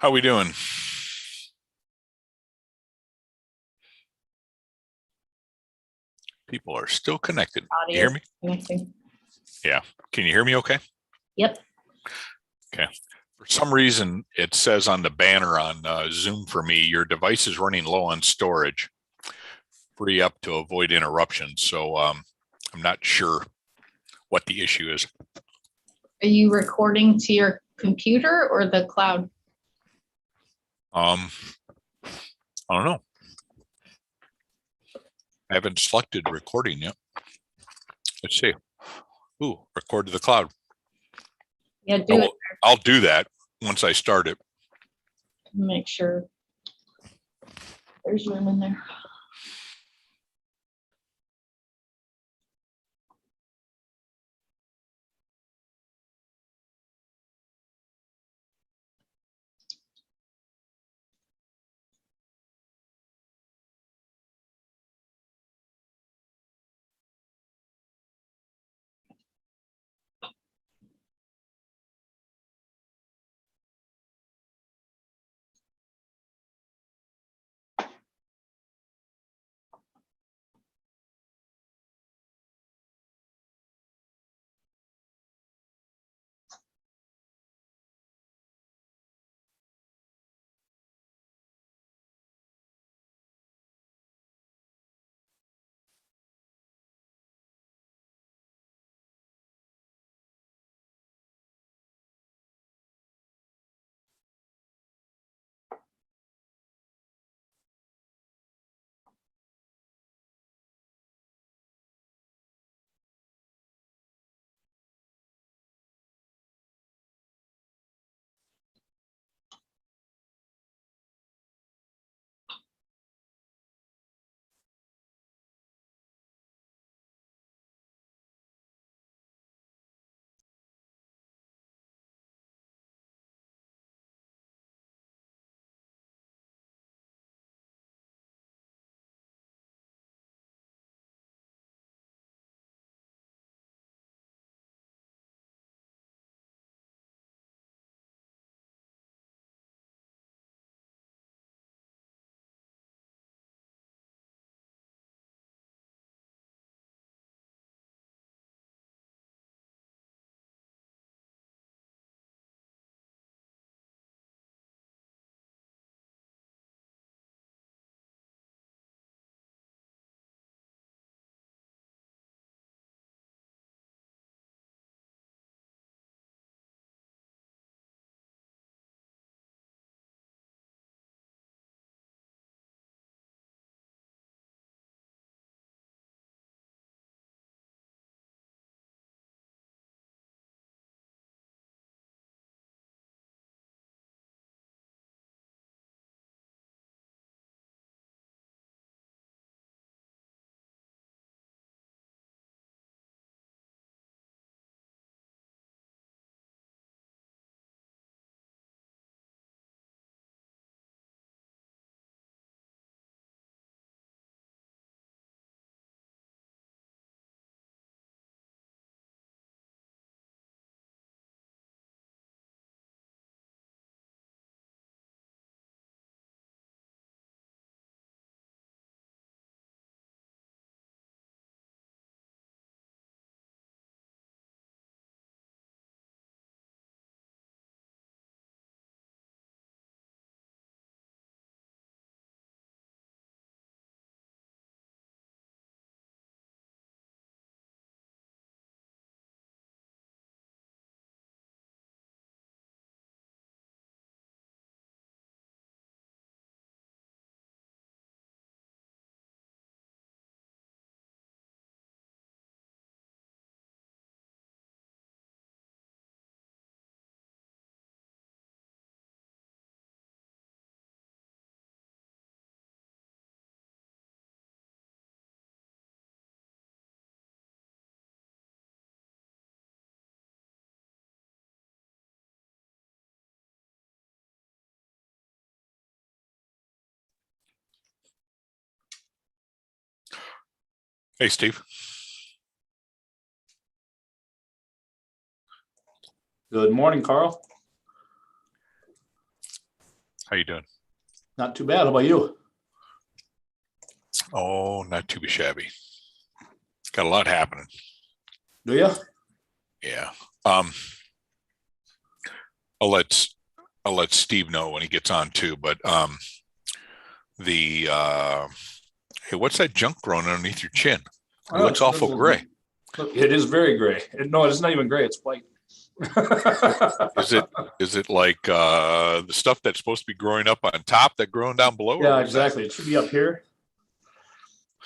How we doing? People are still connected. You hear me? Connecting. Yeah. Can you hear me okay? Yep. Okay. For some reason, it says on the banner on Zoom for me, your device is running low on storage. Free up to avoid interruptions. So I'm not sure what the issue is. Are you recording to your computer or the cloud? I don't know. I haven't selected recording yet. Let's see. Ooh, record to the cloud. Yeah, do it. I'll do that once I start it. Make sure there's room in there. Hey, Steve. Good morning, Carl. How you doing? Not too bad. How about you? Oh, not too shabby. Got a lot happening. Do you? Yeah. I'll let Steve know when he gets on too. But the hey, what's that junk growing underneath your chin? It looks awful gray. It is very gray. No, it's not even gray. It's white. Is it like the stuff that's supposed to be growing up on top that growing down below? Yeah, exactly. It should be up here.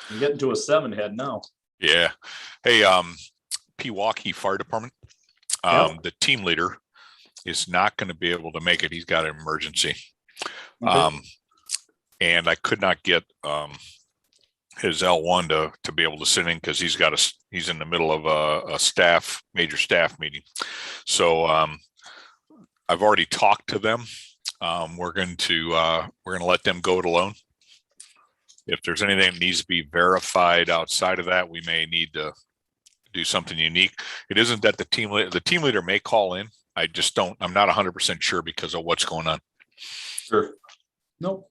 I'm getting to a 7 head now. Yeah. Hey, Pewaukee Fire Department. The team leader is not going to be able to make it. He's got an emergency. Okay. And I could not get his L1 to be able to sit in because he's in the middle of a major staff meeting. So I've already talked to them. We're going to let them go it alone. If there's anything that needs to be verified outside of that, we may need to do something unique. It isn't that the team leader may call in. I'm not 100% sure because of what's going on. Sure. Nope.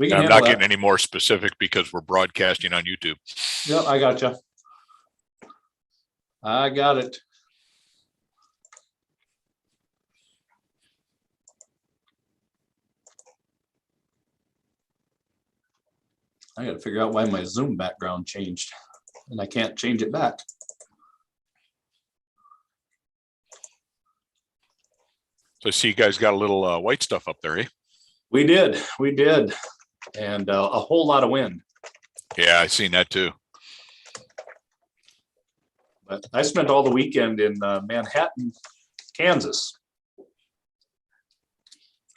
I'm not getting any more specific because we're broadcasting on YouTube. Yep, I gotcha. I got it. I got to figure out why my Zoom background changed, and I can't change it back. So I see you guys got a little white stuff up there, eh? We did, and a whole lot of wind. Yeah, I seen that too. But I spent all the weekend in Manhattan, Kansas.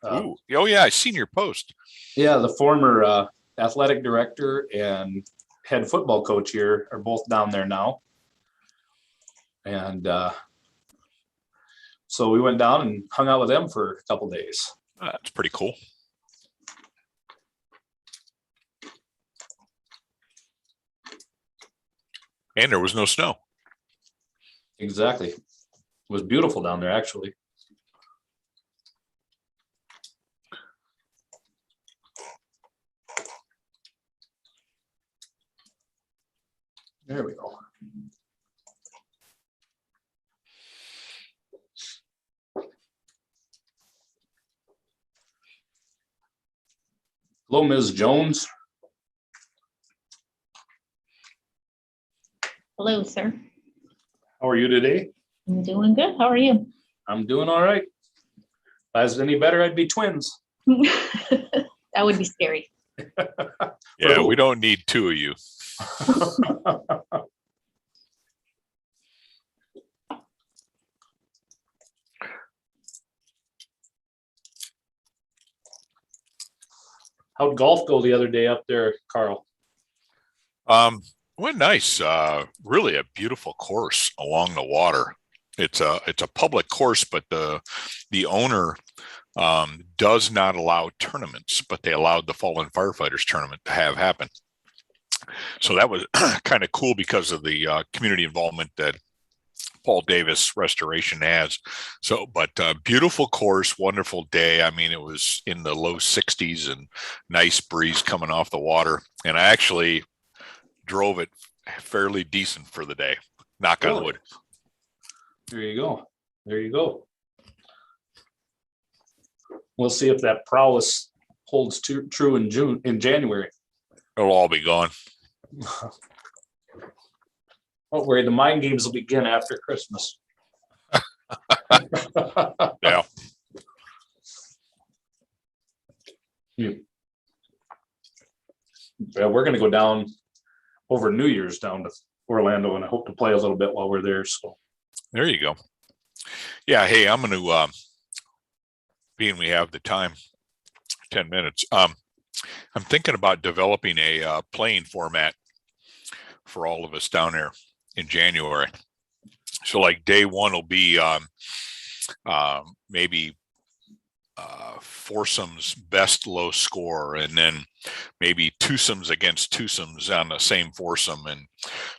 Oh yeah, I seen your post. Yeah, the former athletic director and head football coach here are both down there now. And so we went down and hung out with them for a couple days. That's pretty cool. And there was no snow. Exactly. It was beautiful down there, actually. There we go. Hello, Ms. Jones. Hello, sir. How are you today? I'm doing good. How are you? I'm doing all right. If I was any better, I'd be twins. That would be scary. Yeah, we don't need two of you. How'd golf go the other day up there, Carl? Went nice. Really a beautiful course along the water. It's a public course, but the owner does not allow tournaments, but they allowed the Fallen Firefighters tournament to have happen. So that was kind of cool because of the community involvement that Paul Davis Restoration has. So, but beautiful course, wonderful day. I mean, it was in the low 60s and nice breeze coming off the water. And I actually drove it fairly decent for the day. Knock on wood. There you go. There you go. We'll see if that prowess holds true in January. It'll all be gone. Don't worry, the mind games will begin after Christmas. Yeah. Yeah, we're going to go down over New Year's down to Orlando, and I hope to play a little bit while we're there. So there you go. Yeah. Hey, I'm going to, being we have the time, 10 minutes. I'm thinking about developing a playing format for all of us down there in January. So like day one will be maybe foursomes best low score, and then maybe twosomes against twosomes on the same foursome, and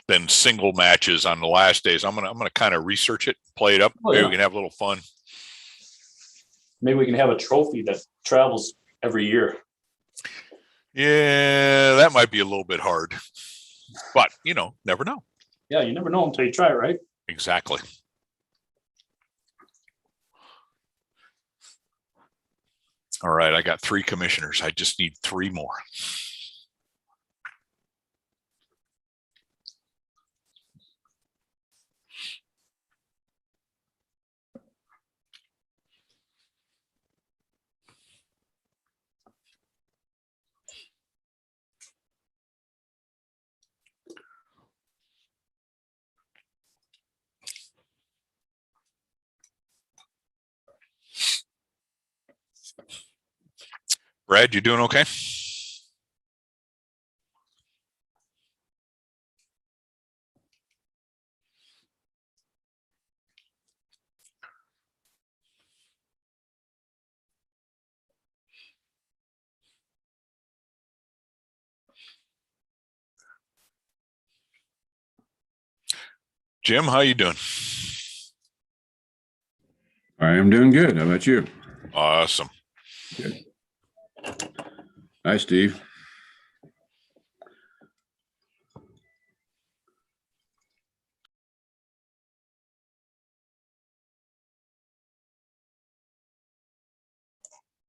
then single matches on the last days. I'm gonna kind of research it, play it up. Maybe we can have a little fun. Maybe we can have a trophy that travels every year. Yeah, that might be a little bit hard, but never know. Yeah, you never know until you try, right? Exactly. All right, I got 3 commissioners. I just need 3 more. Brad, you doing okay? Jim, how you doing? I am doing good. How about you? Awesome. Good. Hi, Steve.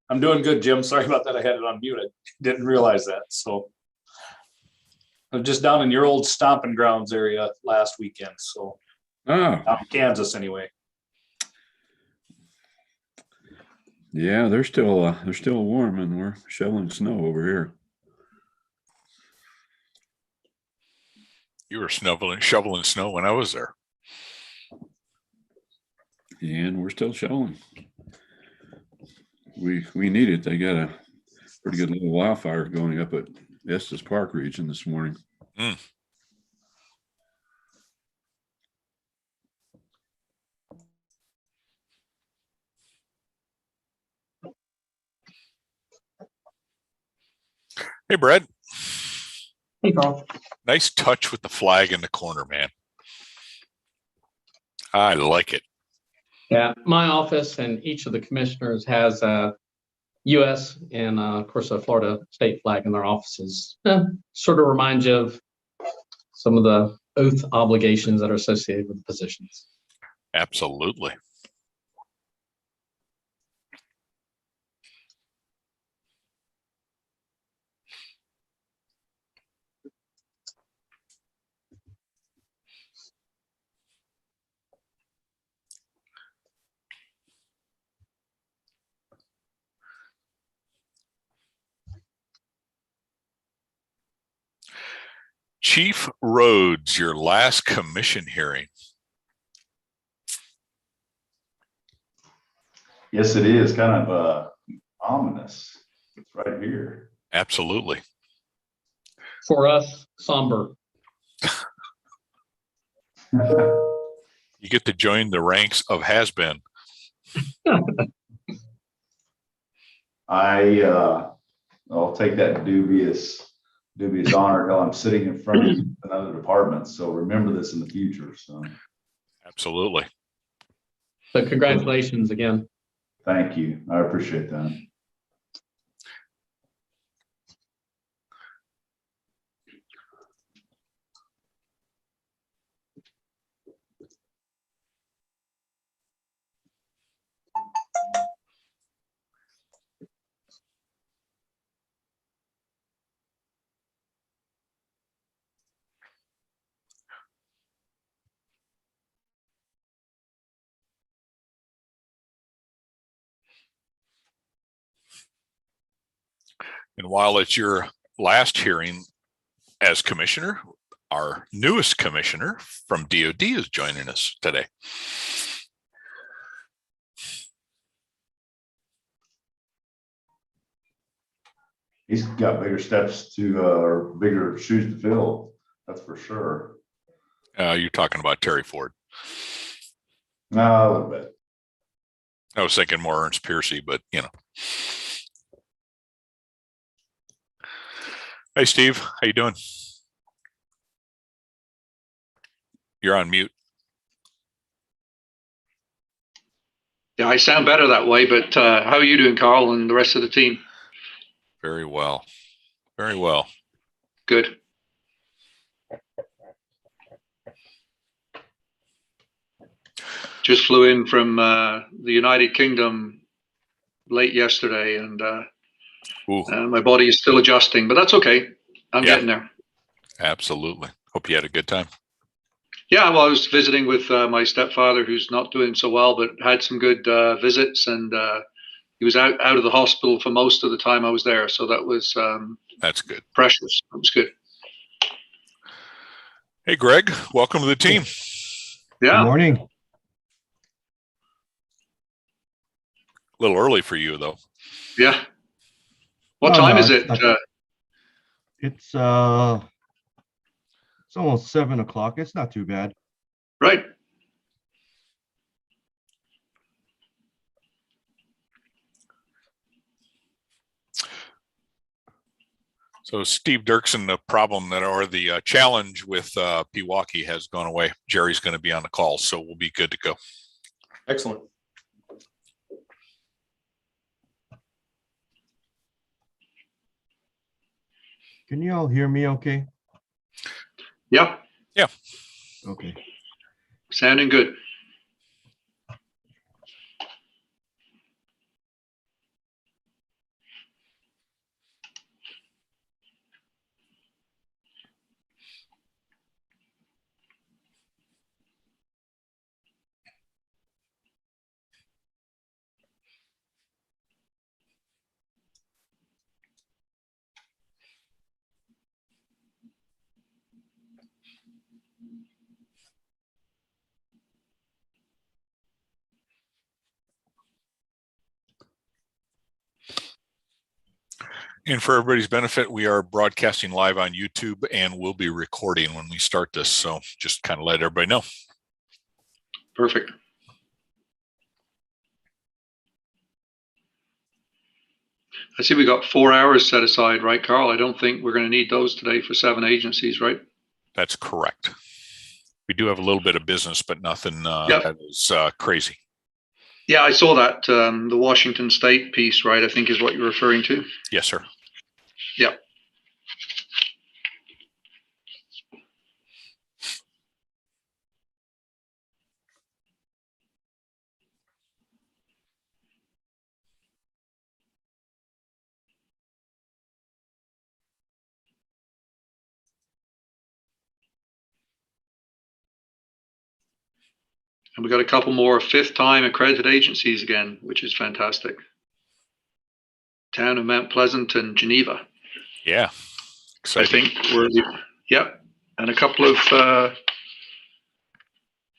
I'm doing good, Jim. Sorry about that. I had it on mute. I didn't realize that. So I'm just down in your old stomping grounds area last weekend. So Oh, out in Kansas anyway. yeah, they're still warm, and we're shoveling snow over here. You were shoveling snow when I was there. And we're still shoveling. We need it. They got a pretty good little wildfire going up at Estes Park region this morning. Mm. Hey, Brad. Hey, Carl. Nice touch with the flag in the corner, man. I like it. Yeah, my office and each of the commissioners has a U.S. and, of course, a Florida state flag in their offices. Sort of reminds you of some of the oath obligations that are associated with the positions. Absolutely. Chief Rhodes, your last commission hearing. Yes, it is kind of ominous. It's right here. Absolutely. For us, somber. You get to join the ranks of has-been. I'll take that dubious honor while I'm sitting in front of another department. So remember this in the future. So Absolutely. So congratulations again. thank you. I appreciate that. And while it's your last hearing as commissioner, our newest commissioner from DOD is joining us today. He's got bigger steps to, or bigger shoes to fill. That's for sure. You're talking about Terry Ford. No, a little bit. I was thinking more Ernst Piercy, but Hey, Steve, how you doing? You're on mute. Yeah, I sound better that way, but how are you doing, Carl, and the rest of the team? Very well. Very well. Good. Just flew in from the United Kingdom late yesterday, and my body is still adjusting, but that's okay. I'm getting there. Absolutely. Hope you had a good time. Yeah, well, I was visiting with my stepfather, who's not doing so well, but had some good visits, and he was out of the hospital for most of the time I was there, so that was That's good. precious. It was good. Hey, Greg, welcome to the team. Yeah. Good morning. A little early for you, though. Yeah. What Oh, time no, is it? It's almost 7 o'clock. It's not too bad. Right. So Steve Dirksen, the problem that or the challenge with Pewaukee has gone away. Jerry's going to be on the call, so we'll be good to go. Excellent. Can you all hear me okay? Yeah. Yeah. Okay. Sounding good. And for everybody's benefit, we are broadcasting live on YouTube and we'll be recording when we start this. So just kind of let everybody know. Perfect. I see we got 4 hours set aside, right, Carl? I don't think we're going to need those today for 7 agencies, right? That's correct. We do have a little bit of business, but nothing Yep. that is crazy. Yeah, I saw that, the Washington State piece, right, I think is what you're referring to. Yes, sir. Yep. And we got a couple more 5th-time accredited agencies again, which is fantastic. Town of Mount Pleasant and Geneva. Yeah. Exciting. I think we're, yep. And a couple of,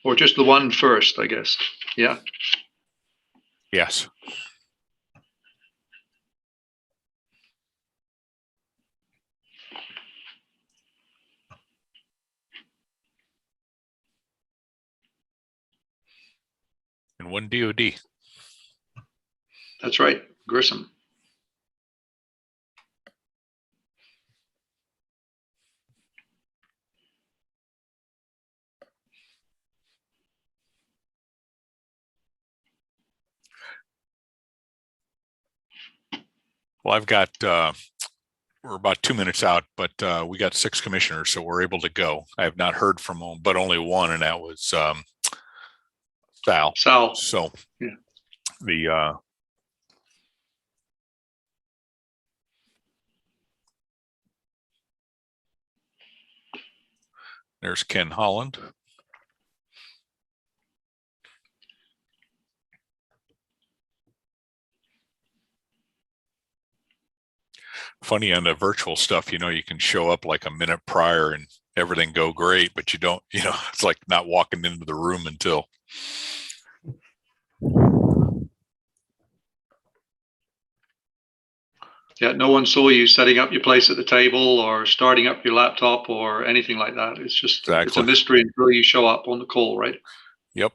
or just the one first, I guess. Yeah. Yes. And one DOD. That's right. Grissom. Well, I've got, we're about 2 minutes out, but we got 6 commissioners, so we're able to go. I have not heard from them, but only one, and that was Sal. So yeah. The there's Ken Holland. Funny on the virtual stuff, you know, you can show up like a minute prior and everything go great, but you don't, you know, it's like not walking into the room until. Yeah, no one saw you setting up your place at the table or starting up your laptop or anything like that. It's just, Exactly. It's a mystery until you show up on the call, right? Yep.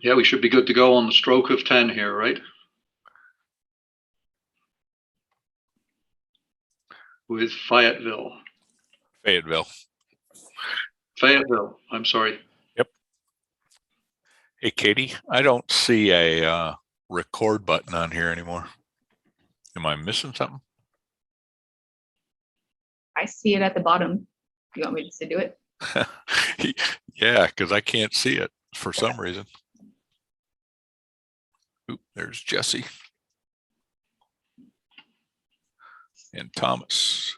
Yeah, we should be good to go on the stroke of 10 here, right? With Fayetteville. Fayetteville. Fayetteville, I'm sorry. Yep. Hey, Katie, I don't see a record button on here anymore. Am I missing something? I see it at the bottom. You want me to do it? Yeah, because I can't see it for some reason. Oop, there's Jesse. And Thomas.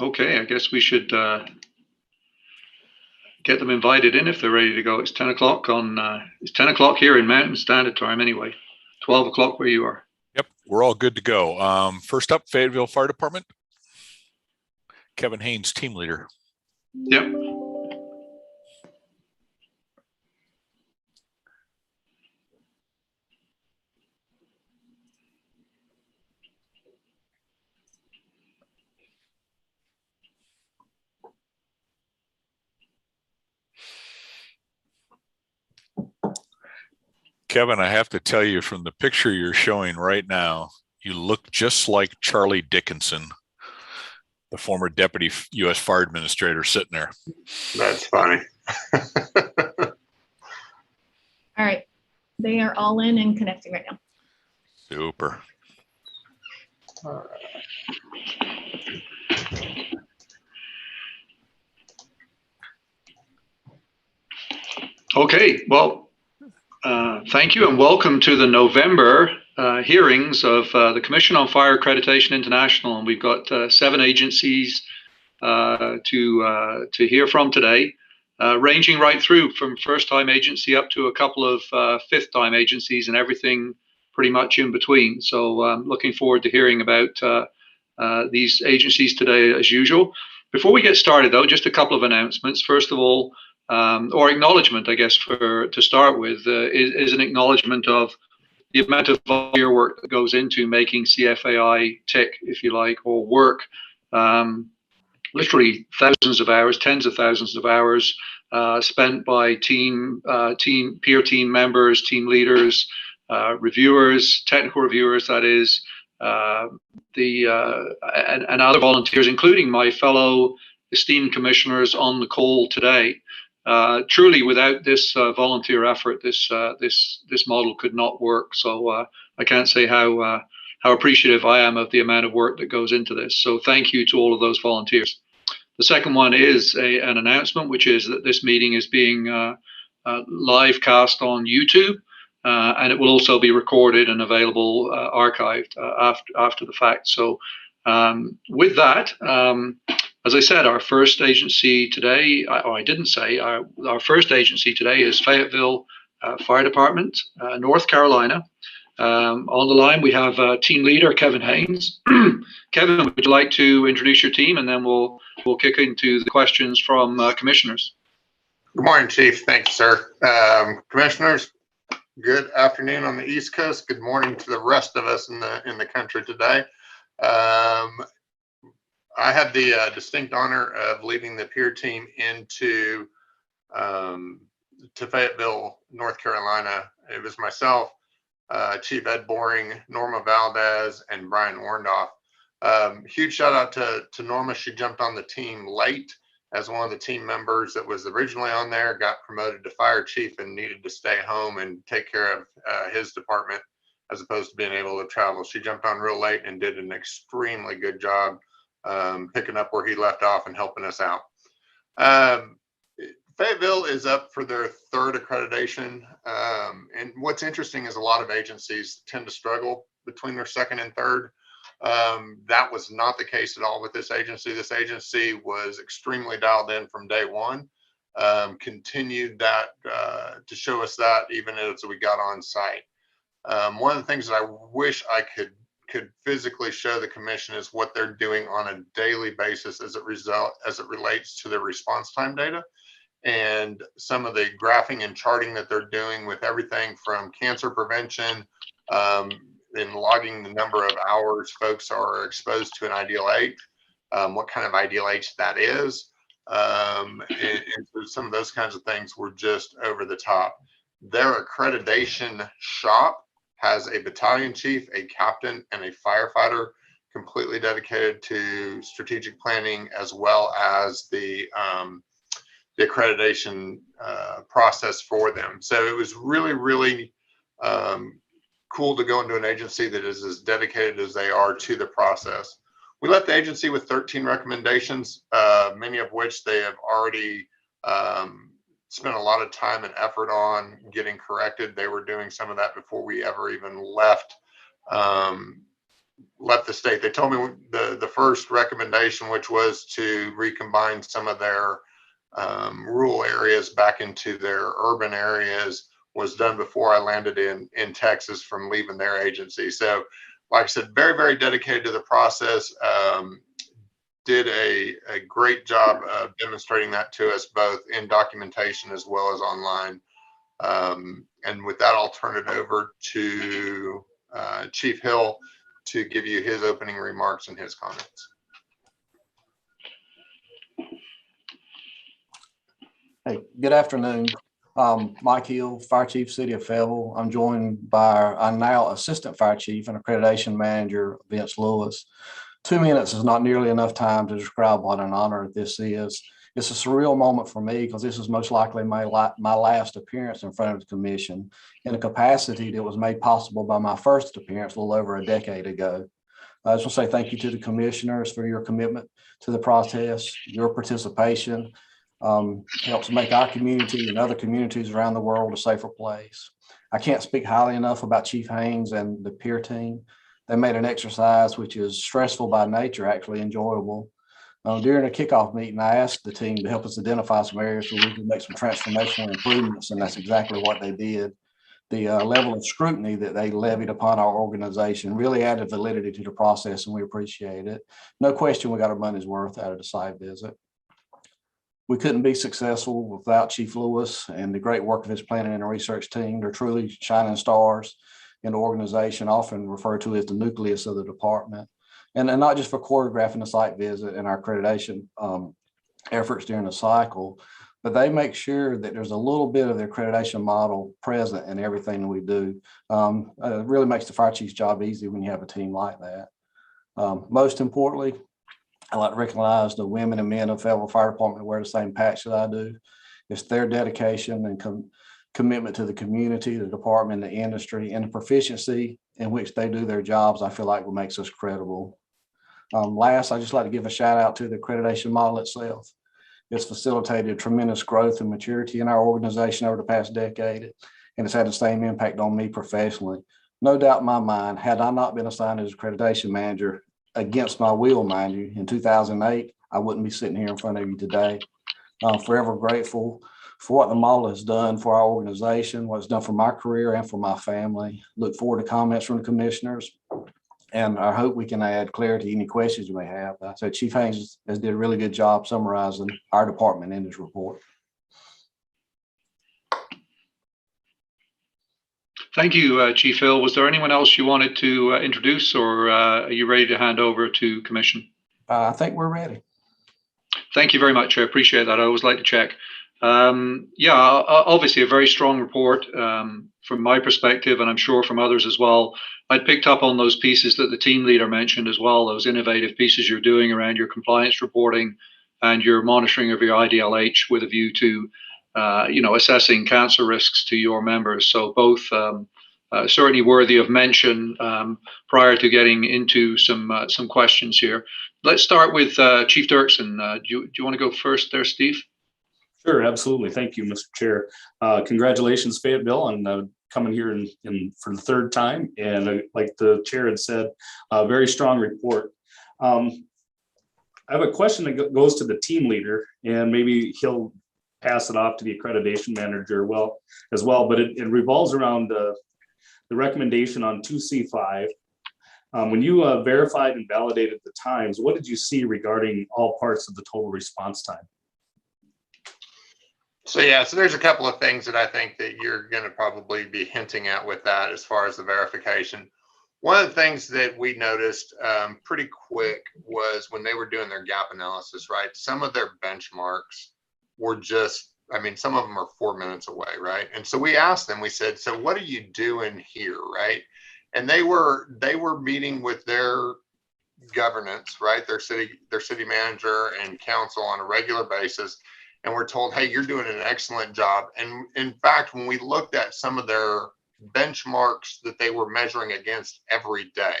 Okay, I guess we should get them invited in if they're ready to go. It's 10 o'clock it's 10 o'clock here in Mountain Standard Time anyway. 12 o'clock where you are. Yep, we're all good to go. First up, Fayetteville Fire Department. Kevin Haynes, team leader. Yep. Kevin, I have to tell you, from the picture you're showing right now, you look just like Charlie Dickinson, the former deputy U.S. fire administrator, sitting there. That's funny. All right. They are all in and connecting right now. Super. Okay, well, thank you and welcome to the November hearings of the Commission on Fire Accreditation International. And we've got 7 agencies to hear from today, ranging right through from first-time agency up to a couple of fifth-time agencies and everything pretty much in between. So I'm looking forward to hearing about these agencies today as usual. Before we get started though, just a couple of announcements. First of all, or acknowledgement, I guess, to start with, is an acknowledgement of the amount of volunteer work that goes into making CFAI tick, if you like, or work. Literally thousands of hours, tens of thousands of hours spent by peer team members, team leaders, reviewers, technical reviewers, that is, and other volunteers, including my fellow esteemed commissioners on the call today. Truly, without this volunteer effort, this model could not work. So I can't say how appreciative I am of the amount of work that goes into this. So thank you to all of those volunteers. The second one is an announcement, which is that this meeting is being live cast on YouTube, and it will also be recorded and available archived after the fact. So with that, as I said, our first agency today, I didn't say, our first agency today is Fayetteville Fire Department, North Carolina. On the line, we have team leader Kevin Haynes. Kevin, would you like to introduce your team, and then we'll kick into the questions from commissioners. Good morning, Chief. Thank you, sir. Commissioners, good afternoon on the East Coast. Good morning to the rest of us in the country today. I had the distinct honor of leading the peer team into to Fayetteville, North Carolina. It was myself, Chief Ed Boring, Norma Valdez, and Brian Orndorff. Huge shout out to Norma. She jumped on the team late as one of the team members that was originally on there, got promoted to fire chief and needed to stay home and take care of his department as opposed to being able to travel. She jumped on real late and did an extremely good job picking up where he left off and helping us out. Fayetteville is up for their 3rd accreditation. And what's interesting is a lot of agencies tend to struggle between their 2nd and 3rd. That was not the case at all with this agency. This agency was extremely dialed in from day one, continued that to show us that even as we got on site. One of the things that I wish I could physically show the commission is what they're doing on a daily basis as it relates to their response time data and some of the graphing and charting that they're doing with everything from cancer prevention and logging the number of hours folks are exposed to an ideal 8. what kind of ideal age that is. And so some of those kinds of things were just over the top. Their accreditation shop has a battalion chief, a captain, and a firefighter completely dedicated to strategic planning, as well as the accreditation process for them. So it was really, really cool to go into an agency that is as dedicated as they are to the process. We left the agency with 13 recommendations, many of which they have already spent a lot of time and effort on getting corrected. They were doing some of that before we ever even left the state. They told me the first recommendation, which was to recombine some of their rural areas back into their urban areas, was done before I landed in Texas from leaving their agency. So like I said, very, very dedicated to the process. Did a great job of demonstrating that to us, both in documentation as well as online. And with that, I'll turn it over to Chief Hill to give you his opening remarks and his comments. Hey, good afternoon. Mike Hill, Fire Chief, City of Fayetteville. I'm joined by our now Assistant Fire Chief and Accreditation Manager, Vince Lewis. 2 minutes is not nearly enough time to describe what an honor this is. It's a surreal moment for me because this is most likely my last appearance in front of the commission in a capacity that was made possible by my first appearance a little over a decade ago. I just want to say thank you to the commissioners for your commitment to the process. Your participation helps make our community and other communities around the world a safer place. I can't speak highly enough about Chief Haynes and the peer team. They made an exercise which is stressful by nature, actually enjoyable. During a kickoff meeting, I asked the team to help us identify some areas where we could make some transformational improvements, and that's exactly what they did. The level of scrutiny that they levied upon our organization really added validity to the process, and we appreciate it. No question we got our money's worth out of the site visit. We couldn't be successful without Chief Lewis and the great work of his planning and research team. They're truly shining stars in the organization, often referred to as the nucleus of the department. And not just for choreographing the site visit and our accreditation efforts during the cycle, but they make sure that there's a little bit of the accreditation model present in everything that we do. It really makes the fire chief's job easy when you have a team like that. Most importantly, I like to recognize the women and men of Fayetteville Fire Department who wear the same patch that I do. It's their dedication and commitment to the community, the department, the industry, and the proficiency in which they do their jobs, I feel like what makes us credible. Last, I just like to give a shout out to the accreditation model itself. It's facilitated tremendous growth and maturity in our organization over the past decade, and it's had the same impact on me professionally. No doubt in my mind, had I not been assigned as accreditation manager against my will, mind you, in 2008, I wouldn't be sitting here in front of you today. I'm forever grateful for what the model has done for our organization, what it's done for my career and for my family. Look forward to comments from the commissioners, and I hope we can add clarity to any questions you may have. So Chief Haynes has did a really good job summarizing our department in his report. Thank you, Chief Hill. Was there anyone else you wanted to introduce, or are you ready to hand over to Commission? I think we're ready. Thank you very much. I appreciate that. I always like to check. Yeah, obviously a very strong report from my perspective, and I'm sure from others as well. I'd picked up on those pieces that the team leader mentioned as well, those innovative pieces you're doing around your compliance reporting and your monitoring of your IDLH with a view to assessing cancer risks to your members. So both certainly worthy of mention prior to getting into some questions here. Let's start with Chief Dirksen. Do you want to go first there, Steve? Sure, absolutely. Thank you, Mr. Chair. Congratulations, Fayetteville, on coming here for the third time. And like the chair had said, a very strong report. I have a question that goes to the team leader, and maybe he'll pass it off to the accreditation manager as well, but it revolves around the recommendation on 2C5. When you verified and validated the times, what did you see regarding all parts of the total response time? So there's a couple of things that I think that you're going to probably be hinting at with that as far as the verification. one of the things that we noticed pretty quick was when they were doing their gap analysis, right? Some of their benchmarks were just, I mean, some of them are 4 minutes away, right? And so we asked them, we said, so what are you doing here, right? And they were meeting with their governance, right? Their city manager and council on a regular basis. And we're told, hey, you're doing an excellent job. And in fact, when we looked at some of their benchmarks that they were measuring against every day,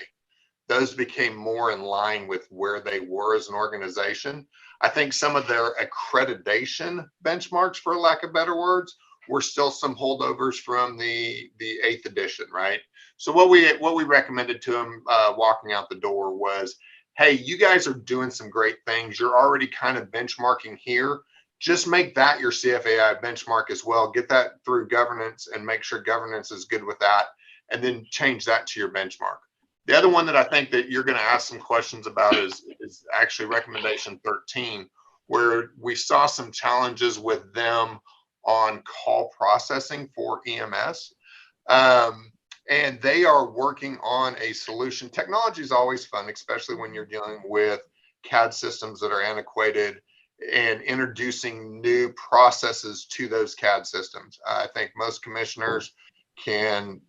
those became more in line with where they were as an organization. I think some of their accreditation benchmarks, for lack of better words, were still some holdovers from the 8th edition, right? So what we recommended to them walking out the door was, hey, you guys are doing some great things. You're already kind of benchmarking here. Just make that your CFAI benchmark as well. Get that through governance and make sure governance is good with that, and then change that to your benchmark. The other one that I think that you're going to ask some questions about is actually recommendation 13, where we saw some challenges with them on call processing for EMS. And they are working on a solution. Technology is always fun, especially when you're dealing with CAD systems that are antiquated and introducing new processes to those CAD systems. I think most commissioners can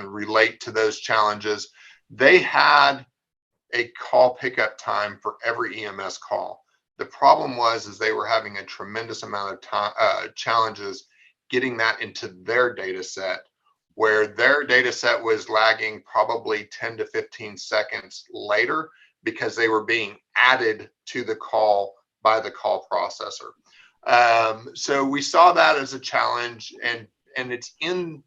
relate to those challenges. They had a call pickup time for every EMS call. The problem was they were having a tremendous amount of time, challenges getting that into their data set, where their data set was lagging probably 10 to 15 seconds later because they were being added to the call by the call processor. So we saw that as a challenge, and it's in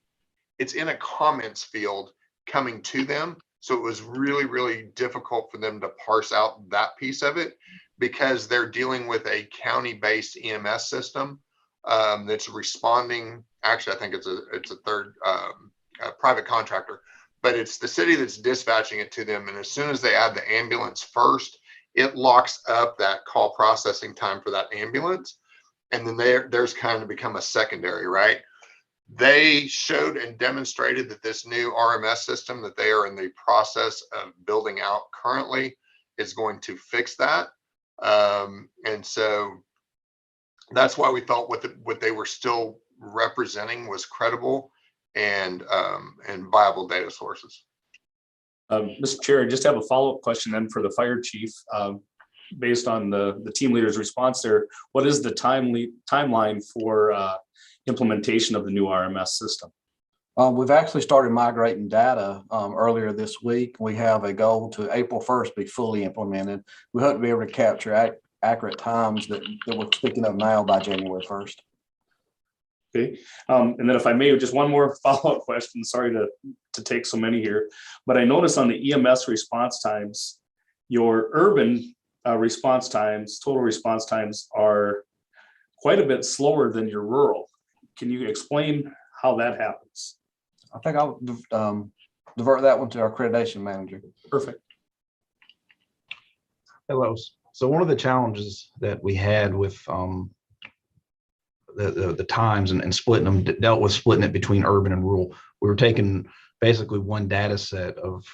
a comments field coming to them. So it was really, really difficult for them to parse out that piece of it because they're dealing with a county-based EMS system that's responding. Actually, I think it's a third private contractor, but it's the city that's dispatching it to them. And as soon as they add the ambulance first, it locks up that call processing time for that ambulance. And then there's kind of become a secondary, right? They showed and demonstrated that this new RMS system that they are in the process of building out currently is going to fix that. And so that's why we felt what they were still representing was credible and viable data sources. Mr. Chair, I just have a follow-up question then for the fire chief. Based on the team leader's response there, what is the timeline for implementation of the new RMS system? We've actually started migrating data earlier this week. We have a goal to April 1st be fully implemented. We hope to be able to capture accurate times that we're speaking of now by January 1st. Okay, and then if I may, just one more follow-up question. Sorry to take so many here, but I noticed on the EMS response times, your urban response times, total response times are quite a bit slower than your rural. Can you explain how that happens? I think I'll divert that one to our accreditation manager. Perfect. Hello. So one of the challenges that we had with the times and splitting them dealt with splitting it between urban and rural. We were taking basically one data set of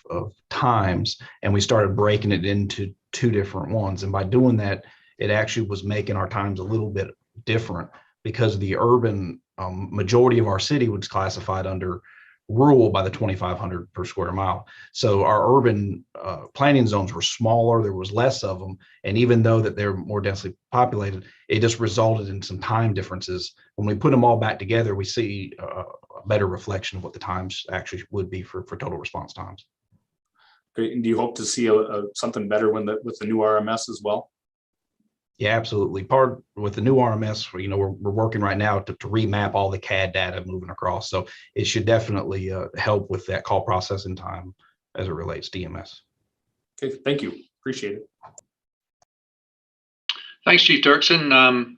times and we started breaking it into two different ones. And by doing that, it actually was making our times a little bit different because the urban majority of our city was classified under rural by the 2,500 per square mile. So our urban planning zones were smaller, there was less of them. And even though that they're more densely populated, it just resulted in some time differences. When we put them all back together, we see a better reflection of what the times actually would be for total response times. Great. And do you hope to see something better with the new RMS as well? Yeah, absolutely. Part with the new RMS, we're working right now to remap all the CAD data moving across. So it should definitely help with that call processing time as it relates to EMS. Okay, thank you. Appreciate it. Thanks, Chief Dirksen.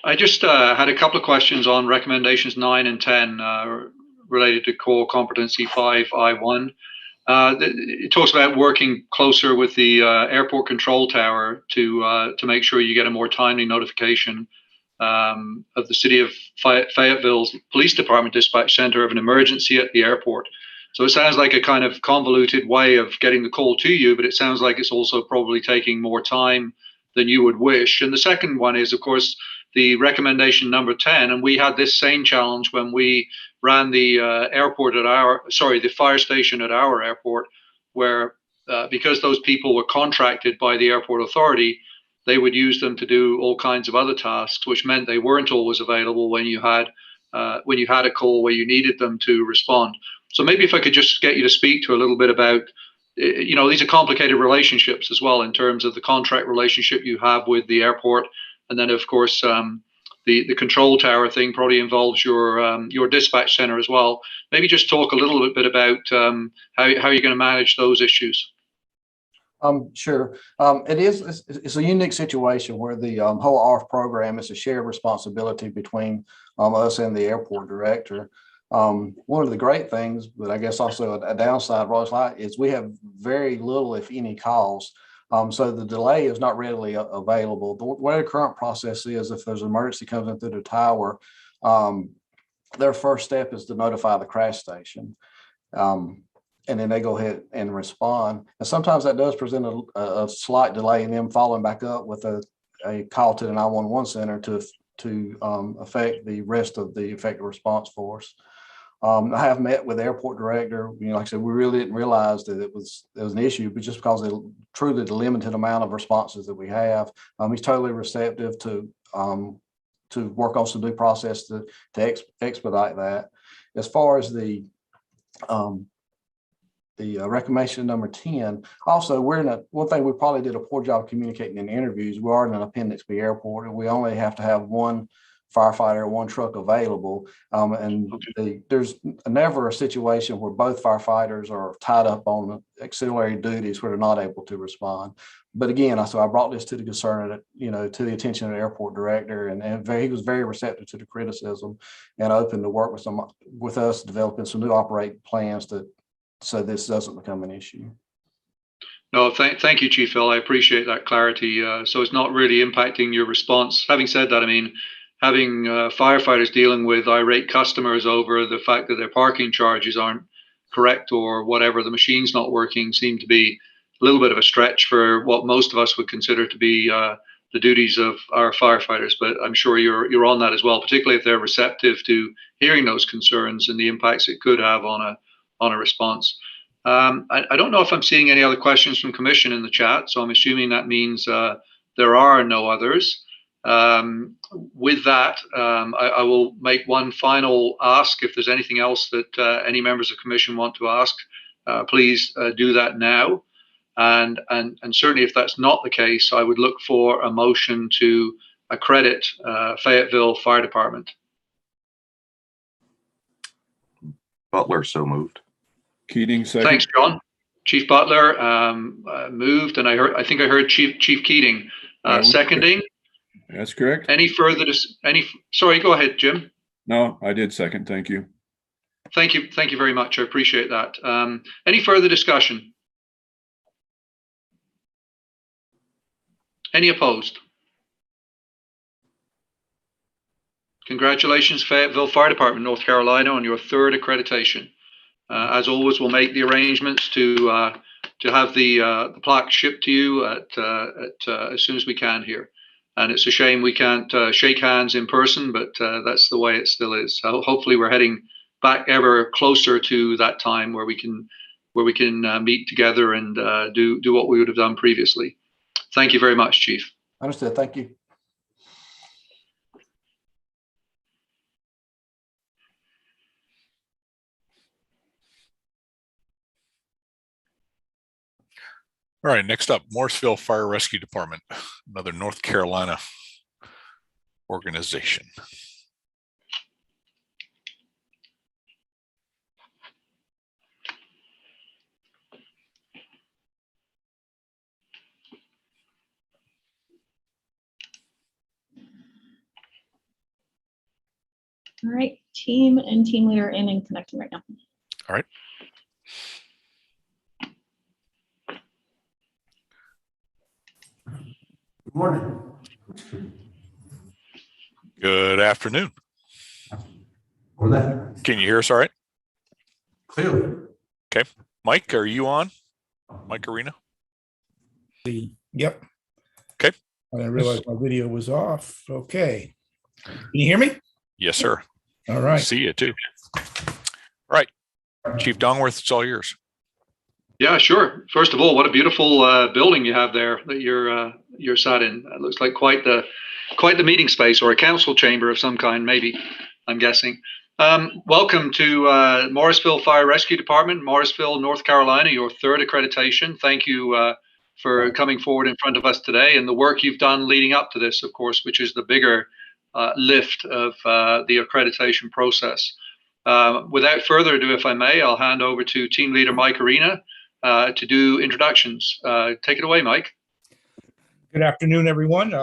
I just had a couple of questions on recommendations 9 and 10 related to core competency 5I1. It talks about working closer with the airport control tower to make sure you get a more timely notification of the city of Fayetteville's police department dispatch center of an emergency at the airport. So it sounds like a kind of convoluted way of getting the call to you, but it sounds like it's also probably taking more time than you would wish. And the second one is, of course, the recommendation number 10. And we had this same challenge when we ran the the fire station at our airport, where because those people were contracted by the airport authority, they would use them to do all kinds of other tasks, which meant they weren't always available when you had a call where you needed them to respond. So maybe if I could just get you to speak to a little bit about, these are complicated relationships as well in terms of the contract relationship you have with the airport, and then of course the control tower thing probably involves your dispatch center as well. Maybe just talk a little bit about how you're going to manage those issues. Sure. It's a unique situation where the whole ARF program is a shared responsibility between us and the airport director. One of the great things, but I guess also a downside, is we have very little, if any, calls. So the delay is not readily available. The way the current process is, if there's an emergency comes in through the tower, their first step is to notify the crash station. And then they go ahead and respond. And sometimes that does present a slight delay in them following back up with a call to the 911 center to affect the rest of the effective response force. I have met with the airport director. Like I said, we really didn't realize that it was an issue, but just because of truly the limited amount of responses that we have, he's totally receptive to work on some new process to expedite that. As far as the recommendation number 10, also one thing we probably did a poor job communicating in interviews. We are in an Appendix B airport, and we only have to have one firefighter, one truck available. There's never a situation where both firefighters are tied up on auxiliary duties where they're not able to respond. But again, so I brought this to the concern, to the attention of the airport director, and he was very receptive to the criticism and open to work with us developing some new operating plans so this doesn't become an issue. No, thank you, Chief Phil. I appreciate that clarity. So it's not really impacting your response. Having said that, I mean, having firefighters dealing with irate customers over the fact that their parking charges aren't correct or whatever, the machine's not working, seem to be a little bit of a stretch for what most of us would consider to be the duties of our firefighters. But I'm sure you're on that as well, particularly if they're receptive to hearing those concerns and the impacts it could have on a response. I don't know if I'm seeing any other questions from Commission in the chat, so I'm assuming that means there are no others. With that, I will make one final ask. If there's anything else that any members of Commission want to ask, please do that now. And certainly if that's not the case, I would look for a motion to accredit Fayetteville Fire Department. Butler, so moved. Keating, second. Thanks, John. Chief Butler moved, and I think I heard Chief Keating seconding. That's correct. Any further? Sorry, go ahead, Jim. No, I did second. Thank you. Thank you very much. I appreciate that. Any further discussion? Any opposed? Congratulations, Fayetteville Fire Department, North Carolina, on your third accreditation. As always, we'll make the arrangements to have the plaque shipped to you as soon as we can here. And it's a shame we can't shake hands in person, but that's the way it still is. So hopefully, we're heading back ever closer to that time where we can meet together and do what we would have done previously. Thank you very much, Chief. Understood. Thank you. All right, next up, Morrisville Fire Rescue Department, another North Carolina organization. All right, team and team leader in and connecting right now. All right. Good morning. Good afternoon. Or that Can you hear us all right? clearly. Mike, are you on? Mike Arena? Yep. Okay. I didn't realize my video was off. Okay. Can you hear me? Yes, sir. All right. See you too. All right. Chief Dongworth, it's all yours. Yeah, sure. First of all, what a beautiful building you have there that you're sat in. It looks like quite the meeting space, or a council chamber of some kind, maybe, I'm guessing. Welcome to Morrisville Fire Rescue Department, Morrisville, North Carolina, your third accreditation. Thank you for coming forward in front of us today, and the work you've done leading up to this, of course, which is the bigger lift of the accreditation process. Without further ado, if I may, I'll hand over to Team Leader Mike Arena to do introductions. Take it away, Mike. Good afternoon, everyone.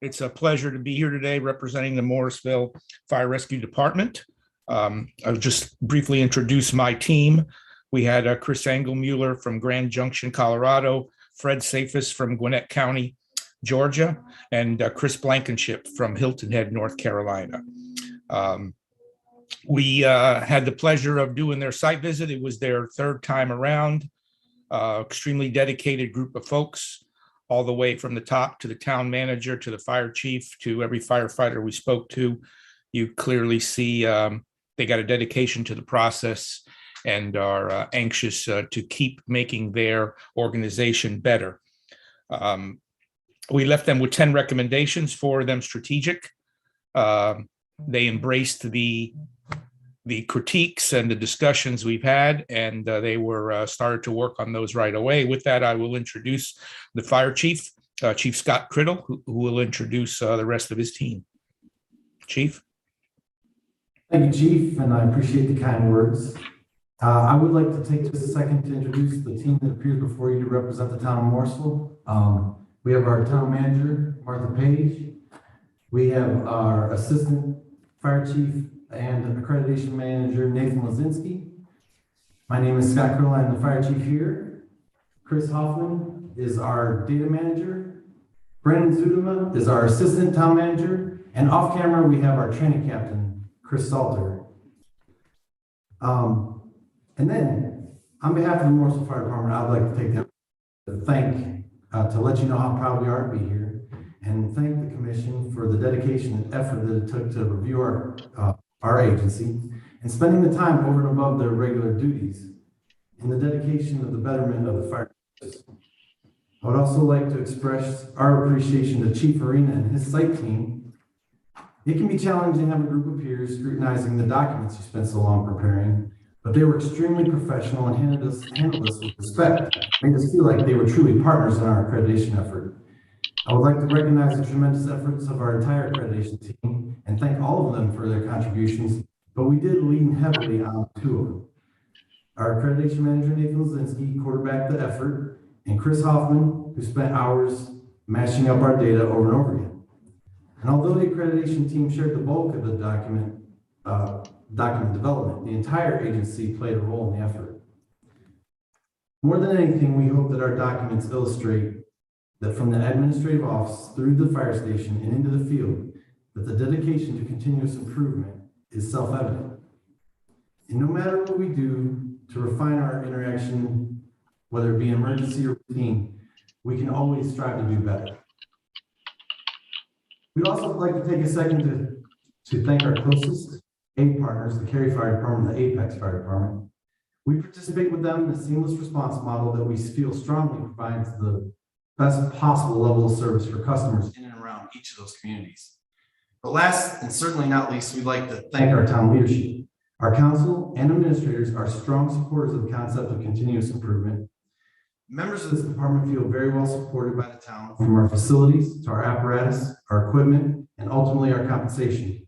It's a pleasure to be here today representing the Morrisville Fire Rescue Department. I'll just briefly introduce my team. We had Chris Engelmuller from Grand Junction, Colorado, Fred Safis from Gwinnett County, Georgia, and Chris Blankenship from Hilton Head, North Carolina. We had the pleasure of doing their site visit. It was their third time around. Extremely dedicated group of folks, all the way from the top to the town manager, to the fire chief, to every firefighter we spoke to. You clearly see they got a dedication to the process and are anxious to keep making their organization better. We left them with 10 recommendations, 4 of them strategic. They embraced the critiques and the discussions we've had, and they were started to work on those right away. With that, I will introduce the fire chief, Chief Scott Criddle, who will introduce the rest of his team. Chief. Thank you, Chief, and I appreciate the kind words. I would like to take just a second to introduce the team that appears before you to represent the town of Morrisville. We have our town manager, Martha Page. We have our assistant fire chief and accreditation manager, Nathan Lazinski. My name is Scott Criddle. I'm the fire chief here. Chris Hoffman is our data manager. Brandon Zudema is our assistant town manager. And off camera, we have our training captain, Chris Salter. And then, on behalf of the Morrisville Fire Department, I'd like to take to let you know how proud we are to be here, and thank the commission for the dedication and effort that it took to review our agency, and spending the time over and above their regular duties in the dedication of the betterment of the fire service. I would also like to express our appreciation to Chief Arena and his site team. It can be challenging to have a group of peers scrutinizing the documents you spent so long preparing, but they were extremely professional and handled us with respect, made us feel like they were truly partners in our accreditation effort. I would like to recognize the tremendous efforts of our entire accreditation team and thank all of them for their contributions, but we did lean heavily on 2 of them. Our accreditation manager, Nathan Lazinski, quarterbacked the effort, and Chris Hoffman, who spent hours mashing up our data over and over again. And although the accreditation team shared the bulk of the document development, the entire agency played a role in the effort. More than anything, we hope that our documents illustrate that from the administrative office through the fire station and into the field, that the dedication to continuous improvement is self-evident. And no matter what we do to refine our interaction, whether it be emergency or routine, we can always strive to do better. We'd also like to take a second to thank our closest aid partners, the Cary Fire Department, the Apex Fire Department. We participate with them in a seamless response model that we feel strongly provides the best possible level of service for customers in and around each of those communities. But last and certainly not least, we'd like to thank our town leadership. Our council and administrators are strong supporters of the concept of continuous improvement. Members of this department feel very well supported by the town, from our facilities to our apparatus, our equipment, and ultimately our compensation.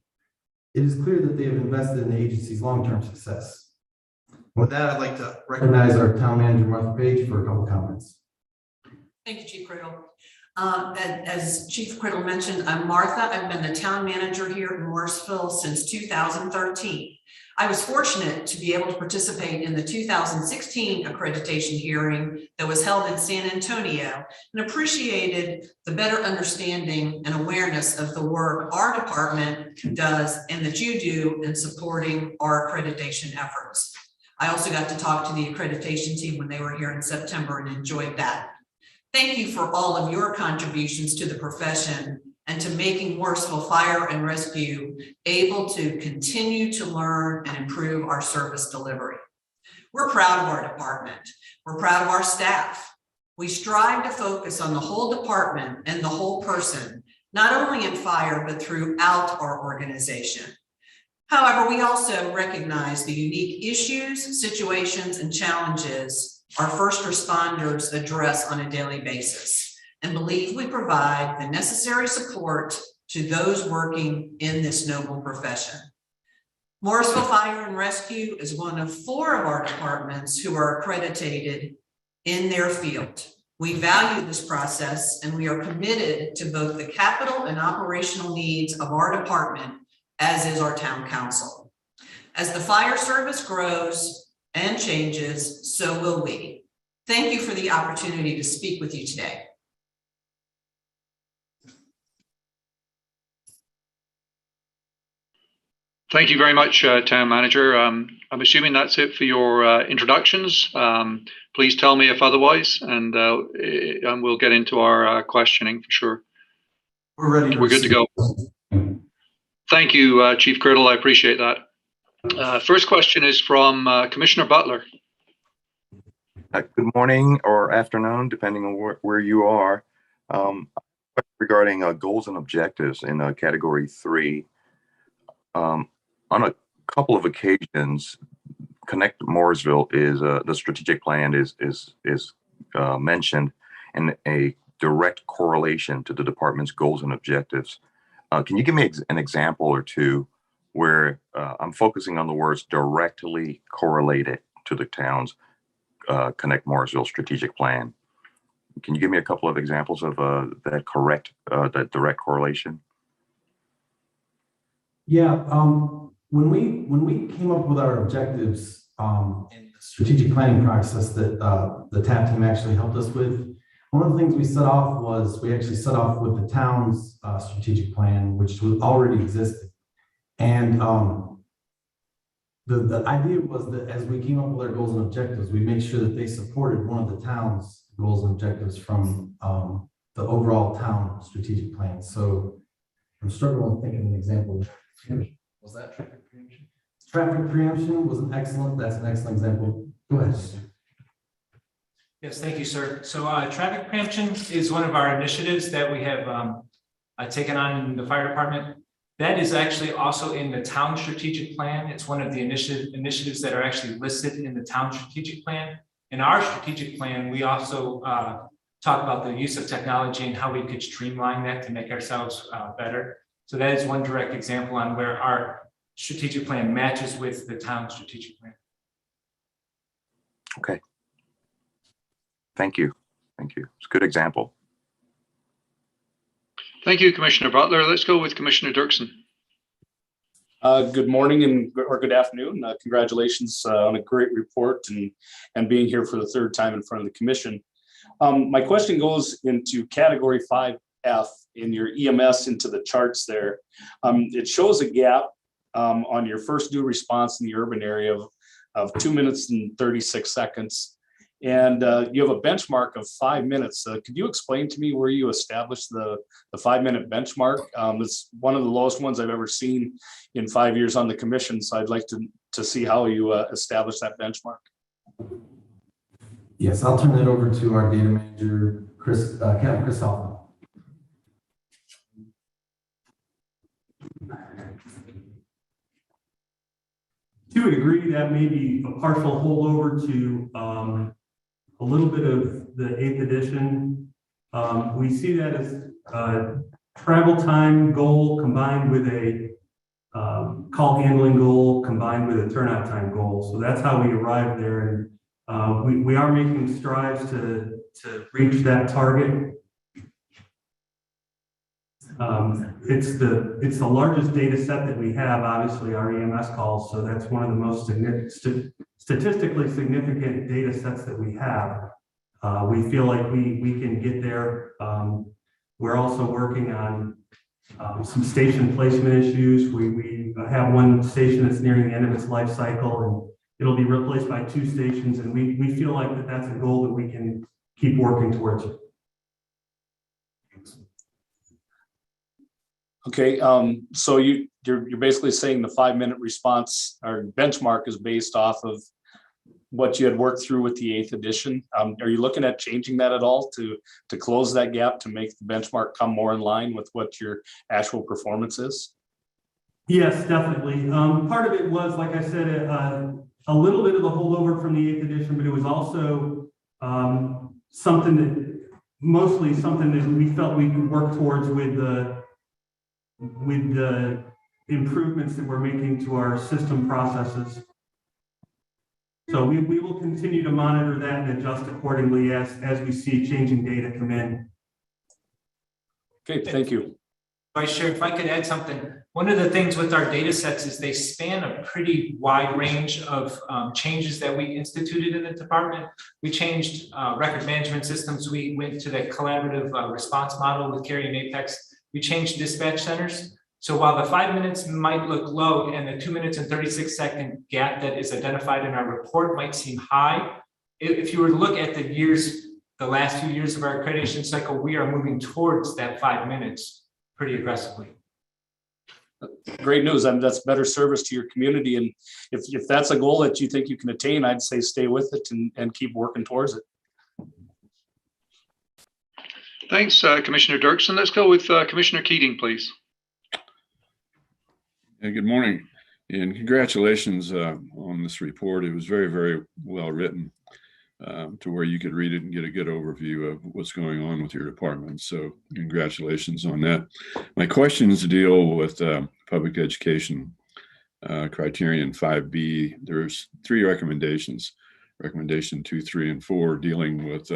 It is clear that they have invested in the agency's long-term success. With that, I'd like to recognize our town manager, Martha Page, for a couple comments. Thank you, Chief Criddle. As Chief Criddle mentioned, I'm Martha. I've been the town manager here in Morrisville since 2013. I was fortunate to be able to participate in the 2016 accreditation hearing that was held in San Antonio, and appreciated the better understanding and awareness of the work our department does and that you do in supporting our accreditation efforts. I also got to talk to the accreditation team when they were here in September and enjoyed that. Thank you for all of your contributions to the profession and to making Morrisville Fire and Rescue able to continue to learn and improve our service delivery. We're proud of our department. We're proud of our staff. We strive to focus on the whole department and the whole person, not only in fire, but throughout our organization. However, we also recognize the unique issues, situations, and challenges our first responders address on a daily basis, and believe we provide the necessary support to those working in this noble profession. Morrisville Fire and Rescue is one of 4 of our departments who are accredited in their field. We value this process, and we are committed to both the capital and operational needs of our department, as is our town council. As the fire service grows and changes, so will we. Thank you for the opportunity to speak with you today. Thank you very much, Town Manager. I'm assuming that's it for your introductions. Please tell me if otherwise, and we'll get into our questioning for sure. We're ready. We're good to go. Thank you, Chief Criddle. I appreciate that. First question is from Commissioner Butler. Good morning or afternoon, depending on where you are. Regarding goals and objectives in category 3. On a couple of occasions, Connect Morrisville is the strategic plan is mentioned in a direct correlation to the department's goals and objectives. Can you give me an example or two where I'm focusing on the words directly correlated to the town's Connect Morrisville strategic plan? Can you give me a couple of examples of that direct correlation? Yeah, when we came up with our objectives in the strategic planning process that the TAP team actually helped us with, one of the things we set off with the town's strategic plan, which already existed. And the idea was that as we came up with our goals and objectives, we make sure that they supported one of the town's goals and objectives from the overall town strategic plan. So I'm struggling to think of an example. Was that traffic preemption? Traffic preemption was that's an excellent example. Go ahead. Yes, thank you, sir. So traffic preemption is one of our initiatives that we have taken on in the fire department. That is actually also in the town strategic plan. It's one of the initiatives that are actually listed in the town strategic plan. In our strategic plan, we also talk about the use of technology and how we could streamline that to make ourselves better. So that is one direct example on where our strategic plan matches with the town strategic plan. Okay. Thank you. Thank you. It's a good example. Thank you, Commissioner Butler. Let's go with Commissioner Dirksen. Good morning or good afternoon. Congratulations on a great report and being here for the 3rd time in front of the commission. My question goes into category 5F in your EMS into the charts there. It shows a gap on your first due response in the urban area of 2 minutes and 36 seconds. And you have a benchmark of 5 minutes. Could you explain to me where you established the 5-minute benchmark? It's one of the lowest ones I've ever seen in 5 years on the commission. So I'd like to see how you establish that benchmark. Yes, I'll turn that over to our data manager, Captain Chris Hoffman. To a degree, that may be a partial holdover to a little bit of the 8th edition. We see that as a travel time goal combined with a call handling goal combined with a turnout time goal. So that's how we arrived there. And we are making strides to reach that target. It's the largest data set that we have, obviously, our EMS calls. So that's one of the most statistically significant data sets that we have. We feel like we can get there. We're also working on some station placement issues. We have one station that's nearing the end of its life cycle, it'll be replaced by 2 stations, and we feel like that's a goal that we can keep working towards. Okay, so you're basically saying the 5-minute response or benchmark is based off of what you had worked through with the 8th edition. Are you looking at changing that at all to close that gap, to make the benchmark come more in line with what your actual performance is? Yes, definitely. Part of it was, like I said, a little bit of the holdover from the 8th edition, but it was also mostly something that we felt we could work towards with the improvements that we're making to our system processes. So we will continue to monitor that and adjust accordingly as we see changing data come in. Okay, thank you. Vice Chair, if I could add something. One of the things with our data sets is they span a pretty wide range of changes that we instituted in the department. We changed record management systems. We went to the collaborative response model with Carrie and Apex. We changed dispatch centers. So while the 5 minutes might look low and the 2 minutes and 36-second gap that is identified in our report might seem high, if you were to look at the last few years of our accreditation cycle, we are moving towards that 5 minutes pretty aggressively. Great news. And that's better service to your community. And if that's a goal that you think you can attain, I'd say stay with it and keep working towards it. Thanks, Commissioner Dirksen. Let's go with Commissioner Keating, please. Hey, good morning, and congratulations on this report. It was very, very well written to where you could read it and get a good overview of what's going on with your department. So congratulations on that. My questions deal with public education criterion 5B. There's 3 recommendations, recommendation 2, 3, and 4, dealing with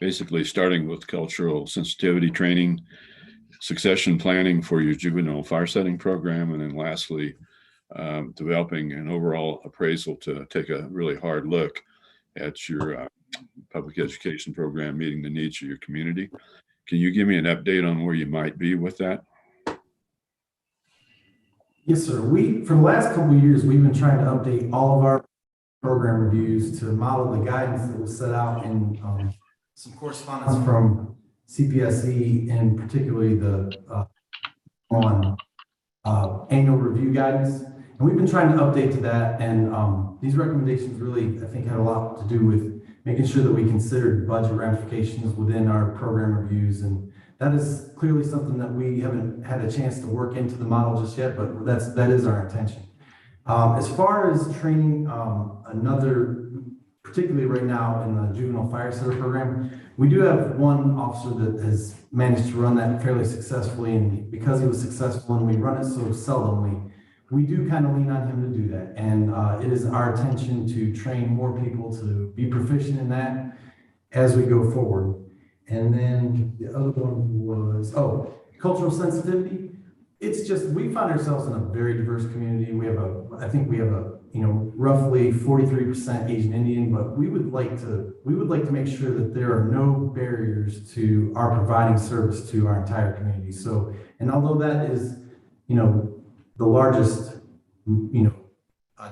basically starting with cultural sensitivity training, succession planning for your juvenile fire setting program, and then lastly, developing an overall appraisal to take a really hard look at your public education program meeting the needs of your community. Can you give me an update on where you might be with that? Yes, sir. For the last couple of years, we've been trying to update all of our program reviews to model the guidance that was set out in some correspondence from CPSE, and particularly the annual review guidance. And we've been trying to update to that. And these recommendations really, I think, had a lot to do with making sure that we considered budget ramifications within our program reviews. And that is clearly something that we haven't had a chance to work into the model just yet, but that is our intention. As far as training, particularly right now in the juvenile fire setter program, we do have one officer that has managed to run that fairly successfully, and because he was successful and we run it so seldomly, we do kind of lean on him to do that. And it is our intention to train more people to be proficient in that as we go forward. And then the other one was, cultural sensitivity. It's just, we find ourselves in a very diverse community. I think we have roughly 43% Asian Indian, but we would like to make sure that there are no barriers to our providing service to our entire community. So, and although that is, the largest,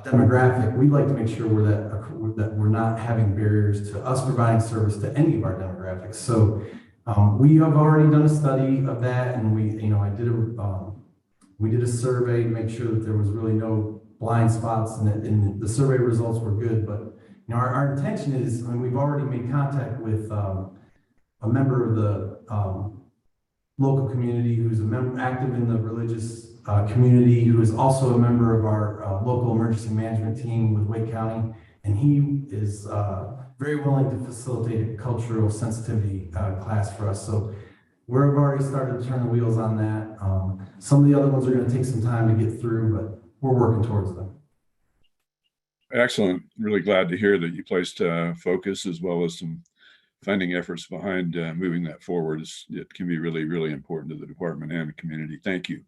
demographic, we'd like to make sure that we're not having barriers to us providing service to any of our demographics. So we have already done a study of that, and we did a survey to make sure that there was really no blind spots, and the survey results were good. But our intention is, we've already made contact with a member of the local community who's active in the religious community, who is also a member of our local emergency management team with Wake County, and he is very willing to facilitate a cultural sensitivity class for us. So we've already started to turn the wheels on that. Some of the other ones are going to take some time to get through, but we're working towards them. Excellent. Really glad to hear that you placed focus as well as some funding efforts behind moving that forward. It can be really, really important to the department and the community. Thank you.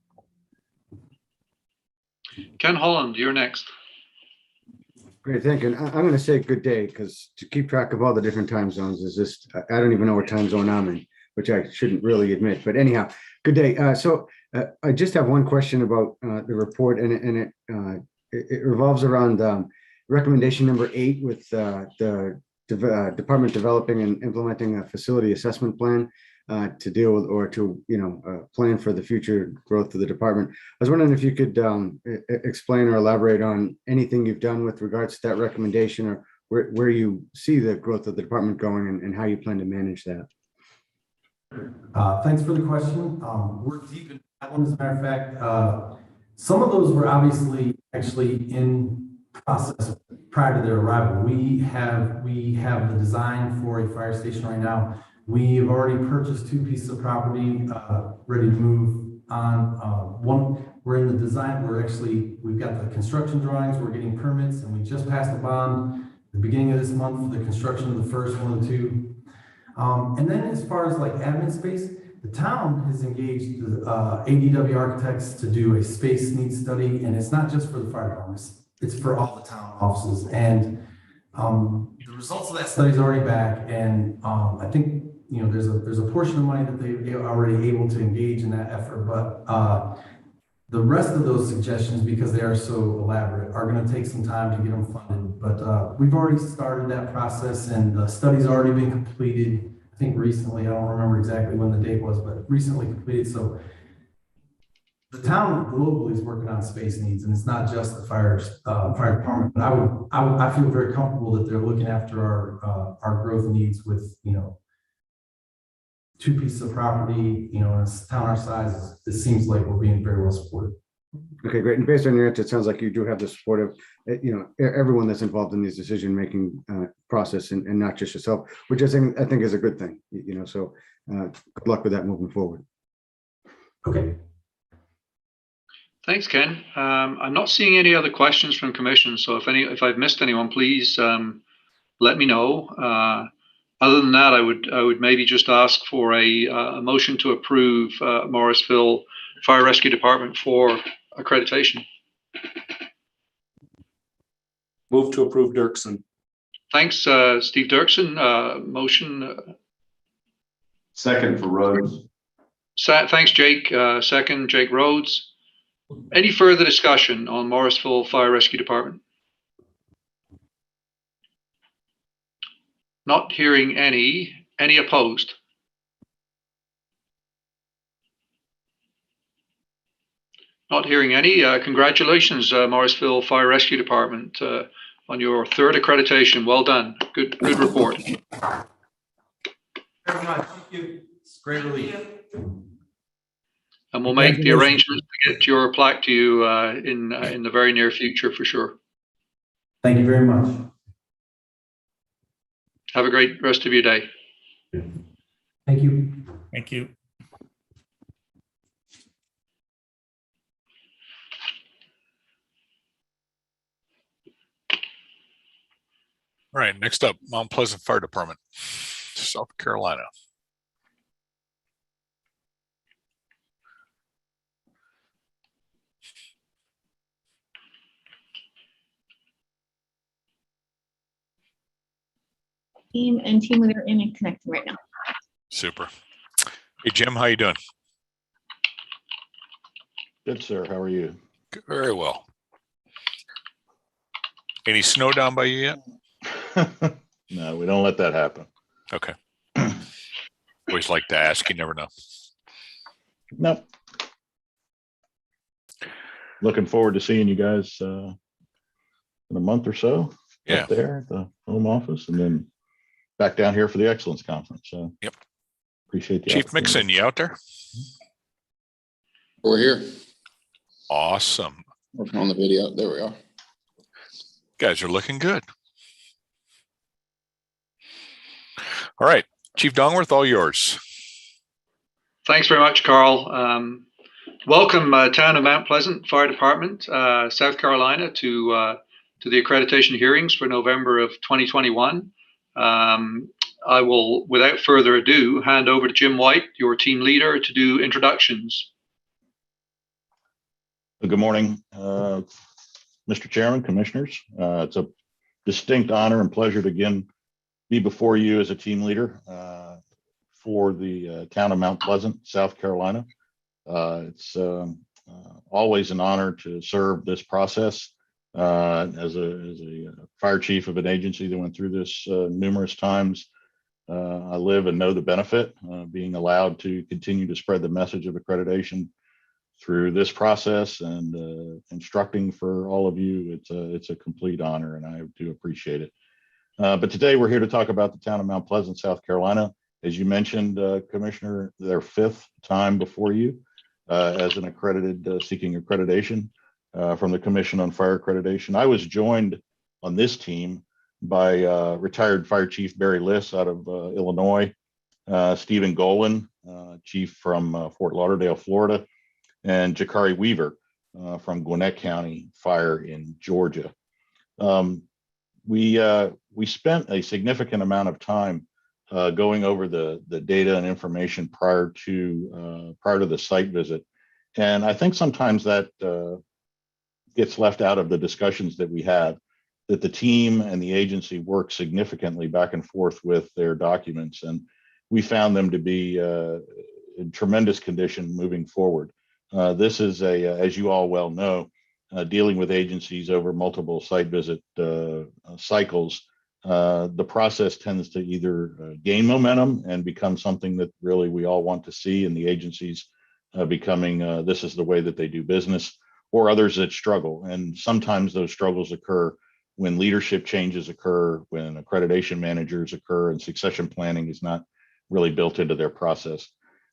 Ken Holland, you're next. Great, thank you. I'm going to say good day, because to keep track of all the different time zones is just, I don't even know what time zone I'm in, which I shouldn't really admit. But anyhow, good day. So I just have one question about the report, and it it revolves around recommendation number 8 with the department developing and implementing a facility assessment plan to deal with or to, plan for the future growth of the department. I was wondering if you could explain or elaborate on anything you've done with regards to that recommendation, or where you see the growth of the department going and how you plan to manage that. Thanks for the question. We're deep in that one. As a matter of fact, some of those were obviously actually in process prior to their arrival. We have the design for a fire station right now. We have already purchased 2 pieces of property, ready to move on. One, we're in the design. We've got the construction drawings. We're getting permits, and we just passed the bond at the beginning of this month for the construction of the first one of the 2. And then as far as like admin space, the town has engaged ADW architects to do a space needs study, and it's not just for the fire departments, it's for all the town offices. And the results of that study is already back, and I think there's a portion of money that they are already able to engage in that effort, but the rest of those suggestions, because they are so elaborate, are going to take some time to get them funded. But we've already started that process, and the study's already been completed. I think recently, I don't remember exactly when the date was, but recently completed. So the town globally is working on space needs, and it's not just the fire department. But I feel very comfortable that they're looking after our growth needs with 2 pieces of property, in a town our size. It seems like we're being very well supported. Okay, great. And based on your answer, it sounds like you do have the support of, everyone that's involved in these decision-making process, and not just yourself, which I think is a good thing. So good luck with that moving forward. Okay. Thanks, Ken. I'm not seeing any other questions from commission. So if I've missed anyone, please let me know. Other than that, I would maybe just ask for a motion to approve Morrisville Fire Rescue Department for accreditation. Move to approve Dirksen. Thanks, Steve Dirksen. Motion. Second for Rhodes. Thanks, Jake. Second, Jake Rhodes. Any further discussion on Morrisville Fire Rescue Department? Not hearing any. Any opposed? Not hearing any. Congratulations, Morrisville Fire Rescue Department, on your 3rd accreditation. Well done. Good report. Very much. Thank you. It's great relief. And we'll make the arrangements to get your plaque to you in the very near future for sure. Thank you very much. Have a great rest of your day. Thank you. Thank you. All right, next up, Mount Pleasant Fire Department, South Carolina. Team leader in and connecting right now. Super. Hey, Jim, how you doing? Good, sir. How are you? Very well. Any snow down by you yet? No, we don't let that happen. Okay. Always like to ask. You never know. Nope. Looking forward to seeing you guys in a month or so. Yeah. Up there at the home office, and then back down here for the Excellence Conference. So yep. Appreciate the Chief Mixon, you out there? We're here. Awesome. Working on the video. There we are. Guys are looking good. All right, Chief Dongworth, all yours. Thanks very much, Carl. Welcome, Town of Mount Pleasant Fire Department, South Carolina, to the accreditation hearings for November of 2021. I will, without further ado, hand over to Jim White, your team leader, to do introductions. Good morning, Mr. Chairman, Commissioners. It's a distinct honor and pleasure to again be before you as a team leader for the town of Mount Pleasant, South Carolina. It's always an honor to serve this process as a fire chief of an agency that went through this numerous times. I live and know the benefit being allowed to continue to spread the message of accreditation through this process, and instructing for all of you. It's a complete honor, and I do appreciate it. But today we're here to talk about the town of Mount Pleasant, South Carolina. As you mentioned, Commissioner, their 5th time before you as an accredited, seeking accreditation from the Commission on Fire Accreditation. I was joined on this team by retired Fire Chief Barry Liss out of Illinois, Stephen Golan, Chief from Fort Lauderdale, Florida, and Jakari Weaver from Gwinnett County Fire in Georgia. We spent a significant amount of time going over the data and information prior to the site visit, and I think sometimes that gets left out of the discussions that we have. That the team and the agency work significantly back and forth with their documents, and we found them to be in tremendous condition moving forward. This is as you all well know, dealing with agencies over multiple site visit cycles. The process tends to either gain momentum and become something that really we all want to see, and the agencies becoming this is the way that they do business, or others that struggle. And sometimes those struggles occur when leadership changes occur, when accreditation managers occur, and succession planning is not really built into their process.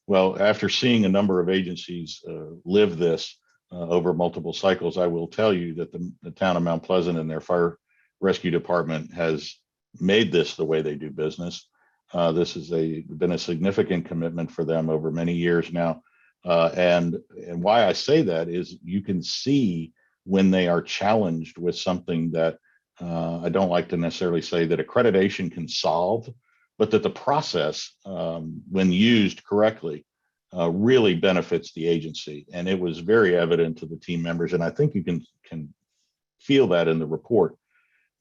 Well, after seeing a number of agencies live this over multiple cycles, I will tell you that the town of Mount Pleasant and their fire rescue department has made this the way they do business. This has been a significant commitment for them over many years now. And why I say that is you can see when they are challenged with something that I don't like to necessarily say that accreditation can solve, but that the process, when used correctly, really benefits the agency. And it was very evident to the team members, and I think you can feel that in the report,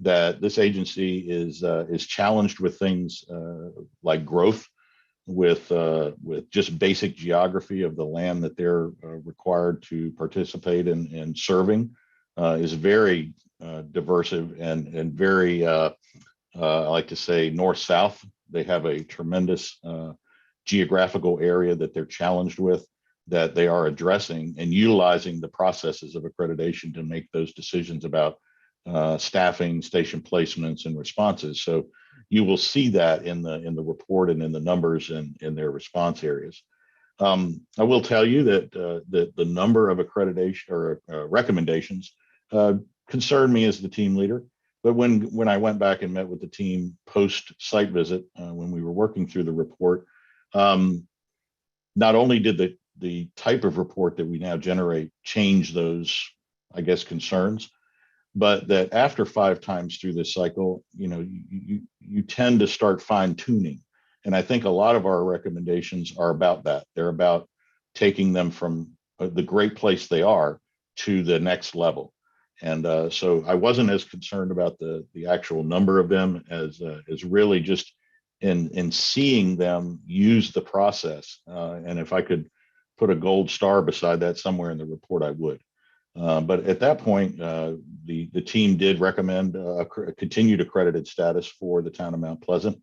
that this agency is challenged with things like growth, with just basic geography of the land that they're required to participate in serving, is very diversive and very, I like to say, north-south. They have a tremendous geographical area that they're challenged with, that they are addressing and utilizing the processes of accreditation to make those decisions about staffing, station placements, and responses. So you will see that in the report and in the numbers and in their response areas. I will tell you that the number of accreditation or recommendations concerned me as the team leader. But when I went back and met with the team post site visit, when we were working through the report, not only did the type of report that we now generate change those, I guess, concerns, but that after 5 times through this cycle, you tend to start fine tuning. And I think a lot of our recommendations are about that. They're about taking them from the great place they are to the next level. And so I wasn't as concerned about the actual number of them as really just in seeing them use the process. And if I could put a gold star beside that somewhere in the report, I would. But at that point, the team did recommend a continued accredited status for the town of Mount Pleasant.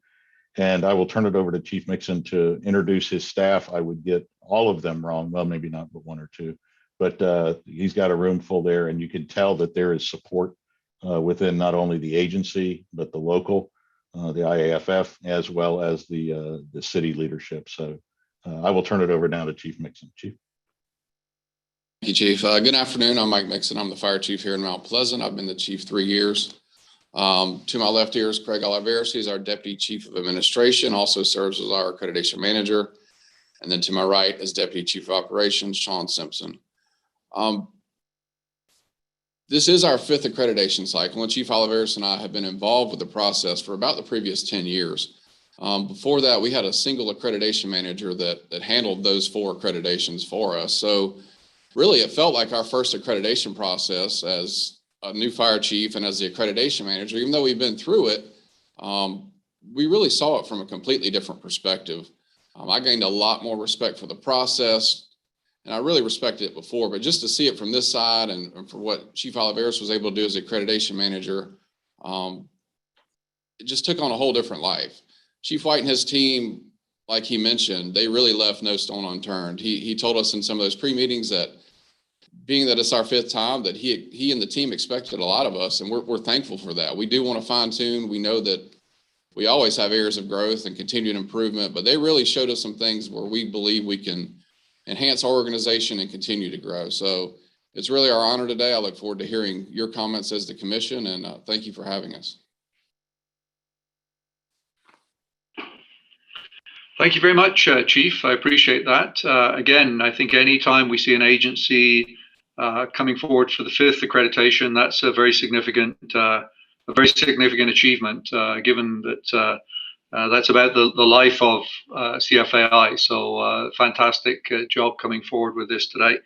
And I will turn it over to Chief Mixon to introduce his staff. I would get all of them wrong. Well, maybe not, but 1 or 2. But he's got a room full there, and you can tell that there is support within not only the agency, but the local, the IAFF, as well as the city leadership. So I will turn it over now to Chief Mixon. Chief. Thank you, Chief. Good afternoon. I'm Mike Mixon. I'm the fire chief here in Mount Pleasant. I've been the chief 3 years. To my left here is Craig Oliveris. He's our deputy chief of administration, also serves as our accreditation manager. And then to my right is deputy chief of operations, Sean Simpson. This is our 5th accreditation cycle, and Chief Oliveris and I have been involved with the process for about the previous 10 years. Before that, we had a single accreditation manager that handled those 4 accreditations for us. So really, it felt like our first accreditation process as a new fire chief and as the accreditation manager. Even though we've been through it, we really saw it from a completely different perspective. I gained a lot more respect for the process, And I really respected it before, but just to see it from this side and for what Chief Oliveris was able to do as accreditation manager, it just took on a whole different life. Chief White and his team, like he mentioned, they really left no stone unturned. He told us in some of those pre-meetings that being that it's our 5th time, that he and the team expected a lot of us, and we're thankful for that. We do want to fine tune. We know that we always have areas of growth and continued improvement, but they really showed us some things where we believe we can enhance our organization and continue to grow. So it's really our honor today. I look forward to hearing your comments as the commission, and thank you for having us. Thank you very much, Chief. I appreciate that. Again, I think anytime we see an agency coming forward for the 5th accreditation, that's a very significant achievement, given that that's about the life of CFAI. So fantastic job coming forward with this today.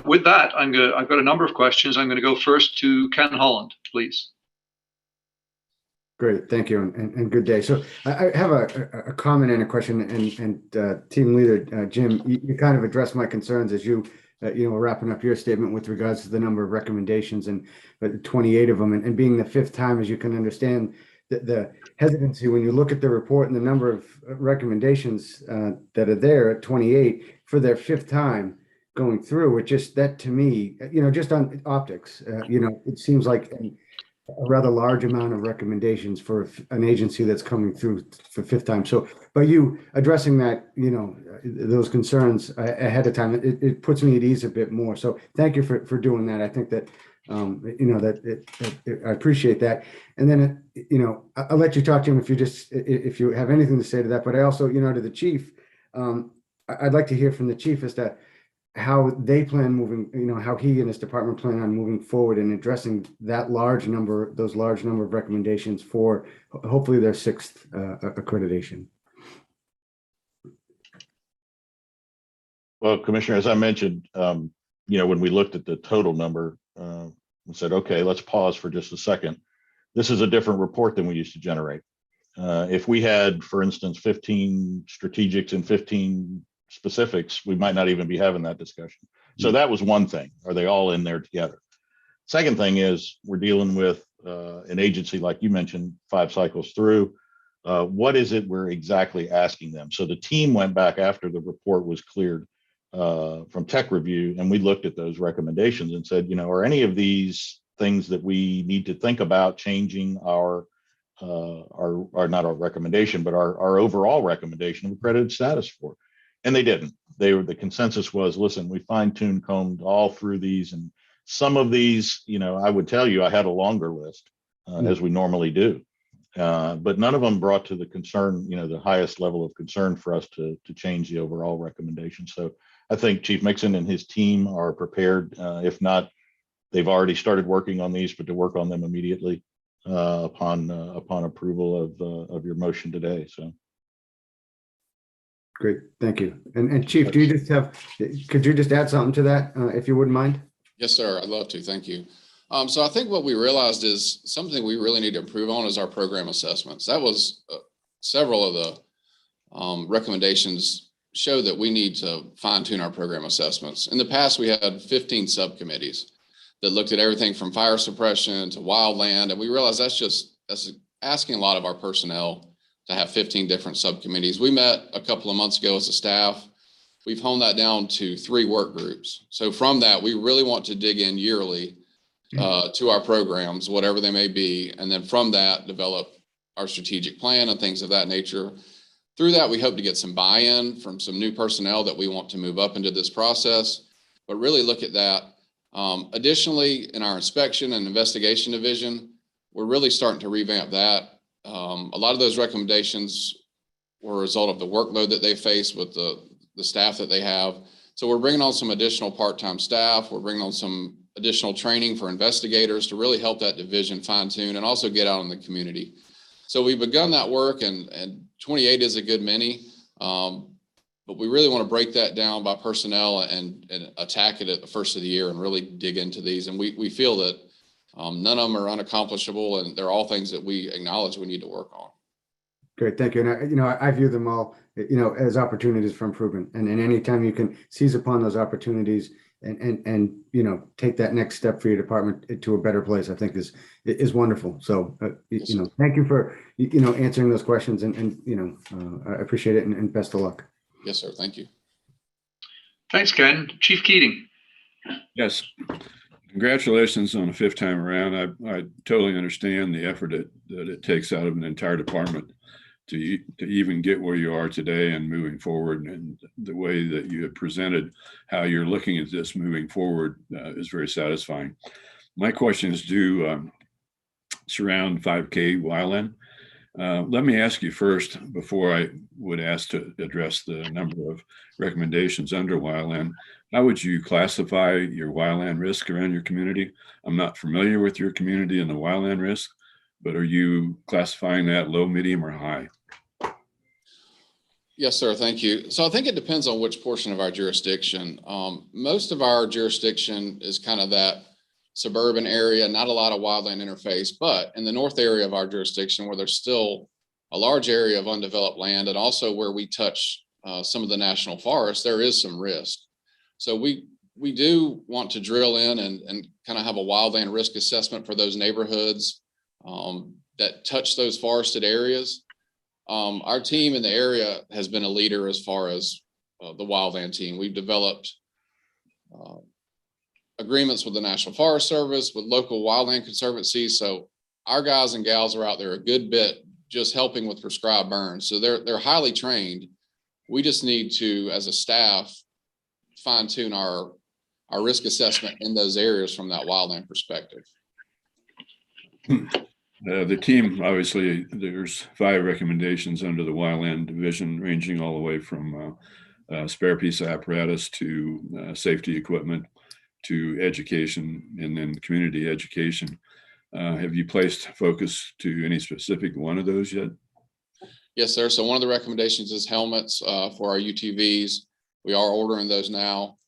With that, I've got a number of questions. I'm going to go first to Ken Holland, please. Great, thank you, and good day. So I have a comment and a question, and team leader Jim, you kind of addressed my concerns as you were wrapping up your statement with regards to the number of recommendations and 28 of them, and being the 5th time, as you can understand, the hesitancy when you look at the report and the number of recommendations that are there at 28 for their 5th time going through. It just, that to me, just on optics, it seems like a rather large amount of recommendations for an agency that's coming through for 5th time. So by you addressing that, those concerns ahead of time, it puts me at ease a bit more. So thank you for doing that. I think that, I appreciate that. And then, I'll let you talk to him if you have anything to say to that. But I also, to the chief, I'd like to hear from the chief as to how they plan moving, how he and his department plan on moving forward and addressing those large number of recommendations for hopefully their 6th accreditation. Well, Commissioner, as I mentioned, when we looked at the total number, we said, okay, let's pause for just a second. This is a different report than we used to generate. If we had, for instance, 15 strategics and 15 specifics, we might not even be having that discussion. So that was one thing. Are they all in there together? Second thing is we're dealing with an agency, like you mentioned, 5 cycles through. What is it we're exactly asking them? So the team went back after the report was cleared from tech review, and we looked at those recommendations and said, are any of these things that we need to think about changing our not our recommendation, but our overall recommendation of accredited status for? And they didn't. The consensus was, listen, we fine-tuned, combed all through these, and some of these, I would tell you, I had a longer list as we normally do, but none of them brought to the concern, the highest level of concern for us to change the overall recommendation. So I think Chief Mixon and his team are prepared. If not, they've already started working on these, but to work on them immediately upon approval of your motion today. So. Great, thank you. And Chief, could you just add something to that, if you wouldn't mind? Yes, sir. I'd love to. Thank you. So I think what we realized is something we really need to improve on is our program assessments. That was several of the recommendations show that we need to fine tune our program assessments. In the past, we had 15 subcommittees that looked at everything from fire suppression to wildland. And we realized that's asking a lot of our personnel to have 15 different subcommittees. We met a couple of months ago as a staff. We've honed that down to 3 work groups. So from that, we really want to dig in yearly to our programs, whatever they may be. And then from that, develop our strategic plan and things of that nature. Through that, we hope to get some buy-in from some new personnel that we want to move up into this process, but really look at that. Additionally, in our inspection and investigation division, we're really starting to revamp that. A lot of those recommendations were a result of the workload that they face with the staff that they have. So we're bringing on some additional part-time staff. We're bringing on some additional training for investigators to really help that division fine tune and also get out in the community. So we've begun that work, and 28 is a good many, but we really want to break that down by personnel and attack it at the first of the year and really dig into these. And we feel that none of them are unaccomplishable, and they're all things that we acknowledge we need to work on. Great, thank you. And I view them all, as opportunities for improvement. And anytime you can seize upon those opportunities and take that next step for your department to a better place, I think is wonderful. So, thank you for, answering those questions and I appreciate it and best of luck. Yes, sir. Thank you. Thanks, Ken. Chief Keating. Yes. Congratulations on the 5th time around. I totally understand the effort that it takes out of an entire department to even get where you are today and moving forward. And the way that you have presented how you're looking at this moving forward is very satisfying. My questions do surround 5K wildland. Let me ask you first, before I would ask to address the number of recommendations under wildland, how would you classify your wildland risk around your community? I'm not familiar with your community and the wildland risk, but are you classifying that low, medium, or high? Yes, sir. Thank you. So I think it depends on which portion of our jurisdiction. Most of our jurisdiction is kind of that suburban area, not a lot of wildland interface, but in the north area of our jurisdiction where there's still a large area of undeveloped land and also where we touch some of the national forests, there is some risk. So we do want to drill in and kind of have a wildland risk assessment for those neighborhoods that touch those forested areas. Our team in the area has been a leader as far as the wildland team. We've developed agreements with the National Forest Service, with local wildland conservancies. So our guys and gals are out there a good bit just helping with prescribed burns. So they're highly trained. We just need to, as a staff, fine tune our risk assessment in those areas from that wildland perspective. The team, obviously, there's 5 recommendations under the wildland division, ranging all the way from spare piece of apparatus to safety equipment to education and then community education. Have you placed focus to any specific one of those yet? Yes, sir. So one of the recommendations is helmets for our UTVs. We are ordering those now.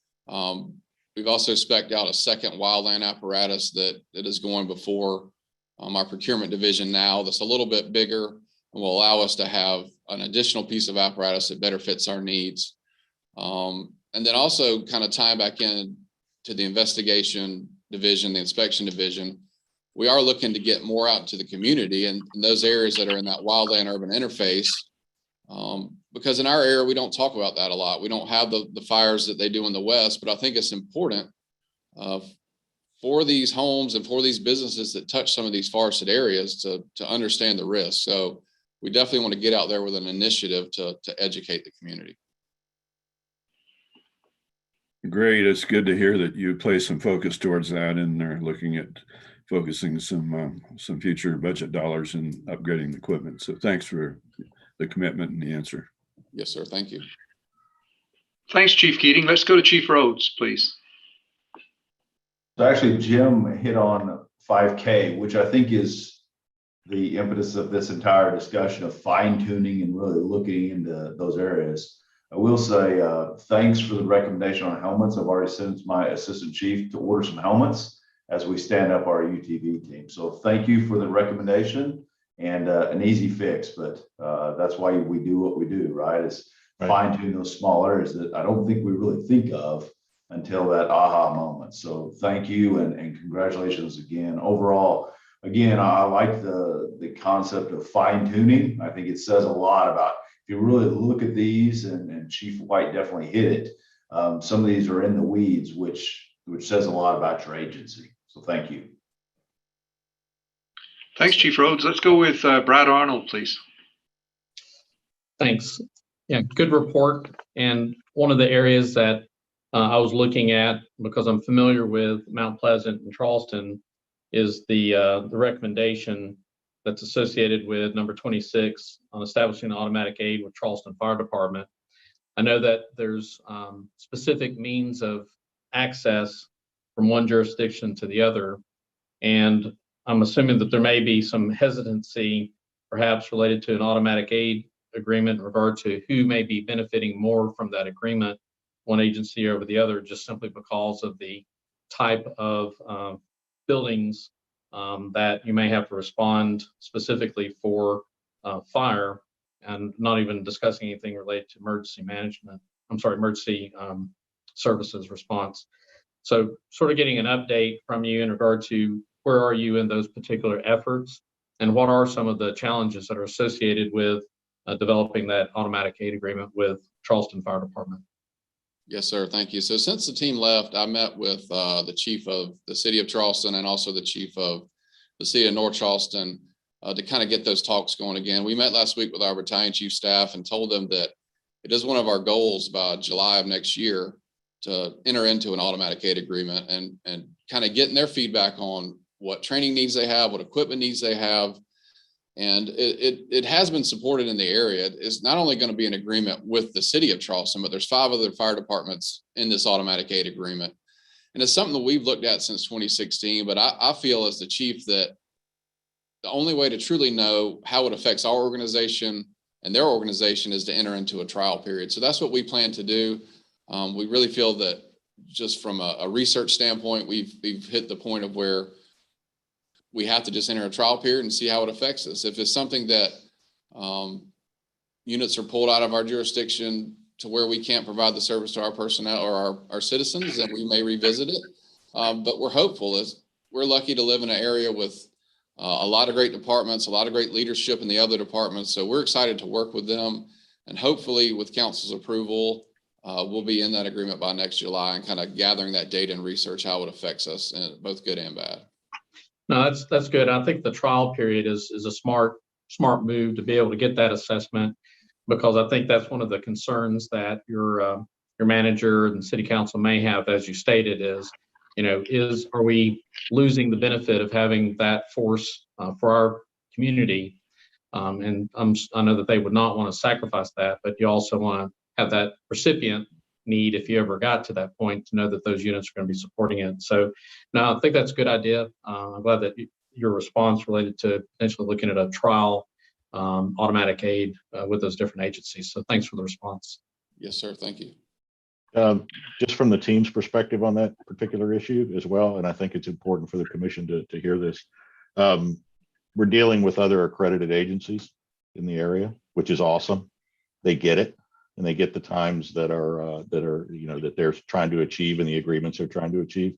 We've also spec'd out a second wildland apparatus that is going before our procurement division now, that's a little bit bigger and will allow us to have an additional piece of apparatus that better fits our needs. And then also kind of tying back in to the investigation division, the inspection division, we are looking to get more out into the community and in those areas that are in that wildland urban interface. Because in our area, we don't talk about that a lot. We don't have the fires that they do in the West, but I think it's important for these homes and for these businesses that touch some of these forested areas to understand the risk. So we definitely want to get out there with an initiative to educate the community. Great. It's good to hear that you place some focus towards that and they're looking at focusing some future budget dollars in upgrading the equipment. So thanks for the commitment and the answer. Yes, sir. Thank you. Thanks, Chief Keating. Let's go to Chief Rhodes, please. So actually, Jim hit on 5K, which I think is the impetus of this entire discussion of fine tuning and really looking into those areas. I will say thanks for the recommendation on helmets. I've already sent my assistant chief to order some helmets as we stand up our UTV team. So thank you for the recommendation and an easy fix, but that's why we do what we do, right? Is fine tune those small areas that I don't think we really think of until that aha moment. So thank you and congratulations again. Overall, again, I like the concept of fine tuning. I think it says a lot about, if you really look at these, and Chief White definitely hit it, some of these are in the weeds, which says a lot about your agency. So thank you. Thanks, Chief Rhodes. Let's go with Brad Arnold, please. Thanks. Yeah, good report. And one of the areas that I was looking at, because I'm familiar with Mount Pleasant and Charleston, is the recommendation that's associated with number 26 on establishing automatic aid with Charleston Fire Department. I know that there's specific means of access from one jurisdiction to the other, and I'm assuming that there may be some hesitancy, perhaps related to an automatic aid agreement in regard to who may be benefiting more from that agreement, one agency over the other, just simply because of the type of buildings that you may have to respond specifically for fire. and not even discussing anything related to emergency management. I'm sorry, emergency services response. So sort of getting an update from you in regard to where are you in those particular efforts, and what are some of the challenges that are associated with developing that automatic aid agreement with Charleston Fire Department. Yes, sir. Thank you. So since the team left, I met with the chief of the city of Charleston and also the chief of the city of North Charleston to kind of get those talks going again. We met last week with our battalion chief staff and told them that it is one of our goals by July of next year to enter into an automatic aid agreement and kind of getting their feedback on what training needs they have, what equipment needs they have. And it has been supported in the area. It's not only going to be an agreement with the city of Charleston, but there's 5 other fire departments in this automatic aid agreement. And it's something that we've looked at since 2016, but I feel as the chief that the only way to truly know how it affects our organization and their organization is to enter into a trial period. So that's what we plan to do. We really feel that just from a research standpoint, we've hit the point of where we have to just enter a trial period and see how it affects us. If it's something that units are pulled out of our jurisdiction to where we can't provide the service to our personnel or our citizens, then we may revisit it. But we're hopeful. As we're lucky to live in an area with a lot of great departments, a lot of great leadership in the other departments. So we're excited to work with them, and hopefully with council's approval, we'll be in that agreement by next July and kind of gathering that data and research how it affects us, both good and bad. No, that's good. I think the trial period is a smart move to be able to get that assessment, because I think that's one of the concerns that your manager and city council may have, as you stated, is, are we losing the benefit of having that force for our community? And I know that they would not want to sacrifice that, but you also want to have that recipient need, if you ever got to that point, to know that those units are going to be supporting it. So no, I think that's a good idea. I'm glad that your response related to potentially looking at a trial automatic aid with those different agencies. So thanks for the response. Yes, sir. Thank you. Just from the team's perspective on that particular issue as well, and I think it's important for the commission to hear this. We're dealing with other accredited agencies in the area, which is awesome. They get it, and they get the times that that they're trying to achieve and the agreements they're trying to achieve.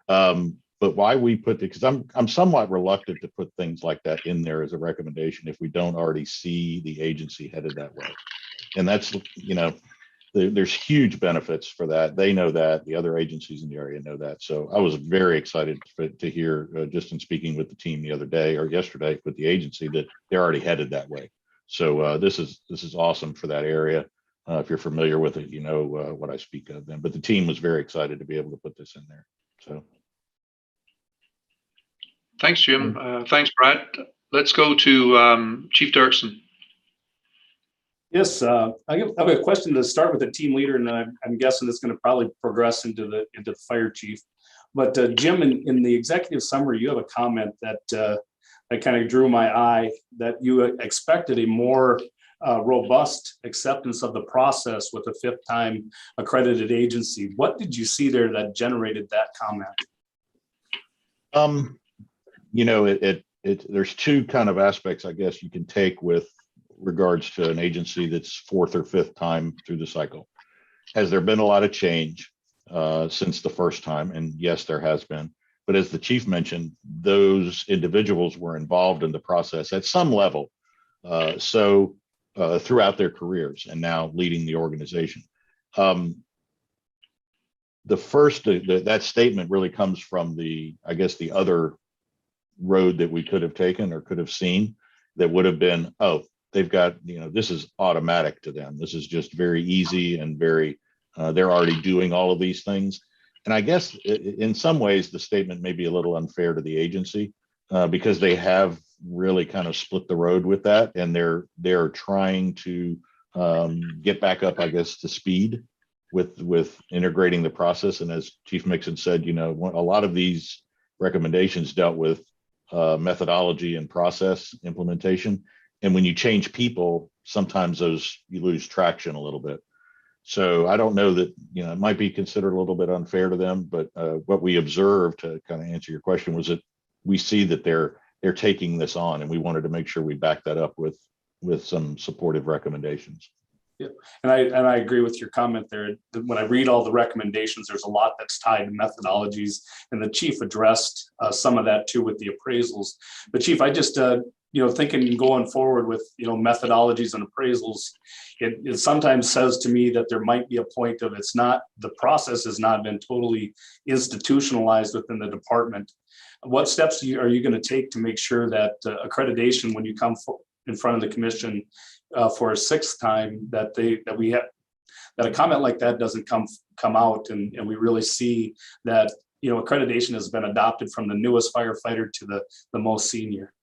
But why we put because I'm somewhat reluctant to put things like that in there as a recommendation if we don't already see the agency headed that way. And that's, there's huge benefits for that. They know that, the other agencies in the area know that. So I was very excited to hear, just in speaking with the team the other day or yesterday with the agency, that they're already headed that way. So this is awesome for that area. If you're familiar with it, you know what I speak of then. But the team was very excited to be able to put this in there. So. Thanks, Jim. Thanks, Brad. Let's go to Chief Dirksen. Yes, I have a question to start with the team leader, and I'm guessing it's going to probably progress into the fire chief. But Jim, in the executive summary, you have a comment that kind of drew my eye, that you expected a more robust acceptance of the process with a 5th time accredited agency. What did you see there that generated that comment? There's two kind of aspects, I guess, you can take with regards to an agency that's 4th or 5th time through the cycle. Has there been a lot of change since the first time? And yes, there has been. But as the chief mentioned, those individuals were involved in the process at some level. Throughout their careers and now leading the organization. That statement really comes from the other road that we could have taken or could have seen, that would have been, oh, they've got, this is automatic to them. This is just very easy and very, they're already doing all of these things. And I guess in some ways, the statement may be a little unfair to the agency because they have really kind of split the road with that. And they're trying to get back up, I guess, to speed with integrating the process. And as Chief Mixon said, a lot of these recommendations dealt with methodology and process implementation. And when you change people, sometimes you lose traction a little bit. So I don't know that, it might be considered a little bit unfair to them, but what we observed, to kind of answer your question, was that we see that they're taking this on, and we wanted to make sure we back that up with with some supportive recommendations. Yeah, and I agree with your comment there. When I read all the recommendations, there's a lot that's tied to methodologies, and the chief addressed some of that too with the appraisals. But Chief, I just thinking going forward with methodologies and appraisals, it sometimes says to me that there might be a point of the process has not been totally institutionalized within the department. What steps are you going to take to make sure that accreditation, when you come in front of the commission for a sixth time, that a comment like that doesn't come out, and we really see that accreditation has been adopted from the newest firefighter to the most senior.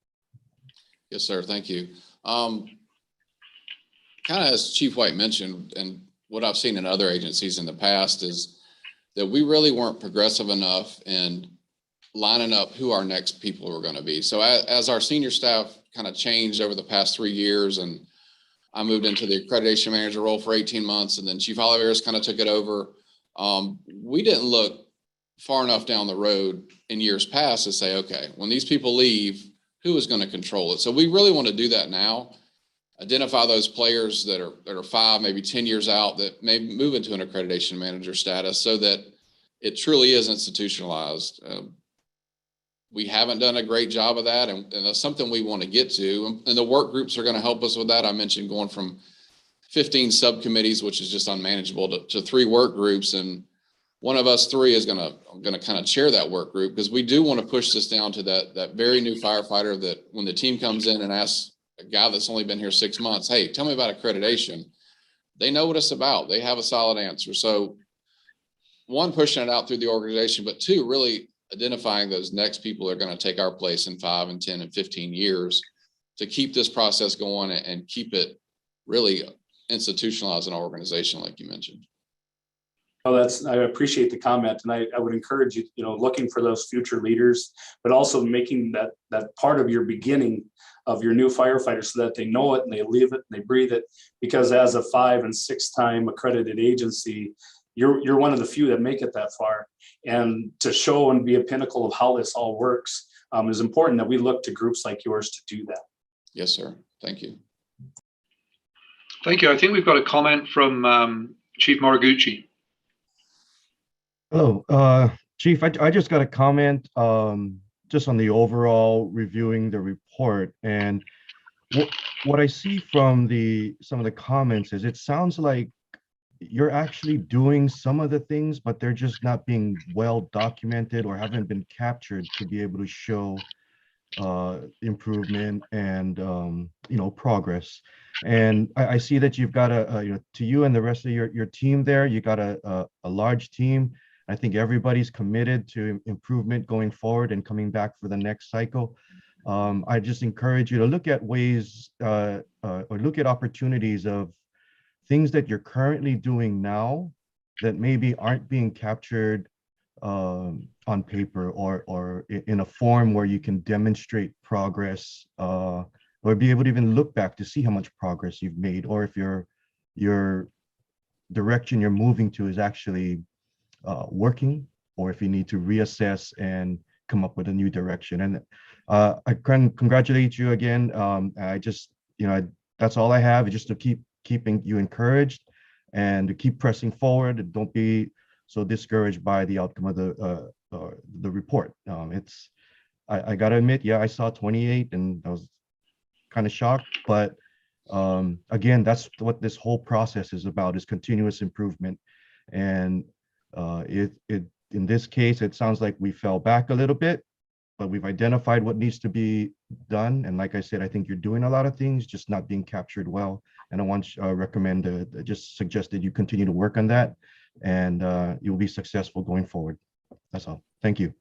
Yes, sir. Thank you. Kind of as Chief White mentioned, and what I've seen in other agencies in the past is that we really weren't progressive enough in lining up who our next people were going to be. So as our senior staff kind of changed over the past 3 years, and I moved into the accreditation manager role for 18 months, and then Chief Oliveras kind of took it over. We didn't look far enough down the road in years past to say, okay, when these people leave, who is going to control it? So we really want to do that now. Identify those players that are 5, maybe 10 years out that may move into an accreditation manager status, so that it truly is institutionalized. We haven't done a great job of that, and that's something we want to get to. And the work groups are going to help us with that. I mentioned going from 15 subcommittees, which is just unmanageable, to 3 work groups, and one of us 3 is going to kind of chair that work group, because we do want to push this down to that very new firefighter that when the team comes in and asks a guy that's only been here 6 months, hey, tell me about accreditation, they know what it's about. They have a solid answer. So 1, pushing it out through the organization, but 2, really identifying those next people that are going to take our place in 5 and 10 and 15 years to keep this process going and keep it really institutionalized in our organization, like you mentioned. Oh, I appreciate the comment, and I would encourage you, looking for those future leaders, but also making that part of your beginning of your new firefighter, so that they know it and they live it and they breathe it. Because as a 5- and 6-time accredited agency, you're one of the few that make it that far, and to show and be a pinnacle of how this all works is important, that we look to groups like yours to do that. Yes, sir. Thank you. Thank you. I think we've got a comment from Chief Moriguchi. Hello, Chief. I just got a comment just on the overall reviewing the report, and what I see from some of the comments is it sounds like you're actually doing some of the things, but they're just not being well documented or haven't been captured to be able to show improvement and progress. And I see that you've got to you and the rest of your team there, you got a large team. I think everybody's committed to improvement going forward and coming back for the next cycle. I just encourage you to look at ways or look at opportunities of things that you're currently doing now that maybe aren't being captured on paper or in a form where you can demonstrate progress or be able to even look back to see how much progress you've made, or if your direction you're moving to is actually working, or if you need to reassess and come up with a new direction. And I can congratulate you again. I just, that's all I have, is just to keeping you encouraged and to keep pressing forward, and don't be so discouraged by the outcome of the report. I gotta admit, yeah, I saw 28 and I was kind of shocked, but again, that's what this whole process is about, is continuous improvement. And in this case, it sounds like we fell back a little bit, but we've identified what needs to be done. And like I said, I think you're doing a lot of things, just not being captured well. And I want to just suggest that you continue to work on that, and you'll be successful going forward. That's all. Thank you.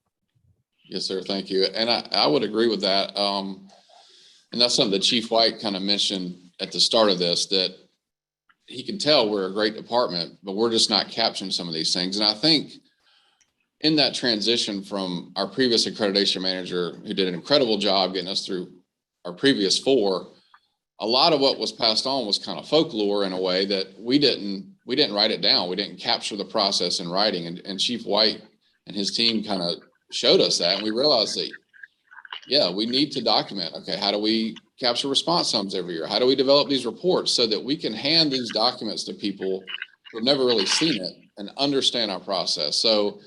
Yes, sir. Thank you. And I would agree with that. And that's something that Chief White kind of mentioned at the start of this, that he can tell we're a great department, but we're just not capturing some of these things. And I think in that transition from our previous accreditation manager, who did an incredible job getting us through our previous 4, a lot of what was passed on was kind of folklore in a way that we didn't write it down. We didn't capture the process in writing. And Chief White and his team kind of showed us that. And we realized that yeah, we need to document. Okay, how do we capture response times every year? How do we develop these reports so that we can hand these documents to people who have never really seen it and understand our process? So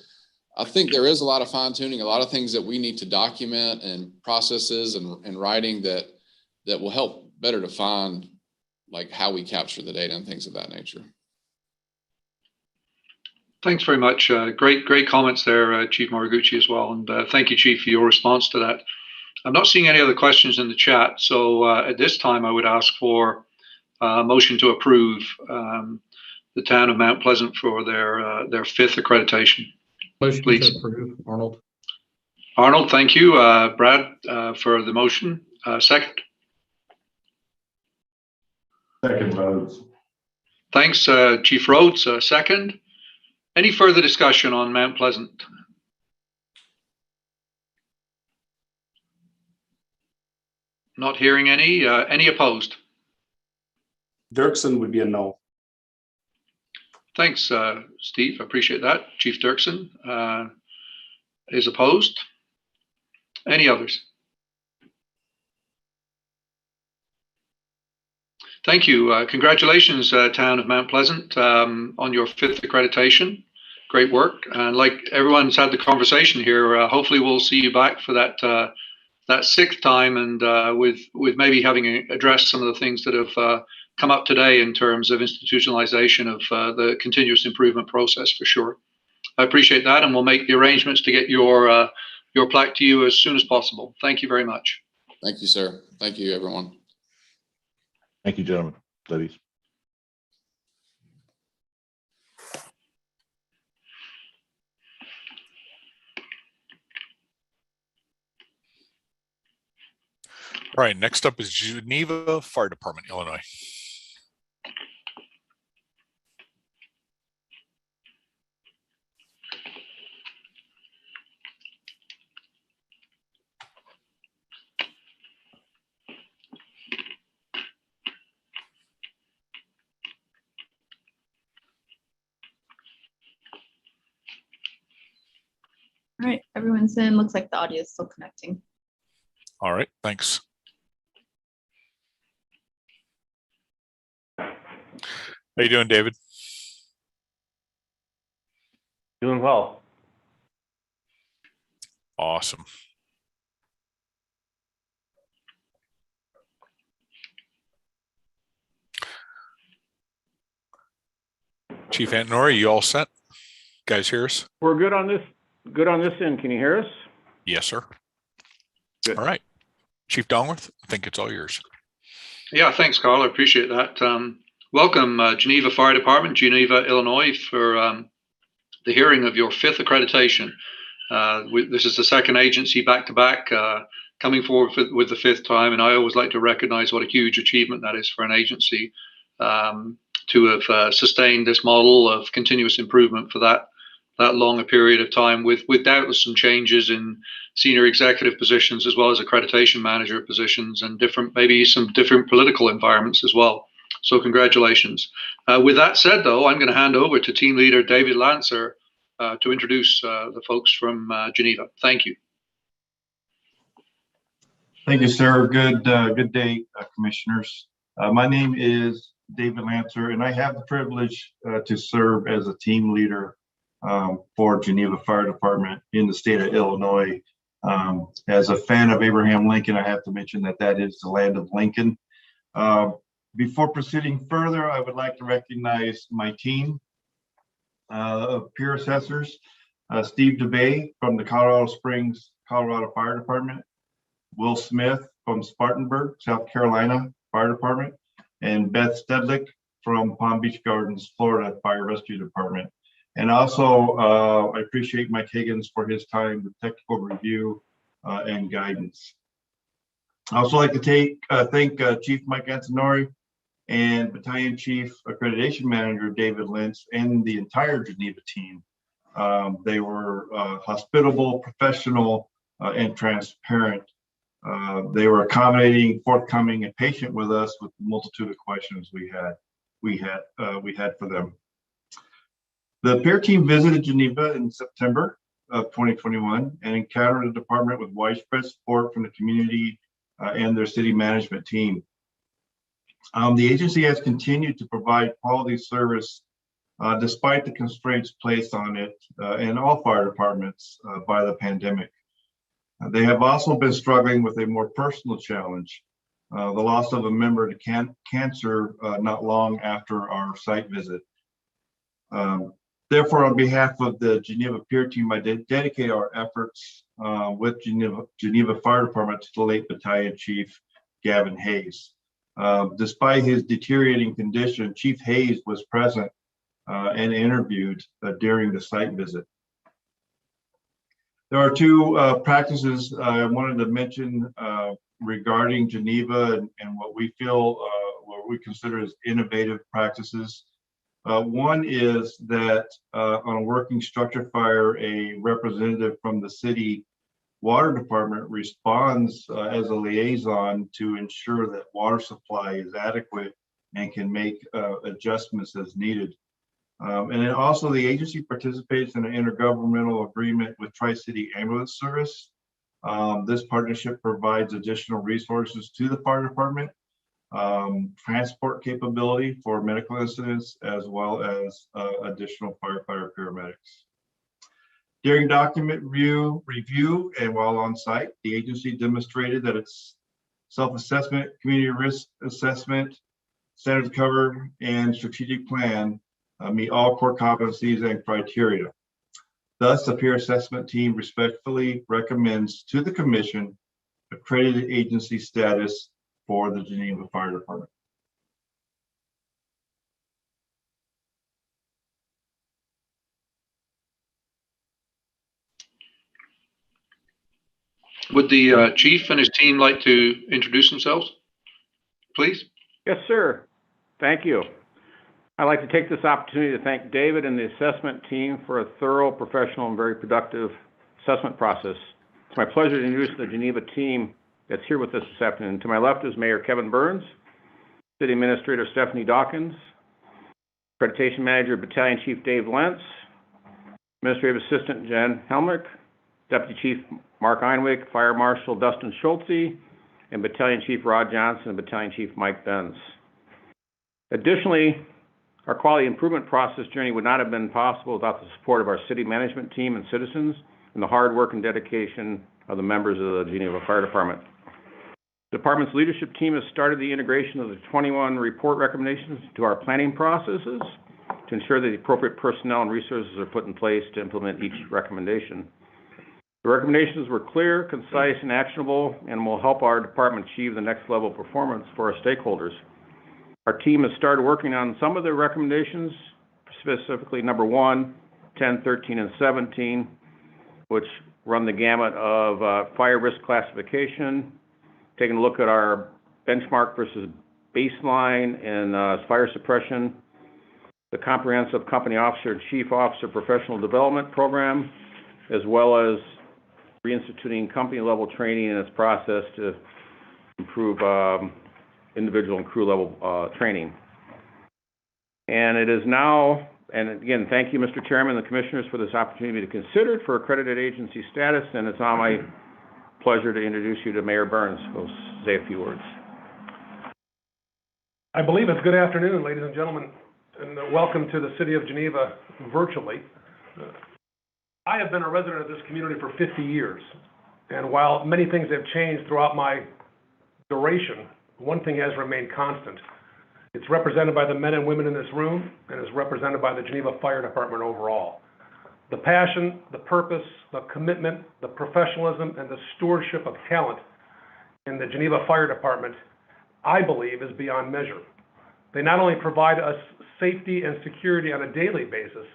I think there is a lot of fine tuning, a lot of things that we need to document and processes and writing that will help better define like how we capture the data and things of that nature. Thanks very much. Great comments there, Chief Moriguchi, as well. And thank you, Chief, for your response to that. I'm not seeing any other questions in the chat. So at this time, I would ask for a motion to approve the town of Mount Pleasant for their fifth accreditation. Motion Please. to approve, Arnold. Arnold, thank you. Brad, for the motion. Second. Second, Rhodes. Thanks, Chief Rhodes. Second. Any further discussion on Mount Pleasant? Not hearing any. Any opposed? Dirksen would be a no. Thanks, Steve. I appreciate that. Chief Dirksen is opposed. Any others? Thank you. Congratulations, town of Mount Pleasant, on your fifth accreditation. Great work. And like everyone's had the conversation here, hopefully we'll see you back for that sixth time, and with maybe having addressed some of the things that have come up today in terms of institutionalization of the continuous improvement process, for sure. I appreciate that, and we'll make the arrangements to get your plaque to you as soon as possible. Thank you very much. Thank you, sir. Thank you, everyone. Thank you, gentlemen, ladies. All right, next up is Geneva Fire Department, Illinois. All right, everyone's in. Looks like the audio is still connecting. All right, thanks. How you doing, David? Doing well. Awesome. Chief Antonori, you all set? Guys hear us? We're good on this. Good on this end. Can you hear us? Yes, sir. Good. All right. Chief Dongworth, I think it's all yours. Yeah, thanks, Carl. I appreciate that. Welcome, Geneva Fire Department, Geneva, Illinois, for the hearing of your fifth accreditation. This is the second agency back-to-back coming forward with the fifth time, and I always like to recognize what a huge achievement that is for an agency to have sustained this model of continuous improvement for that long a period of time, with doubtless some changes in senior executive positions as well as accreditation manager positions and maybe some different political environments as well. So congratulations. With that said, though, I'm going to hand over to team leader David Lancer to introduce the folks from Geneva. Thank you. Thank you, sir. Good day, commissioners. My name is David Lancer, and I have the privilege to serve as a team leader for Geneva Fire Department in the state of Illinois. As a fan of Abraham Lincoln, I have to mention that is the land of Lincoln. Before proceeding further, I would like to recognize my team of peer assessors, Steve DeBay from the Colorado Springs, Colorado Fire Department, Will Smith from Spartanburg, South Carolina Fire Department, and Beth Stedlick from Palm Beach Gardens, Florida Fire Rescue Department. And also, I appreciate Mike Higgins for his time with technical review and guidance. I also like to thank Chief Mike Antonori and Battalion Chief Accreditation Manager David Lentz and the entire Geneva team. They were hospitable, professional, and transparent. They were accommodating, forthcoming, and patient with us with the multitude of questions we had for them. The peer team visited Geneva in September of 2021 and encountered the department with widespread support from the community and their city management team. The agency has continued to provide quality service despite the constraints placed on it and all fire departments by the pandemic. They have also been struggling with a more personal challenge, the loss of a member to cancer not long after our site visit. Therefore, on behalf of the Geneva peer team, I dedicate our efforts with Geneva Fire Department to the late Battalion Chief Gavin Hayes. Despite his deteriorating condition, Chief Hayes was present and interviewed during the site visit. There are two practices I wanted to mention regarding Geneva and what we feel, what we consider as innovative practices. One is that on a working structure fire, a representative from the city water department responds as a liaison to ensure that water supply is adequate and can make adjustments as needed. And then also the agency participates in an intergovernmental agreement with Tri-City Ambulance Service. This partnership provides additional resources to the fire department, transport capability for medical incidents, as well as additional firefighter paramedics. During document review and while on site, the agency demonstrated that its self-assessment, community risk assessment, standards cover, and strategic plan meet all core competencies and criteria. Thus, the peer assessment team respectfully recommends to the Commission accredited agency status for the Geneva Fire Department. Would the chief and his team like to introduce themselves, please? Yes, sir. Thank you. I'd like to take this opportunity to thank David and the assessment team for a thorough, professional, and very productive assessment process. It's my pleasure to introduce the Geneva team that's here with us this afternoon. To my left is Mayor Kevin Burns, City Administrator Stephanie Dawkins, Accreditation Manager Battalion Chief Dave Lentz, Administrative Assistant Jen Helmick, Deputy Chief Mark Einwick, Fire Marshal Dustin Schultze, and Battalion Chief Rod Johnson and Battalion Chief Mike Benz. Additionally, our quality improvement process journey would not have been possible without the support of our city management team and citizens and the hard work and dedication of the members of the Geneva Fire Department. The department's leadership team has started the integration of the 21 report recommendations to our planning processes to ensure that the appropriate personnel and resources are put in place to implement each recommendation. The recommendations were clear, concise, and actionable, and will help our department achieve the next level of performance for our stakeholders. Our team has started working on some of the recommendations, specifically number 1, 10, 13, and 17, which run the gamut of fire risk classification, taking a look at our benchmark versus baseline in fire suppression, the comprehensive company officer and chief officer professional development program, as well as reinstituting company level training in its process to improve individual and crew level training. And it is now, and again, thank you, Mr. Chairman and the Commissioners, for this opportunity to consider it for accredited agency status, and it's now my pleasure to introduce you to Mayor Burns, who will say a few words. I believe it's good afternoon, ladies and gentlemen, and welcome to the City of Geneva virtually. I have been a resident of this community for 50 years, and while many things have changed throughout my duration, one thing has remained constant. It's represented by the men and women in this room, and is represented by the Geneva Fire Department overall. The passion, the purpose, the commitment, the professionalism, and the stewardship of talent in the Geneva Fire Department, I believe, is beyond measure. They not only provide us safety and security on a daily basis,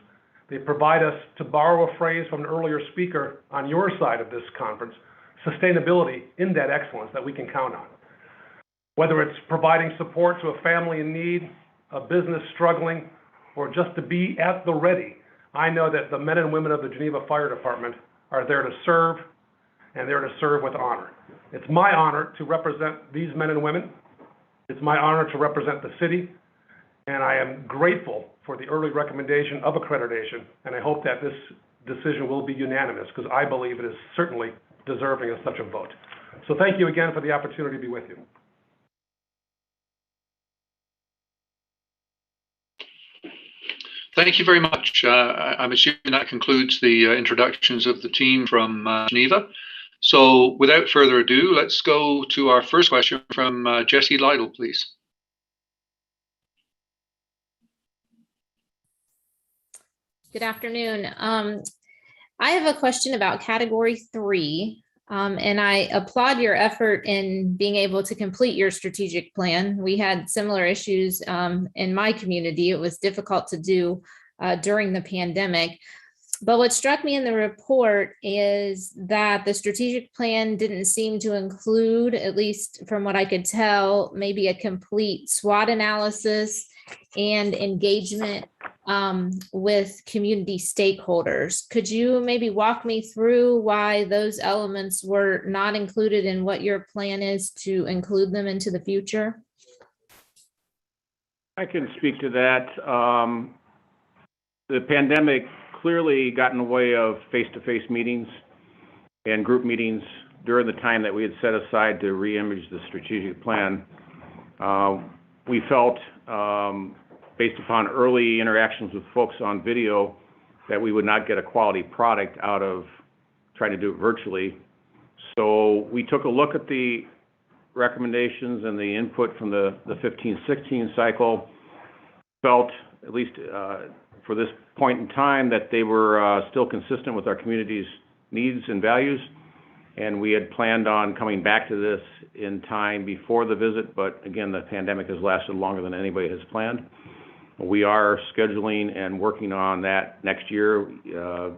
they provide us, to borrow a phrase from an earlier speaker on your side of this conference, sustainability in that excellence that we can count on. Whether it's providing support to a family in need, a business struggling, or just to be at the ready, I know that the men and women of the Geneva Fire Department are there to serve, and there to serve with honor. It's my honor to represent these men and women. It's my honor to represent the city, and I am grateful for the early recommendation of accreditation, and I hope that this decision will be unanimous, because I believe it is certainly deserving of such a vote. So thank you again for the opportunity to be with you. Thank you very much. I'm assuming that concludes the introductions of the team from Geneva. So without further ado, let's go to our first question from Jesse Lytle, please. Good afternoon. I have a question about category 3, and I applaud your effort in being able to complete your strategic plan. We had similar issues in my community. It was difficult to do during the pandemic. But what struck me in the report is that the strategic plan didn't seem to include, at least from what I could tell, maybe a complete SWOT analysis and engagement with community stakeholders. Could you maybe walk me through why those elements were not included in what your plan is to include them into the future? I can speak to that. The pandemic clearly got in the way of face-to-face meetings and group meetings during the time that we had set aside to re-image the strategic plan. We felt, based upon early interactions with folks on video, that we would not get a quality product out of trying to do it virtually. So we took a look at the recommendations and the input from the 15-16 cycle, felt, at least for this point in time, that they were still consistent with our community's needs and values. And we had planned on coming back to this in time before the visit, but again, the pandemic has lasted longer than anybody has planned. We are scheduling and working on that next year.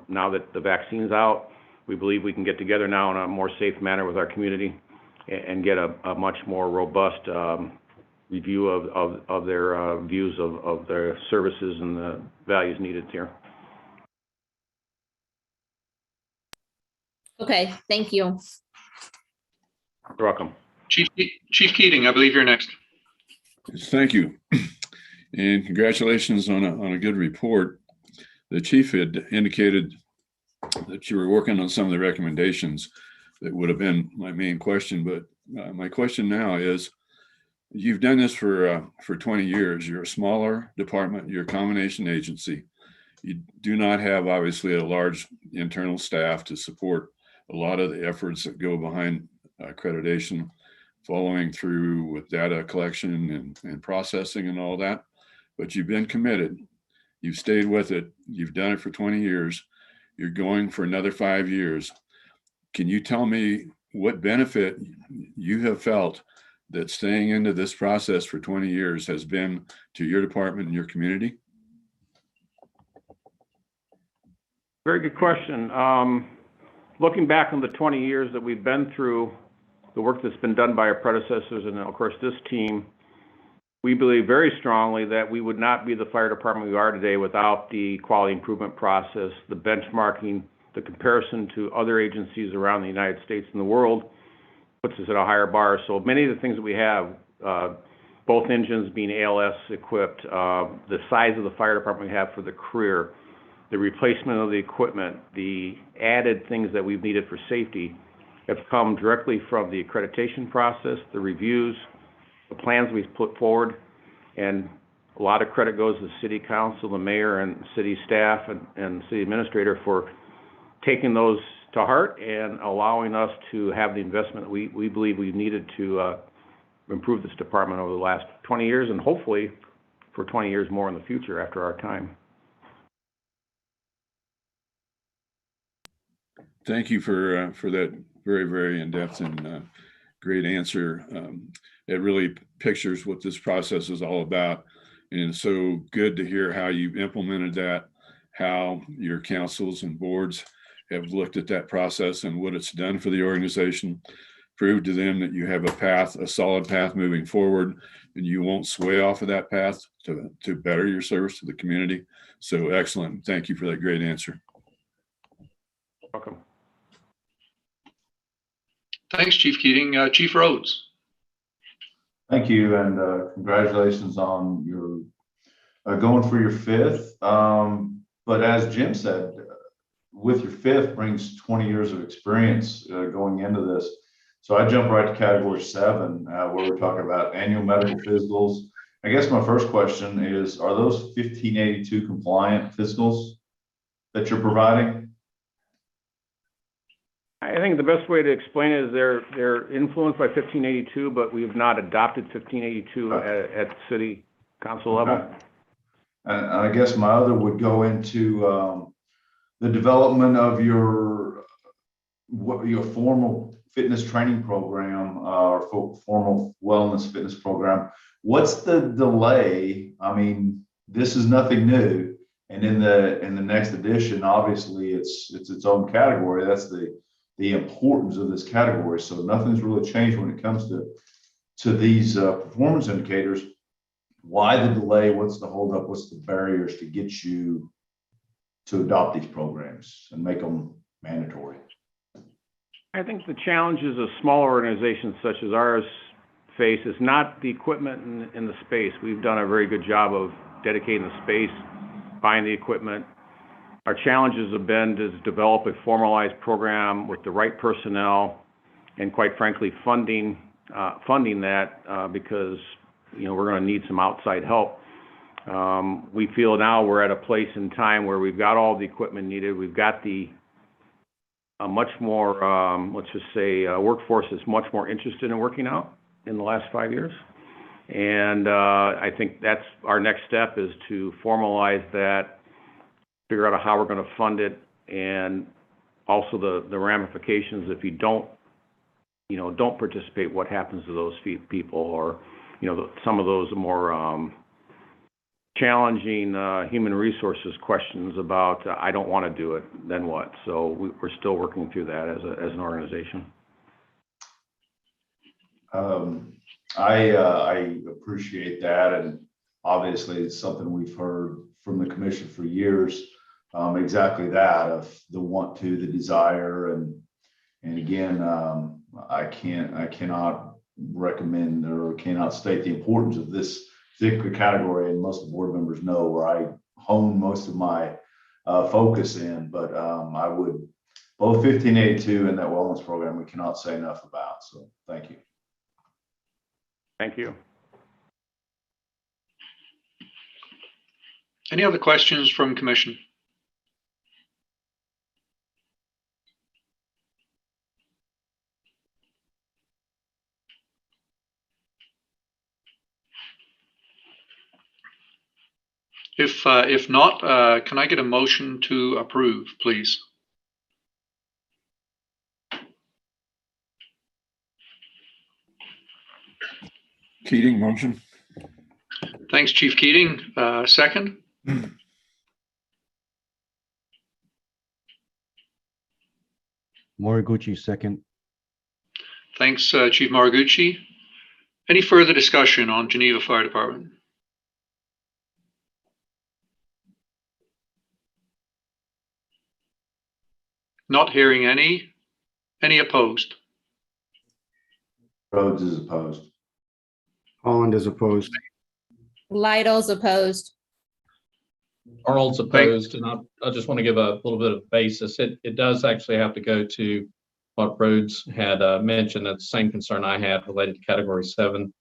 Now that the vaccine's out, we believe we can get together now in a more safe manner with our community and get a much more robust review of their views of their services and the values needed here. Okay, thank you. You're welcome. Chief Keating, I believe you're next. Thank you. And congratulations on a good report. The chief had indicated that you were working on some of the recommendations that would have been my main question. But my question now is, you've done this for 20 years. You're a smaller department. You're a combination agency. You do not have, obviously, a large internal staff to support a lot of the efforts that go behind accreditation, following through with data collection and processing and all that. But you've been committed. You've stayed with it. You've done it for 20 years. You're going for another 5 years. Can you tell me what benefit you have felt that staying into this process for 20 years has been to your department and your community? Very good question. Looking back on the 20 years that we've been through, the work that's been done by our predecessors and of course this team, we believe very strongly that we would not be the fire department we are today without the quality improvement process, the benchmarking, the comparison to other agencies around the United States and the world puts us at a higher bar. So many of the things that we have, both engines being ALS equipped, the size of the fire department we have for the career, the replacement of the equipment, the added things that we've needed for safety have come directly from the accreditation process, the reviews, the plans we've put forward, and a lot of credit goes to the city council, the mayor, and city staff and city administrator for taking those to heart and allowing us to have the investment that we believe we've needed to improve this department over the last 20 years and hopefully for 20 years more in the future after our time. Thank you for that very, very in-depth and great answer. It really pictures what this process is all about. And it's so good to hear how you've implemented that, how your councils and boards have looked at that process and what it's done for the organization, proved to them that you have a path, a solid path moving forward, and you won't sway off of that path to better your service to the community. So excellent. Thank you for that great answer. Welcome. Thanks, Chief Keating. Chief Rhodes. Thank you, and congratulations on your going for your 5th. But as Jim said, with your fifth brings 20 years of experience going into this. So I jump right to category 7, where we're talking about annual medical physicals. I guess my first question is, are those 1582 compliant physicals that you're providing? I think the best way to explain it is they're influenced by 1582, but we have not adopted 1582 at the city council level. Okay. And I guess my other would go into the development of your formal fitness training program or formal wellness fitness program. What's the delay? I mean, this is nothing new, and in the next edition, obviously, it's its own category. That's the importance of this category. So nothing's really changed when it comes to these performance indicators. Why the delay? What's the holdup? What's the barriers to get you to adopt these programs and make them mandatory? I think the challenges of smaller organizations such as ours face is not the equipment in the space. We've done a very good job of dedicating the space, buying the equipment. Our challenges have been to develop a formalized program with the right personnel and, quite frankly, funding that because we're going to need some outside help. We feel now we're at a place in time where we've got all the equipment needed. We've got a much more, let's just say, workforce is much more interested in working out in the last 5 years. And I think that's our next step, is to formalize that, figure out how we're going to fund it, and also the ramifications if you don't participate, what happens to those people, or some of those more challenging human resources questions about I don't want to do it, then what? So we're still working through that as an organization. I appreciate that, and obviously it's something we've heard from the commission for years. Exactly that, of the want to, the desire, and again, I cannot recommend or cannot state the importance of this particular category, and most of the board members know where I hone most of my focus in. But I would, both 1582 and that wellness program, we cannot say enough about. So thank you. Thank you. Any other questions from commission? If not, can I get a motion to approve, please? Keating, motion. Thanks, Chief Keating. Second? Moriguchi, second. Thanks, Chief Moriguchi. Any further discussion on Geneva Fire Department? Not hearing any. Any opposed? Rhodes is opposed. Holland is opposed. Lidle's opposed. Arnold's opposed, and I just want to give a little bit of basis. It does actually have to go to what Rhodes had mentioned. That's the same concern I had related to Category 7.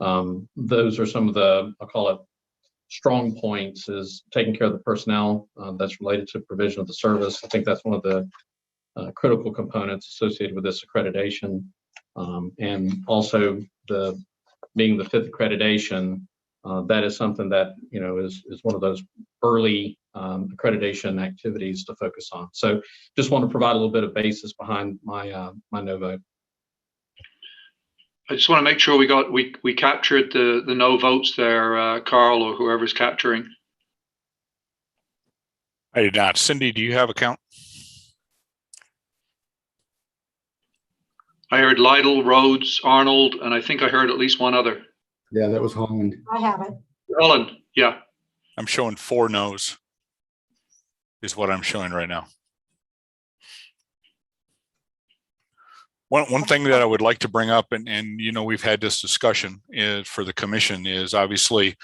Those are some of the, I'll call it, strong points, is taking care of the personnel that's related to provision of the service. I think that's one of the critical components associated with this accreditation, and also being the 5th accreditation. That is something that is one of those early accreditation activities to focus on. So just want to provide a little bit of basis behind my my no vote. I just want to make sure we captured the no votes there, Carl, or whoever's capturing. I did not. Cindy, do you have a count? I heard Lidle, Rhodes, Arnold, and I think I heard at least one other. Yeah, that was Holland. I have it. Holland, yeah. I'm showing 4 no's is what I'm showing right now. One thing that I would like to bring up, and we've had this discussion is for the commission, is obviously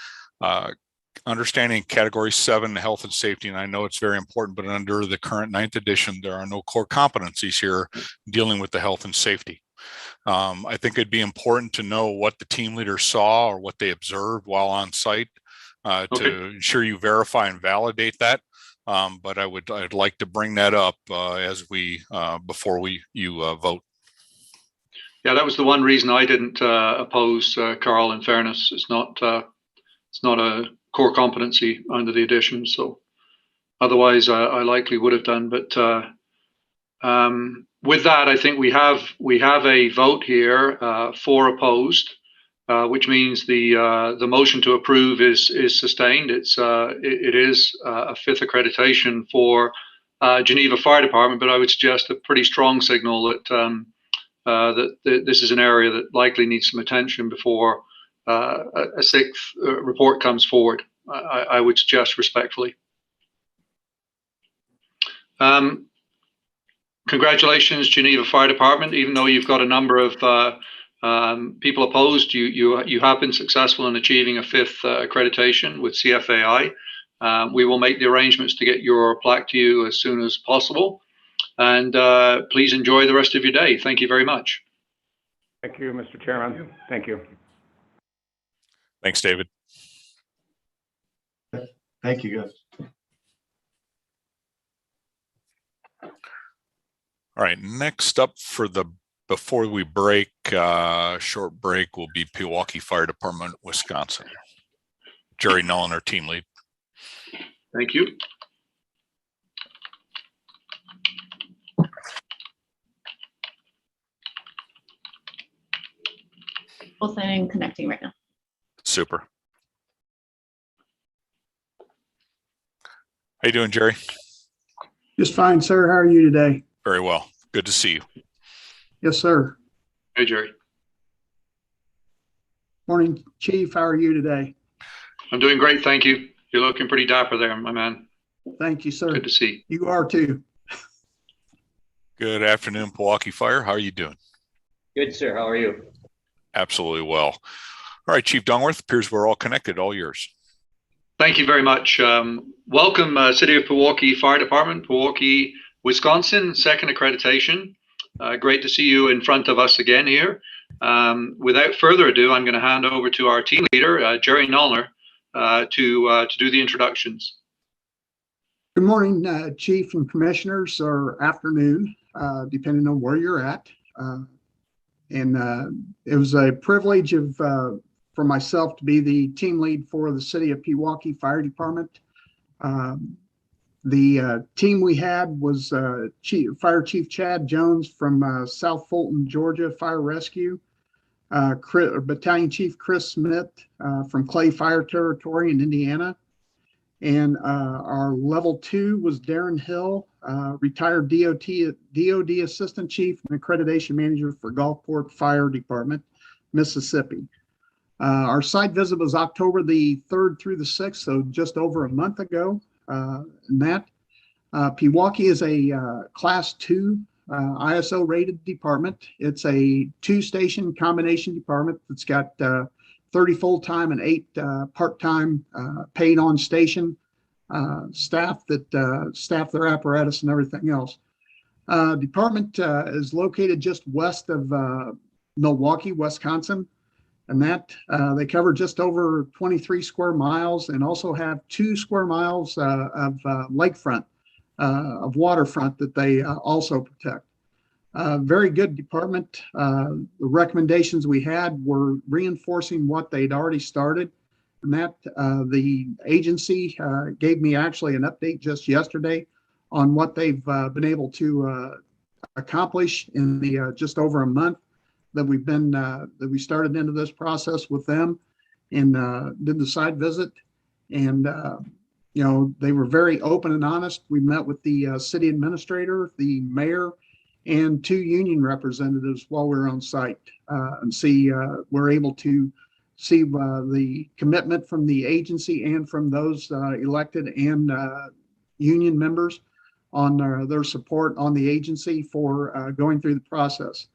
understanding category 7 health and safety, and I know it's very important, but under the current 9th edition, there are no core competencies here dealing with the health and safety. I think it'd be important to know what the team leader saw or what they observed while on site to ensure you verify and validate that. But I'd like to bring that up as we before you vote. Yeah, that was the one reason I didn't oppose, Carl. In fairness, it's not a core competency under the edition. So otherwise, I likely would have done. But with that, I think we have a vote here, 4 opposed, which means the motion to approve is sustained. It is a 5th accreditation for Geneva Fire Department, but I would suggest a pretty strong signal that that this is an area that likely needs some attention before a 6th report comes forward. I would suggest respectfully. Congratulations, Geneva Fire Department. Even though you've got a number of people opposed, you have been successful in achieving a 5th accreditation with CFAI. We will make the arrangements to get your plaque to you as soon as possible. And please enjoy the rest of your day. Thank you very much. Thank you, Mr. Chairman. Thank you. Thanks, David. Thank you, guys. All right, next up before we break, short break, will be Pewaukee Fire Department, Wisconsin. Jerry Nolan, our team lead. Thank you. Both and connecting right now. Super. How you doing, Jerry? Just fine, sir. How are you today? Very well. Good to see you. Yes, sir. Hey, Jerry. Morning, Chief. How are you today? I'm doing great, thank you. You're looking pretty dapper there, my man. Thank you, sir. Good to see you. You are too. Good afternoon, Pewaukee Fire. How are you doing? Good, sir. How are you? Absolutely well. All right, Chief Dungworth, appears we're all connected. All yours. Thank you very much. Welcome, City of Pewaukee Fire Department, Pewaukee, Wisconsin, 2nd accreditation. Great to see you in front of us again here. Without further ado, I'm going to hand over to our team leader, Jerry Nollner, to do the introductions. Good morning, Chief and Commissioners, or afternoon, depending on where you're at. And it was a privilege for myself to be the team lead for the City of Pewaukee Fire Department. The team we had was Fire Chief Chad Jones from South Fulton, Georgia Fire Rescue, Battalion Chief Chris Smith from Clay Fire Territory in Indiana, and our level 2 was Darren Hill, retired DOD Assistant Chief and Accreditation Manager for Gulfport Fire Department, Mississippi. Our site visit was October the 3rd through the 6th, so just over a month ago. And that Pewaukee is a Class 2 ISO rated department. It's a 2-station combination department that's got 30 full-time and 8 part-time paid on station staff that staff their apparatus and everything else. Department is located just west of Milwaukee, Wisconsin. And that they cover just over 23 square miles and also have 2 square miles of lakefront, of waterfront that they also protect. Very good department. The recommendations we had were reinforcing what they'd already started. And that the agency gave me actually an update just yesterday on what they've been able to accomplish in the just over a month that we've been that we started into this process with them and did the site visit. And you know, they were very open and honest. We met with the city administrator, the mayor, and 2 union representatives while we were on site, and we're able to see the commitment from the agency and from those elected and union members on their support on the agency for going through the process.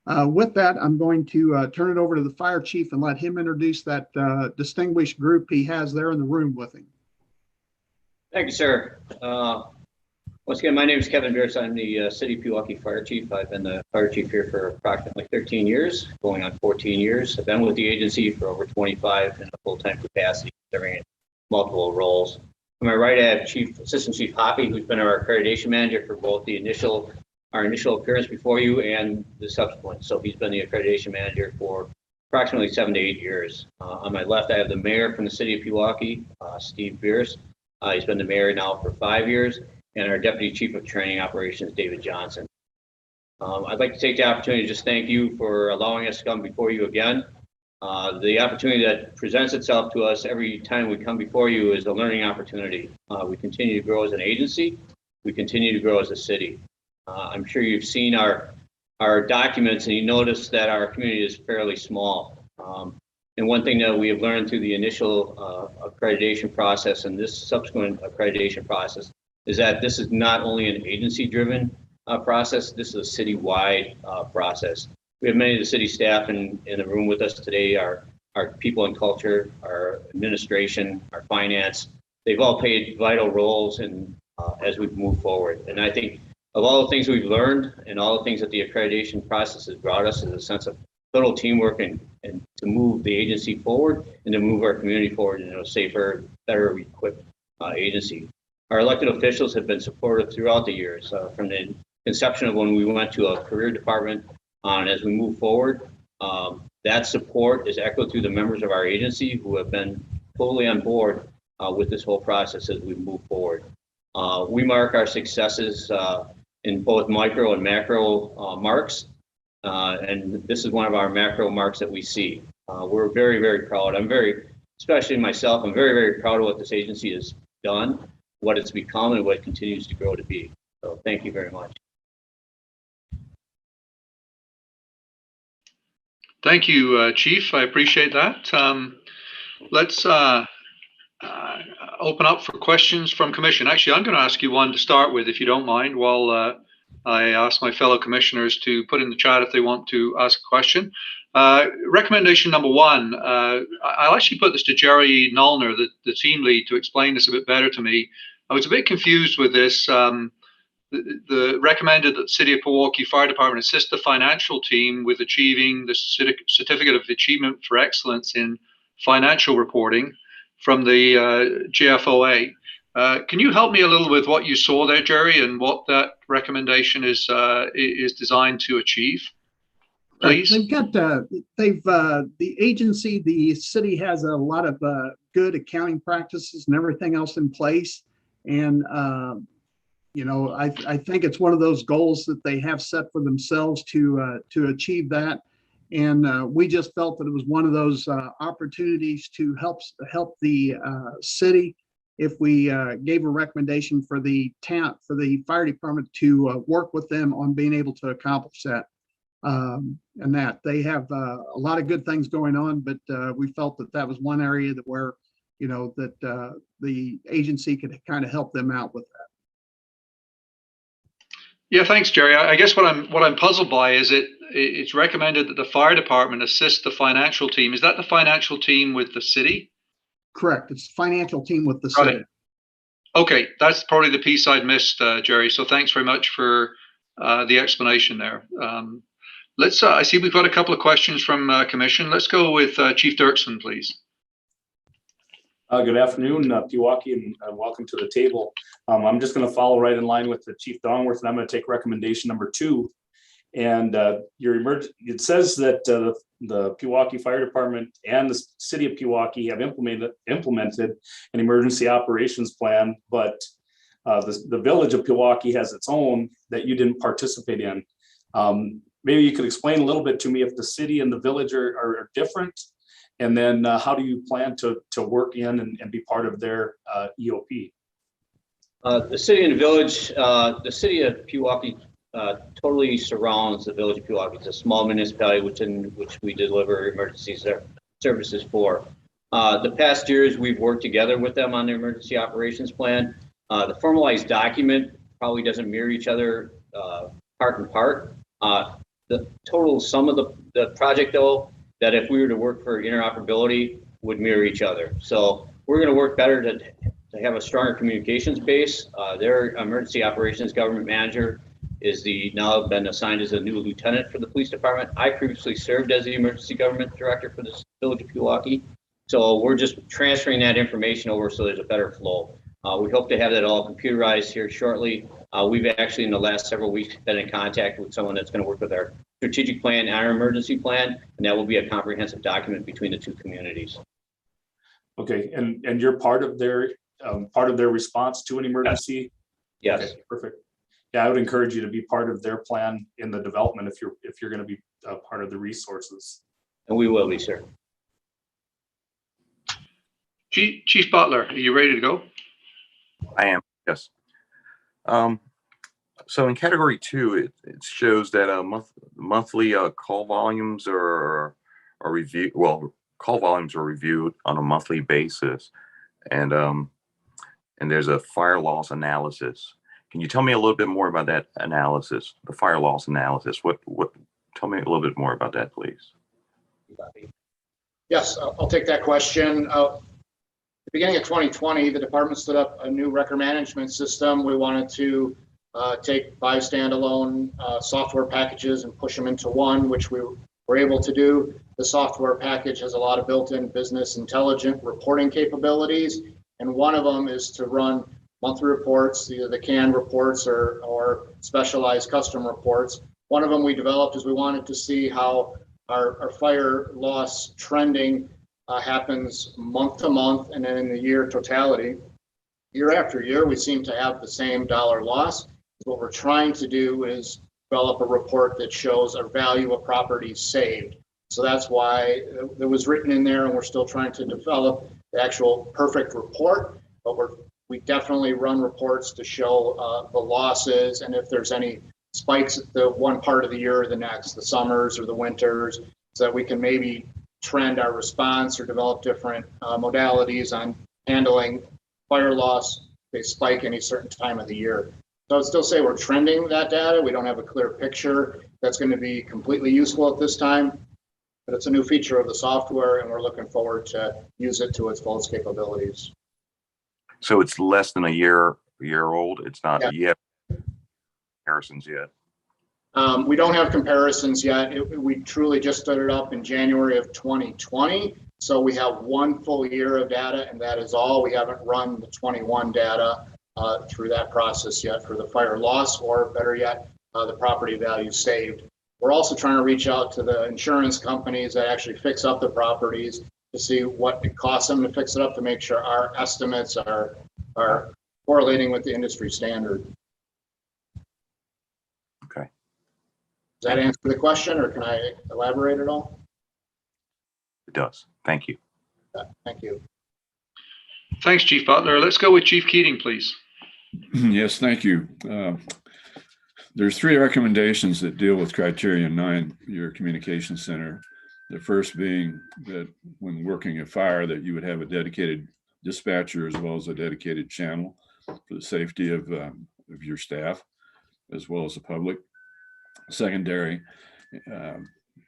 With that, I'm going to turn it over to the fire chief and let him introduce that distinguished group he has there in the room with him. Thank you, sir. Once again, my name is Kevin Bierce. I'm the City of Pewaukee Fire Chief. I've been the fire chief here for approximately 13 years, going on 14 years. I've been with the agency for over 25 in a full-time capacity, serving in multiple roles. To my right, I have Assistant Chief Hoppy, who's been our accreditation manager for both our initial appearance before you and the subsequent. So he's been the accreditation manager for approximately 7 to 8 years. On my left, I have the mayor from the City of Pewaukee, Steve Bierce. He's been the mayor now for 5 years, and our Deputy Chief of Training Operations, David Johnson. I'd like to take the opportunity to just thank you for allowing us to come before you again. The opportunity that presents itself to us every time we come before you is a learning opportunity. We continue to grow as an agency. We continue to grow as a city. I'm sure you've seen our documents and you notice that our community is fairly small. And one thing that we have learned through the initial accreditation process and this subsequent accreditation process is that this is not only an agency-driven process, this is a citywide process. We have many of the city staff in the room with us today, our people in culture, our administration, our finance. They've all played vital roles in as we've moved forward. And I think of all the things we've learned and all the things that the accreditation process has brought us is a sense of total teamwork and to move the agency forward and to move our community forward in a safer, better equipped agency. Our elected officials have been supportive throughout the years, from the inception of when we went to a career department on as we move forward. That support is echoed through the members of our agency who have been totally on board with this whole process as we move forward. We mark our successes in both micro and macro marks. And this is one of our macro marks that we see. We're very, very proud. Especially myself, I'm very, very proud of what this agency has done, what it's become, and what it continues to grow to be. So thank you very much. Thank you, Chief. I appreciate that. Let's open up for questions from Commission. Actually, I'm going to ask you one to start with, if you don't mind, while I ask my fellow commissioners to put in the chat if they want to ask a question. Recommendation number one, I'll actually put this to Jerry Nullner, the team lead, to explain this a bit better to me. I was a bit confused with this. The recommended that the City of Pewaukee Fire Department assist the financial team with achieving the Certificate of Achievement for Excellence in Financial Reporting from the GFOA. Can you help me a little with what you saw there, Jerry, and what that recommendation is designed to achieve, please? They've got the agency, the city has a lot of good accounting practices and everything else in place, and you know, I think it's one of those goals that they have set for themselves to achieve that. And we just felt that it was one of those opportunities to help the city if we gave a recommendation for the fire department to work with them on being able to accomplish that. And that they have a lot of good things going on, but we felt that that was one area that where, you know, that the agency could kind of help them out with that. Yeah, thanks, Jerry. I guess what I'm puzzled by is it's recommended that the fire department assist the financial team. Is that the financial team with the city? Correct. It's the financial team with the city. Okay, that's probably the piece I'd missed, Jerry. So thanks very much for the explanation there. Let's. I see we've got a couple of questions from Commission. Let's go with Chief Dirksen, please. Good afternoon, Pewaukee, and welcome to the table. I'm just going to follow right in line with the Chief Dongworth, and I'm going to take recommendation number 2. And it says that the Pewaukee Fire Department and the City of Pewaukee have implemented an emergency operations plan, but the Village of Pewaukee has its own that you didn't participate in. Maybe you could explain a little bit to me if the city and the village are different. And then how do you plan to work in and be part of their EOP? The city and the village, the City of Pewaukee totally surrounds the Village of Pewaukee. It's a small municipality which we deliver emergency services for. The past years, we've worked together with them on their emergency operations plan. The formalized document probably doesn't mirror each other part and part. the total sum of the project though, that if we were to work for interoperability would mirror each other. So we're going to work better to have a stronger communications base. Their emergency operations government manager is now been assigned as a new lieutenant for the police department. I previously served as the emergency government director for the village of Pewaukee. So we're just transferring that information over so there's a better flow. We hope to have that all computerized here shortly. We've actually in the last several weeks been in contact with someone that's going to work with our strategic plan and our emergency plan, and that will be a comprehensive document between the two communities. Okay, and you're part of their response to an emergency? Yes. Okay, perfect. Yeah, I would encourage you to be part of their plan in the development if you're going to be part of the resources. And we will be, sir. Chief Butler, are you ready to go? I am, yes. So in category 2, it shows that monthly call volumes are reviewed. Well, call volumes are reviewed on a monthly basis, and there's a fire loss analysis. Can you tell me a little bit more about that analysis, the fire loss analysis? Tell me a little bit more about that, please. Yes, I'll take that question. At the beginning of 2020, the department stood up a new record management system. We wanted to take 5 standalone software packages and push them into one, which we were able to do. The software package has a lot of built-in business intelligent reporting capabilities, and one of them is to run monthly reports, either the canned reports or specialized custom reports. One of them we developed is we wanted to see how our fire loss trending happens month to month, and then in the year totality. Year after year, we seem to have the same dollar loss. What we're trying to do is develop a report that shows our value of properties saved. So that's why it was written in there, and we're still trying to develop the actual perfect report, but we definitely run reports to show the losses and if there's any spikes at the one part of the year or the next, the summers or the winters, so that we can maybe trend our response or develop different modalities on handling fire loss. They spike any certain time of the year. So I'd still say we're trending that data. We don't have a clear picture that's going to be completely useful at this time, but it's a new feature of the software, and we're looking forward to use it to its fullest capabilities. So it's less than a year old. It's not yet comparisons yet. We don't have comparisons yet. We truly just started up in January of 2020. So we have 1 full year of data, and that is all. We haven't run the 21 data through that process yet for the fire loss, or better yet, the property value saved. We're also trying to reach out to the insurance companies that actually fix up the properties to see what it costs them to fix it up, to make sure our estimates are correlating with the industry standard. Okay. Does that answer the question, or can I elaborate at all? It does. Thank you. Thank you. Thanks, Chief Butler. Let's go with Chief Keating, please. Yes, thank you. There's 3 recommendations that deal with criteria 9, your communication center. The first being that when working a fire, that you would have a dedicated dispatcher as well as a dedicated channel for the safety of your staff as well as the public. Secondary,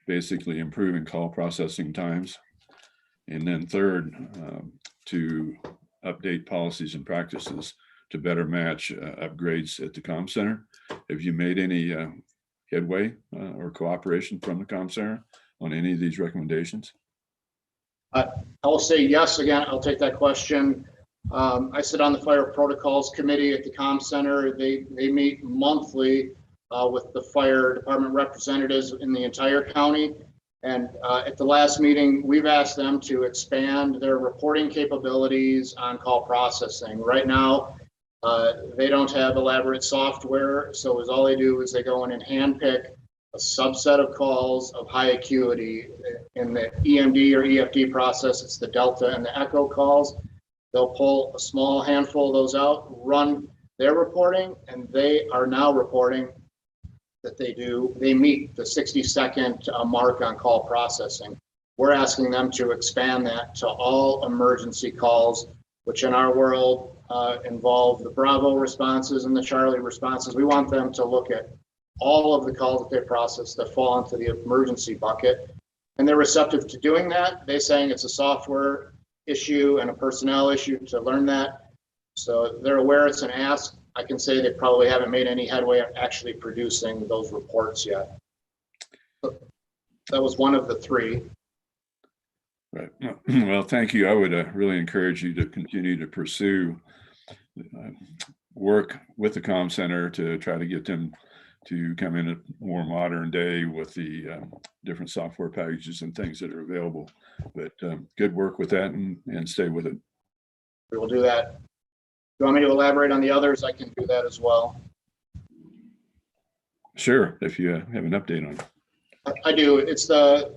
basically improving call processing times. And then third, to update policies and practices to better match upgrades at the comm center. Have you made any headway or cooperation from the comm center on any of these recommendations? I will say yes. Again, I'll take that question. I sit on the fire protocols committee at the comm center. They meet monthly with the fire department representatives in the entire county. And at the last meeting, we've asked them to expand their reporting capabilities on call processing. Right now, they don't have elaborate software. So all they do is they go in and handpick a subset of calls of high acuity. In the EMD or EFD process, it's the Delta and the Echo calls. They'll pull a small handful of those out, run their reporting, and they are now reporting that they meet the 60-second mark on call processing. We're asking them to expand that to all emergency calls, which in our world involve the Bravo responses and the Charlie responses. We want them to look at all of the calls that they process that fall into the emergency bucket. And they're receptive to doing that. They're saying it's a software issue and a personnel issue to learn that. So they're aware it's an ask. I can say they probably haven't made any headway on actually producing those reports yet. That was one of the three. Right. Well, thank you. I would really encourage you to continue to pursue work with the comm center to try to get them to come in a more modern day with the different software packages and things that are available. But good work with that, and stay with it. We will do that. If you want me to elaborate on the others, I can do that as well. Sure, if you have an update on it. I do. It's the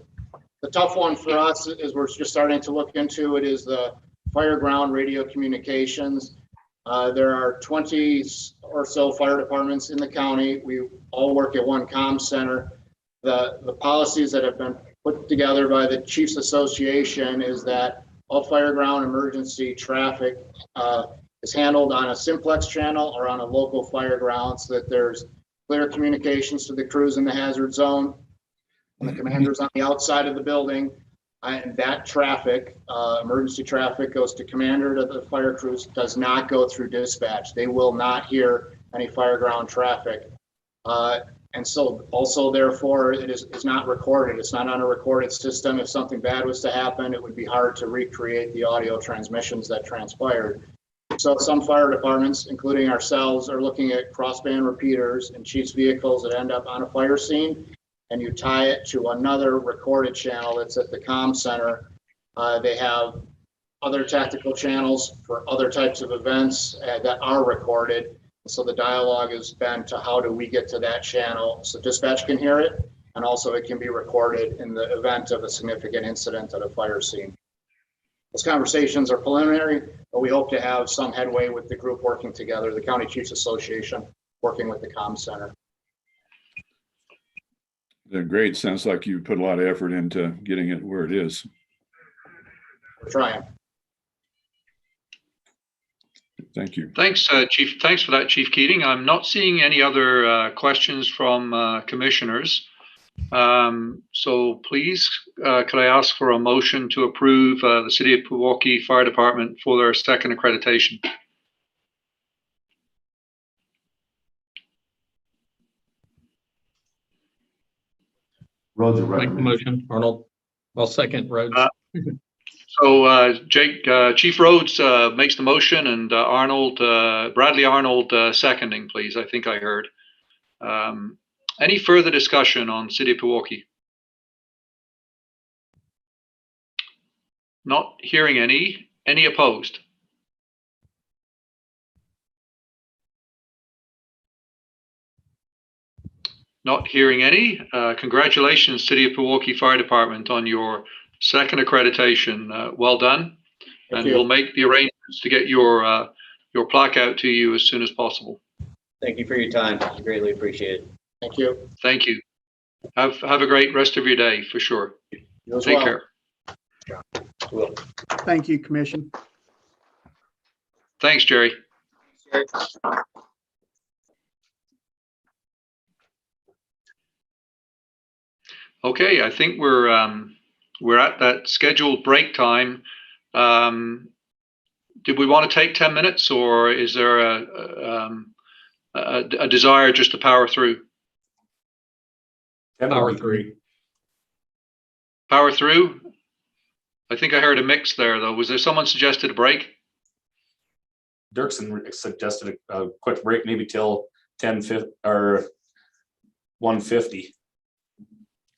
tough one for us is we're just starting to look into it is the fire ground radio communications. There are 20 or so fire departments in the county. We all work at one comm center. The policies that have been put together by the Chiefs Association is that all fire ground emergency traffic is handled on a simplex channel or on a local fire ground, so that there's clear communications to the crews in the hazard zone and the commanders on the outside of the building. And that traffic, emergency traffic, goes to commander to the fire crews, does not go through dispatch. They will not hear any fire ground traffic. And so also, therefore, it is not recorded. It's not on a recorded system. If something bad was to happen, it would be hard to recreate the audio transmissions that transpired. So some fire departments, including ourselves, are looking at crossband repeaters and chief's vehicles that end up on a fire scene, and you tie it to another recorded channel that's at the comm center. They have other tactical channels for other types of events that are recorded. So the dialogue has been to how do we get to that channel so dispatch can hear it, and also it can be recorded in the event of a significant incident at a fire scene. Those conversations are preliminary, but we hope to have some headway with the group working together, the County Chiefs Association working with the comm center. They're great. Sounds like you put a lot of effort into getting it where it is. We're trying. Thank you. Thanks, Chief. Thanks for that, Chief Keating. I'm not seeing any other questions from commissioners. So please, could I ask for a motion to approve the City of Pewaukee Fire Department for their second accreditation? Rhodes are Make the recommended. motion, Arnold. I'll second Rhodes. So Jake, Chief Rhodes makes the motion, and Bradley Arnold seconding, please. I think I heard. Any further discussion on City of Pewaukee? Not hearing any. Any opposed? Not hearing any. Congratulations, City of Pewaukee Fire Department, on your second accreditation. Well done. Thank And you. we'll make the arrangements to get your plaque out to you as soon as possible. Thank you for your time. It's greatly appreciated. Thank you. Thank you. Have a great rest of your day, for sure. You as Take well. care. Will. Thank you, Commission. Thanks, Jerry. Okay, I think we're at that scheduled break time. Did we want to take 10 minutes, or is there a desire just to power through? Power through. Power through? I think I heard a mix there, though. Was there someone suggested a break? Dirksen suggested a quick break, maybe till 10:50 or 1:50.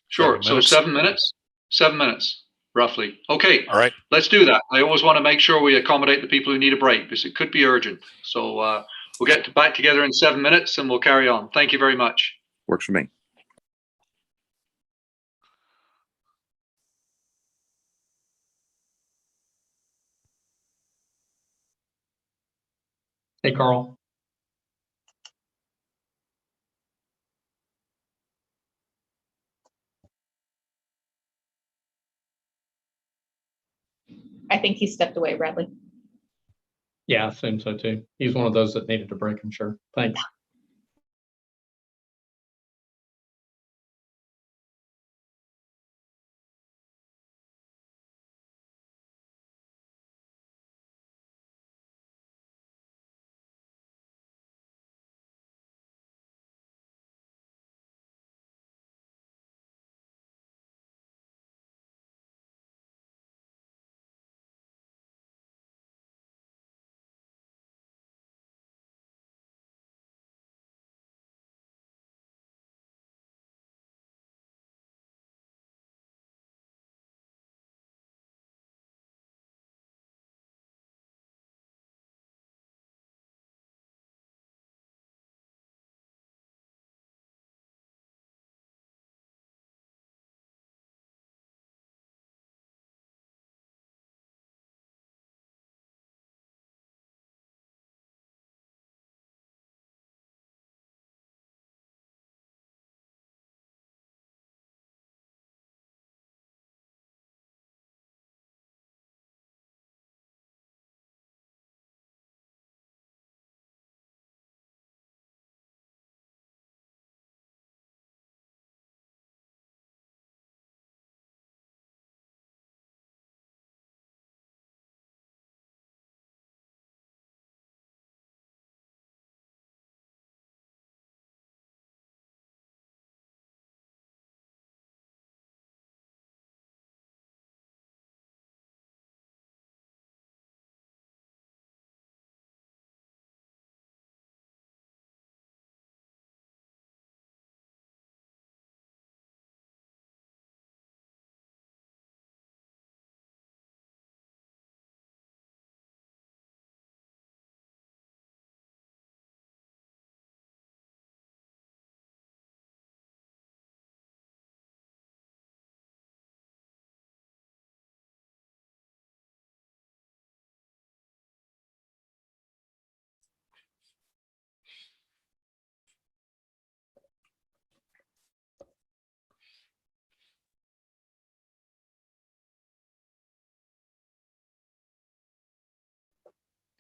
Sure. So 7 minutes? 7 minutes, roughly. Okay. All right. Let's do that. I always want to make sure we accommodate the people who need a break, because it could be urgent. So we'll get back together in 7 minutes and we'll carry on. Thank you very much. Works for me. Hey, Carl. I think he stepped away, Bradley. Yeah, I assume so too. He's one of those that needed a break, I'm sure. Thanks.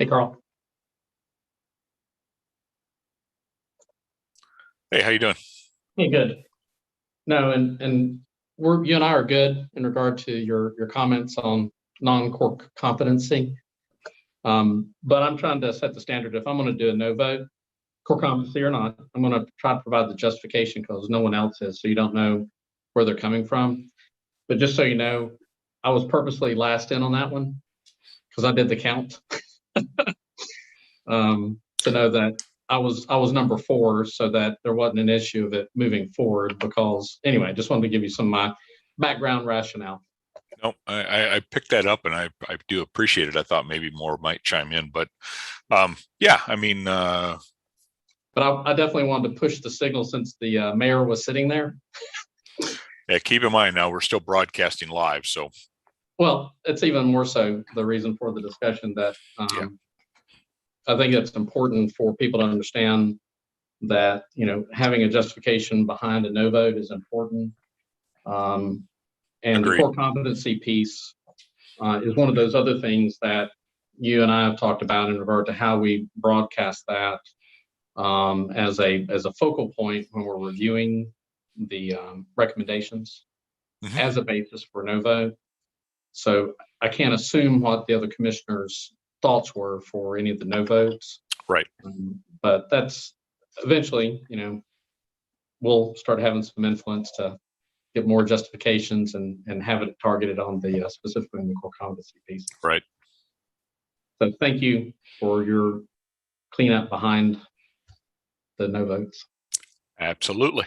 Hey, Carl. Hey, how you doing? Hey, good. No, and you and I are good in regard to your comments on non-core competency. But I'm trying to set the standard. If I'm going to do a no vote, core competency or not, I'm going to try to provide the justification because no one else is, so you don't know where they're coming from. But just so you know, I was purposely last in on that one because I did the count. To know that I was number 4, so that there wasn't an issue of it moving forward. Because anyway, I just wanted to give you some of my background rationale. No, I picked that up, and I do appreciate it. I thought maybe more might chime in, but yeah, I mean, but I definitely wanted to push the signal since the mayor was sitting there. Yeah, keep in mind now we're still broadcasting live, so. Well, it's even more so the reason for the discussion that Yeah. I think it's important for people to understand that, you know, having a justification behind a no vote is important. And Agreed. the core competency piece is one of those other things that you and I have talked about in regard to how we broadcast that as a focal point when we're reviewing the recommendations as a basis for no vote. So I can't assume what the other commissioners' thoughts were for any of the no votes. Right. But that's eventually, you know, we'll start having some influence to get more justifications and have it targeted on the specifically in the core competency piece. Right. So thank you for your cleanup behind the no votes. Absolutely.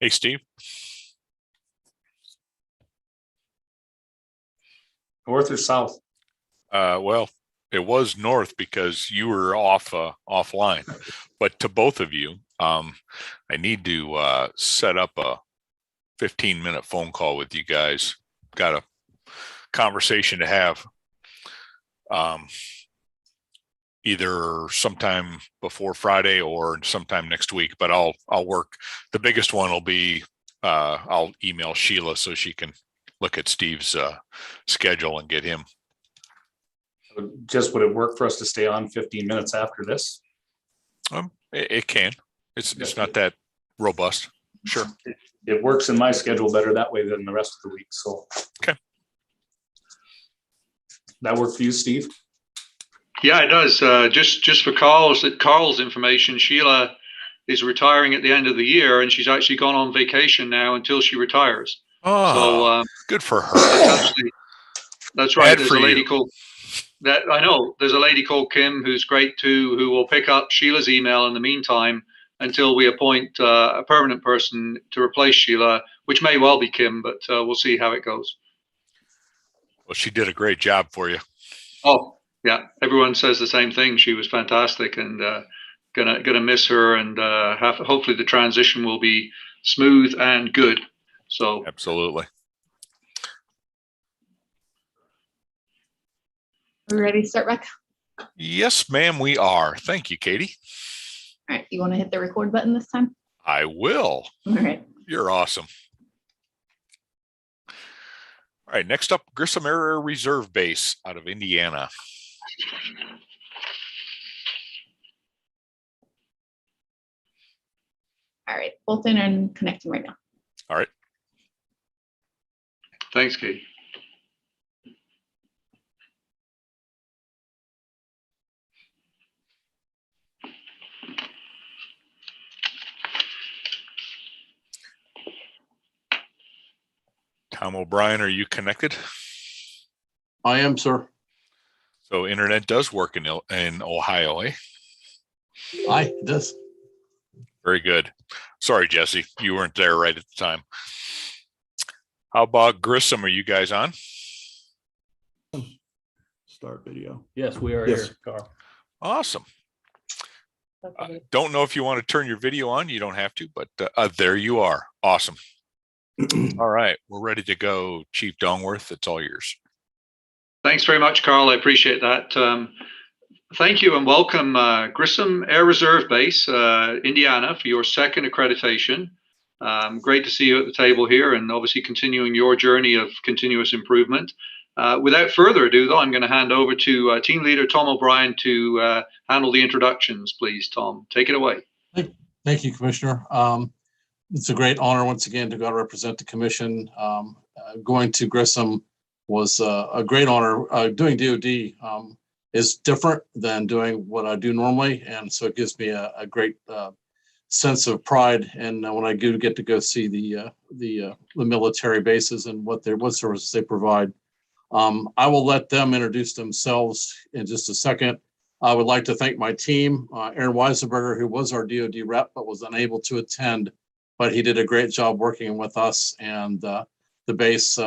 Hey, Steve. North or south? Well, it was north because you were offline, but to both of you, I need to set up a 15-minute phone call with you guys. Got a conversation to have. Either sometime before Friday or sometime next week, but I'll work. The biggest one will be I'll email Sheila so she can look at Steve's schedule and get him. Just would it work for us to stay on 15 minutes after this? It can. It's not that robust. Sure. It works in my schedule better that way than the rest of the week. So okay. That work for you, Steve? Yeah, it does. Just for Carl's information, Sheila is retiring at the end of the year, and she's actually gone on vacation now until she retires. Oh, so good for her. That's right. There's a lady called that I know. There's a lady called Kim who's great too, who will pick up Sheila's email in the meantime until we appoint a permanent person to replace Sheila, which may well be Kim, but we'll see how it goes. Well, she did a great job for you. Oh. Yeah, everyone says the same thing. She was fantastic, and gonna miss her. And hopefully the transition will be smooth and good. So absolutely. Are we ready to start, Rebecca? Yes, ma'am, we are. Thank you, Katie. All right, you want to hit the record button this time? I will. All right. You're awesome. All right, next up, Grissom Air Reserve Base out of Indiana. All right, both in and connecting right now. All right. Thanks, Kate. Tom O'Brien, are you connected? I am, sir. So internet does work in Ohio, eh? Aye, it does. Very good. Sorry, Jesse, you weren't there right at the time. How about Grissom? Are you guys on? Start video. Yes, we are Yes. here, Carl. Awesome. Don't know if you want to turn your video on. You don't have to, but there you are. Awesome. All right, we're ready to go. Chief Dongworth, it's all yours. Thanks very much, Carl. I appreciate that. Thank you and welcome, Grissom Air Reserve Base, Indiana, for your second accreditation. Great to see you at the table here and obviously continuing your journey of continuous improvement. Without further ado, though, I'm going to hand over to Team Leader Tom O'Brien to handle the introductions, please. Tom, take it away. Thank you, Commissioner. It's a great honor once again to go represent the commission. Going to Grissom was a great honor. Doing DoD is different than doing what I do normally, and so it gives me a great sense of pride. And when I do get to go see the military bases and what services they provide, I will let them introduce themselves in just a second. I would like to thank my team, Aaron Weisenberger, who was our DoD rep but was unable to attend, but he did a great job working with us and the base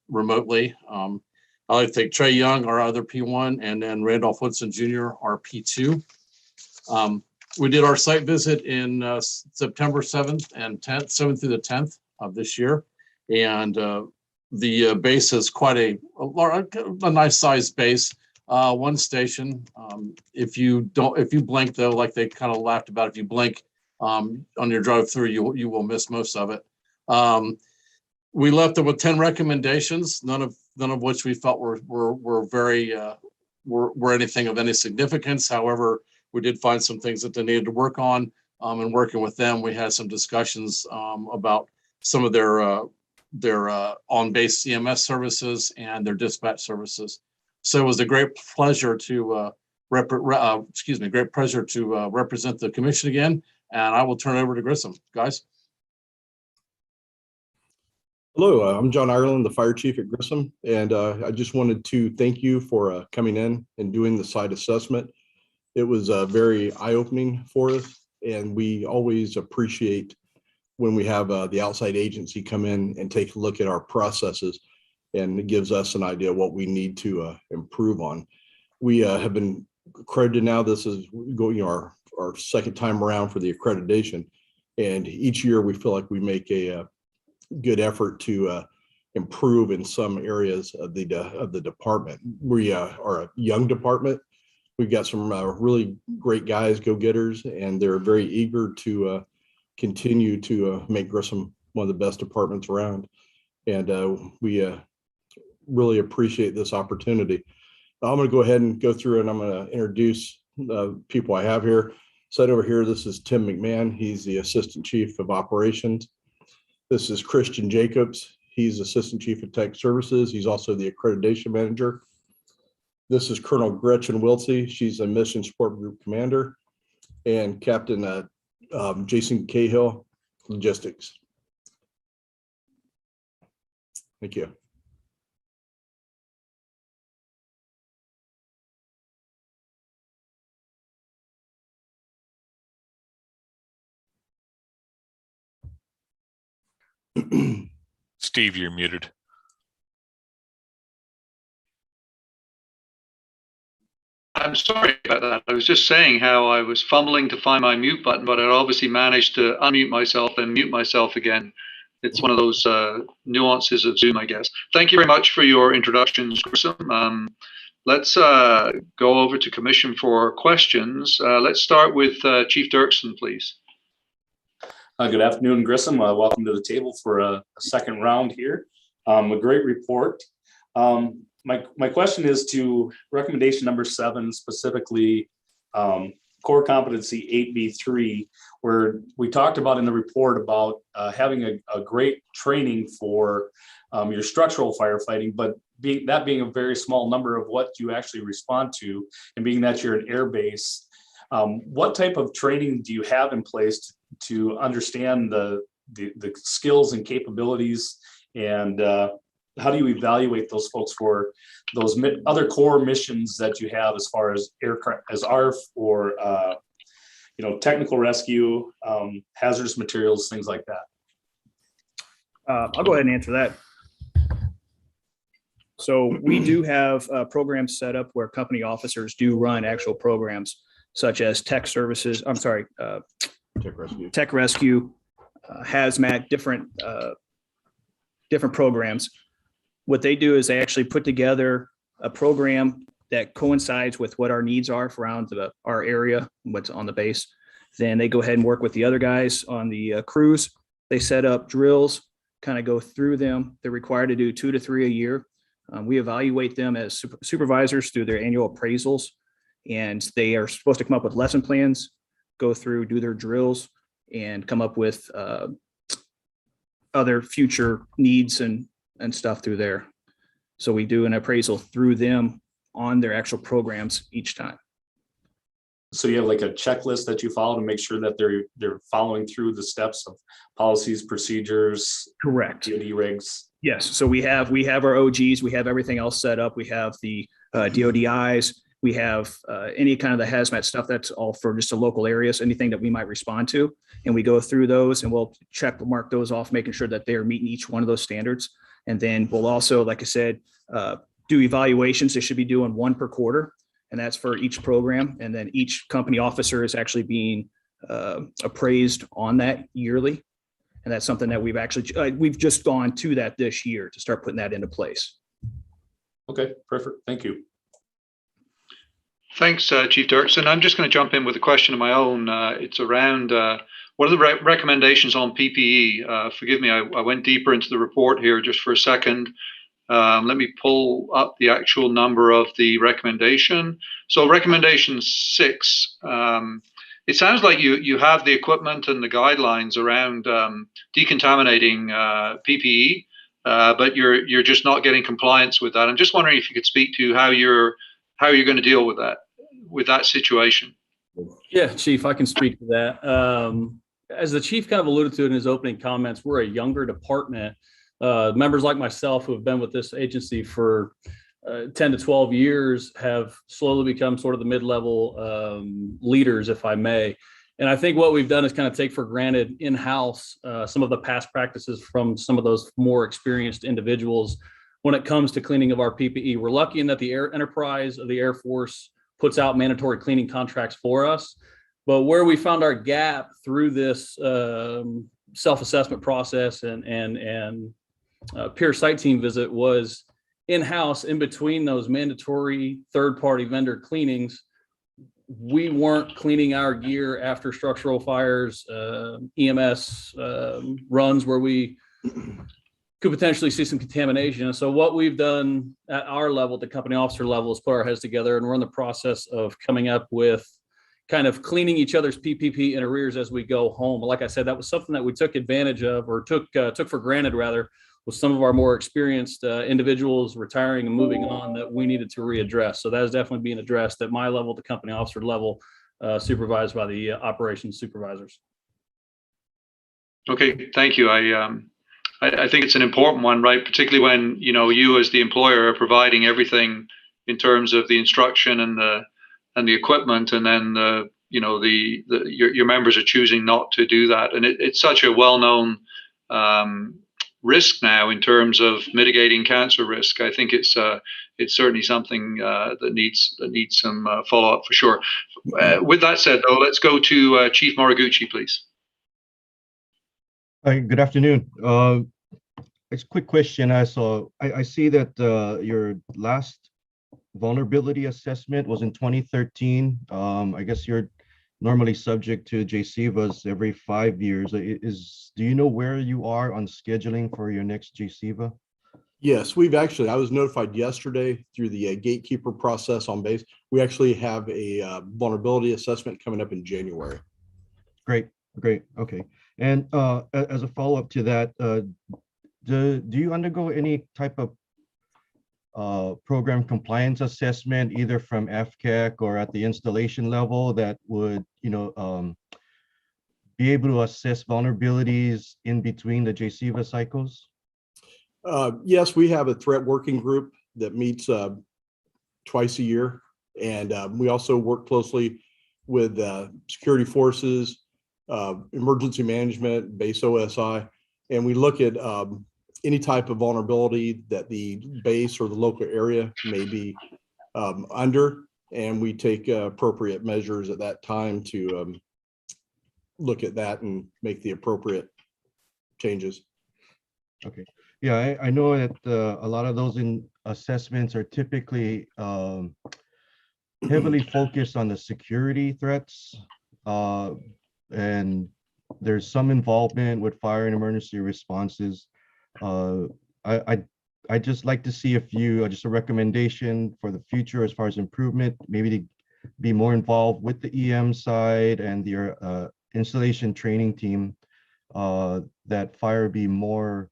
remotely. I'd like to thank Trey Young, our other P1, and then Randolph Woodson Jr., our P2. We did our site visit in September 7th and 10th, 7th through the 10th of this year. And the base is quite a nice sized base. One station. If you blink though, like they kind of laughed about, if you blink on your drive through, you will miss most of it. We left them with 10 recommendations, none of which we felt were very were anything of any significance. However, we did find some things that they needed to work on. And working with them, we had some discussions about some of their on-base CMS services and their dispatch services. So it was a great pleasure to represent the commission again. And I will turn it over to Grissom, guys. Hello, I'm John Ireland, the fire chief at Grissom, and I just wanted to thank you for coming in and doing the site assessment. It was very eye-opening for us, and we always appreciate when we have the outside agency come in and take a look at our processes, and it gives us an idea of what we need to improve on. We have been accredited now. This is going our second time around for the accreditation, and each year we feel like we make a good effort to improve in some areas of the department. We are a young department. We've got some really great guys, go-getters, and they're very eager to continue to make Grissom one of the best departments around. And we really appreciate this opportunity. I'm going to go ahead and go through and I'm going to introduce the people I have here. Side over here, this is Tim McMahon. He's the Assistant Chief of Operations. This is Christian Jacobs. He's Assistant Chief of Tech Services. He's also the Accreditation Manager. This is Colonel Gretchen Wiltsey. She's a Mission Support Group Commander. And Captain Jason Cahill, Logistics. Thank you. Steve, you're muted. I'm sorry about that. I was just saying how I was fumbling to find my mute button, but I obviously managed to unmute myself and mute myself again. It's one of those nuances of Zoom, I guess. Thank you very much for your introductions, Grissom. Let's go over to Commission for questions. Let's start with Chief Dirksen, please. Good afternoon, Grissom. Welcome to the table for a second round here. A great report. My question is to recommendation number 7, specifically core competency 8B3, where we talked about in the report about having a great training for your structural firefighting, but that being a very small number of what you actually respond to, and being that you're an air base, what type of training do you have in place to understand the skills and capabilities, and how do you evaluate those folks for those other core missions that you have as far as aircraft, as ARF, or technical rescue, hazardous materials, things like that? I'll go ahead and answer that. So we do have programs set up where company officers do run actual programs such as tech services. I'm sorry, tech rescue, hazmat, different programs. What they do is they actually put together a program that coincides with what our needs are around our area, what's on the base. Then they go ahead and work with the other guys on the crews. They set up drills, kind of go through them. They're required to do 2 to 3 a year. We evaluate them as supervisors through their annual appraisals, and they are supposed to come up with lesson plans, go through, do their drills, and come up with other future needs and stuff through there. So we do an appraisal through them on their actual programs each time. So you have like a checklist that you follow to make sure that they're following through the steps of policies, procedures. Correct. DoD regs. Yes. So we have our OGs, we have everything else set up. We have the DODIs, we have any kind of the hazmat stuff that's all for just the local areas, anything that we might respond to. And we go through those and we'll mark those off, making sure that they're meeting each one of those standards. And then we'll also, like I said, do evaluations. They should be doing 1 per quarter, and that's for each program. And then each company officer is actually being appraised on that yearly. And that's something that we've just gone to that this year to start putting that into place. Okay, perfect. Thank you. Thanks, Chief Dirksen. I'm just going to jump in with a question of my own. It's around what are the recommendations on PPE? Forgive me, I went deeper into the report here just for a second. Let me pull up the actual number of the recommendation. So recommendation 6, it sounds like you have the equipment and the guidelines around decontaminating PPE, but you're just not getting compliance with that. I'm just wondering if you could speak to how you're going to deal with that situation. Yeah, Chief, I can speak to that. As the chief kind of alluded to in his opening comments, we're a younger department. Members like myself who have been with this agency for 10 to 12 years have slowly become sort of the mid-level leaders, if I may. And I think what we've done is kind of take for granted in-house some of the past practices from some of those more experienced individuals when it comes to cleaning of our PPE. We're lucky in that the Air Enterprise of the Air Force puts out mandatory cleaning contracts for us. But where we found our gap through this self-assessment process and peer site team visit was in-house, in between those mandatory third-party vendor cleanings. We weren't cleaning our gear after structural fires, EMS runs where we could potentially see some contamination. And so what we've done at our level, the company officer level, is put our heads together, and we're in the process of coming up with kind of cleaning each other's PPP in arrears as we go home. Like I said, that was something that we took advantage of, or took for granted rather, with some of our more experienced individuals retiring and moving on, that we needed to readdress. So that is definitely being addressed at my level, the company officer level, supervised by the operations supervisors. Okay, thank you. I think it's an important one, right? Particularly when you as the employer are providing everything in terms of the instruction and the equipment, and then your members are choosing not to do that, and it's such a well-known risk now in terms of mitigating cancer risk. I think it's certainly something that needs some follow-up for sure. With that said, though, let's go to Chief Moriguchi, please. Hi, good afternoon. It's a quick question. I see that your last vulnerability assessment was in 2013. I guess you're normally subject to JCVAs every 5 years. Do you know where you are on scheduling for your next JCVA? Yes, I was notified yesterday through the gatekeeper process on base. We actually have a vulnerability assessment coming up in January. Great, great. Okay. And as a follow-up to that, do you undergo any type of program compliance assessment, either from FCAC or at the installation level, that would, be able to assess vulnerabilities in between the JCEVA cycles? Yes, we have a threat working group that meets twice a year. And we also work closely with security forces, emergency management, base OSI, and we look at any type of vulnerability that the base or the local area may be under, and we take appropriate measures at that time to look at that and make the appropriate changes. Okay. Yeah, I know that a lot of those assessments are typically heavily focused on the security threats, and there's some involvement with fire and emergency responses. I just like to see just a recommendation for the future as far as improvement, maybe to be more involved with the EM side and your installation training team, that fire be more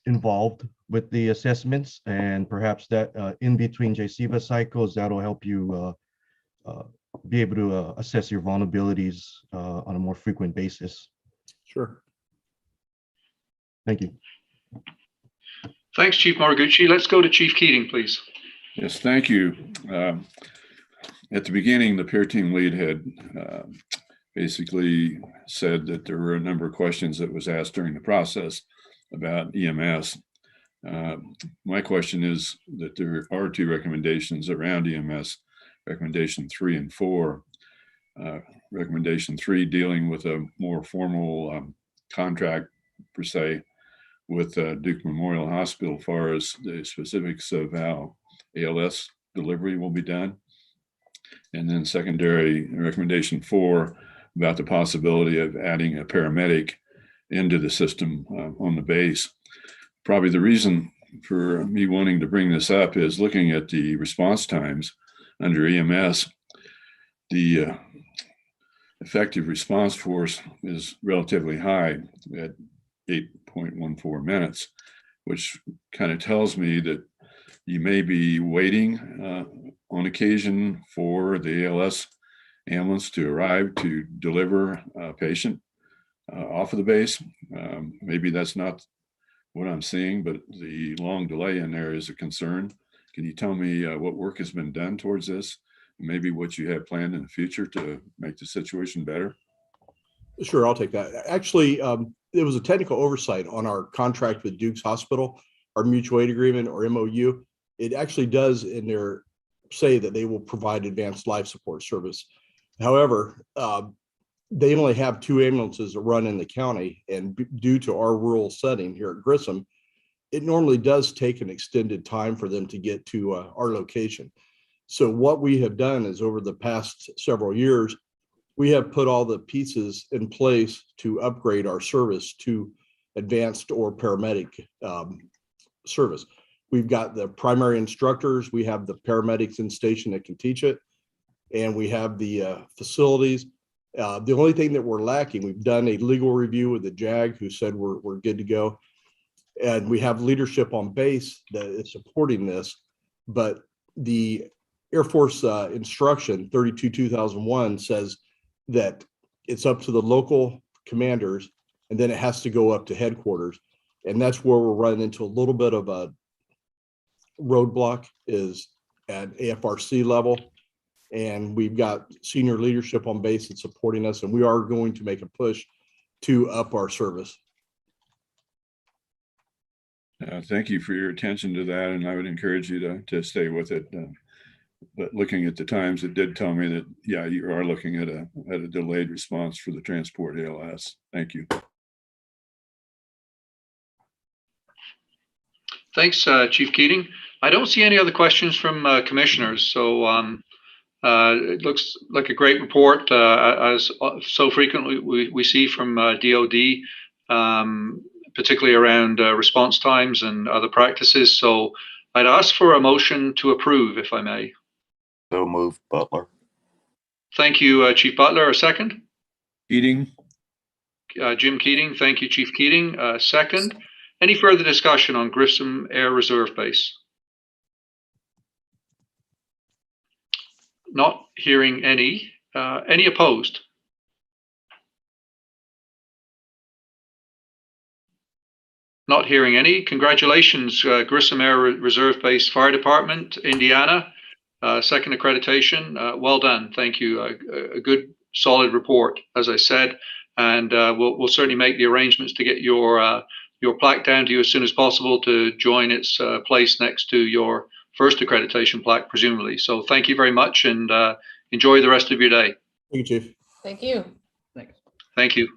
involved with the assessments, and perhaps that in between JCEVA cycles, that'll help you be able to assess your vulnerabilities on a more frequent basis. Sure. Thank you. Thanks, Chief Moriguchi. Let's go to Chief Keating, please. Yes, thank you. At the beginning, the peer team lead had basically said that there were a number of questions that was asked during the process about EMS. My question is that there are two recommendations around EMS, recommendation 3 and 4. Recommendation 3 dealing with a more formal contract per se with Duke Memorial Hospital as far as the specifics of how ALS delivery will be done. And then secondary recommendation 4 about the possibility of adding a paramedic into the system on the base. Probably the reason for me wanting to bring this up is looking at the response times under EMS. The effective response force is relatively high at 8.14 minutes, which kind of tells me that you may be waiting on occasion for the ALS ambulance to arrive to deliver a patient off of the base. Maybe that's not what I'm seeing, but the long delay in there is a concern. Can you tell me what work has been done towards this? Maybe what you have planned in the future to make the situation better? Sure, I'll take that. Actually, it was a technical oversight on our contract with Duke's Hospital, our mutual aid agreement or MOU. It actually does in there say that they will provide advanced life support service. However, they only have 2 ambulances that run in the county, and due to our rural setting here at Grissom, it normally does take an extended time for them to get to our location. So what we have done is over the past several years, we have put all the pieces in place to upgrade our service to advanced or paramedic service. We've got the primary instructors, we have the paramedics in station that can teach it, and we have the facilities. The only thing that we're lacking, we've done a legal review with the JAG who said we're good to go. And we have leadership on base that is supporting this, but the Air Force instruction 32-2001 says that it's up to the local commanders, and then it has to go up to headquarters. And that's where we're running into a little bit of a roadblock is at AFRC level. And we've got senior leadership on base that's supporting us, and we are going to make a push to up our service. Thank you for your attention to that, and I would encourage you to stay with it. But looking at the times, it did tell me that, yeah, you are looking at a delayed response for the transport ALS. Thank you. Thanks, Chief Keating. I don't see any other questions from commissioners, so it looks like a great report, as so frequently we see from DOD. particularly around response times and other practices. So I'd ask for a motion to approve, if I may. So moved, Butler. Thank you, Chief Butler. A second? Keating. Jim Keating. Thank you, Chief Keating. Second. Any further discussion on Grissom Air Reserve Base? Not hearing any. Any opposed? Not hearing any. Congratulations, Grissom Air Reserve Base Fire Department, Indiana. Second accreditation. Well done. Thank you. A good, solid report, as I said. And we'll certainly make the arrangements to get your plaque down to you as soon as possible to join its place next to your first accreditation plaque, presumably. So thank you very much, and enjoy the rest of your day. Thank you, Chief. Thank you. Thanks. Thank you.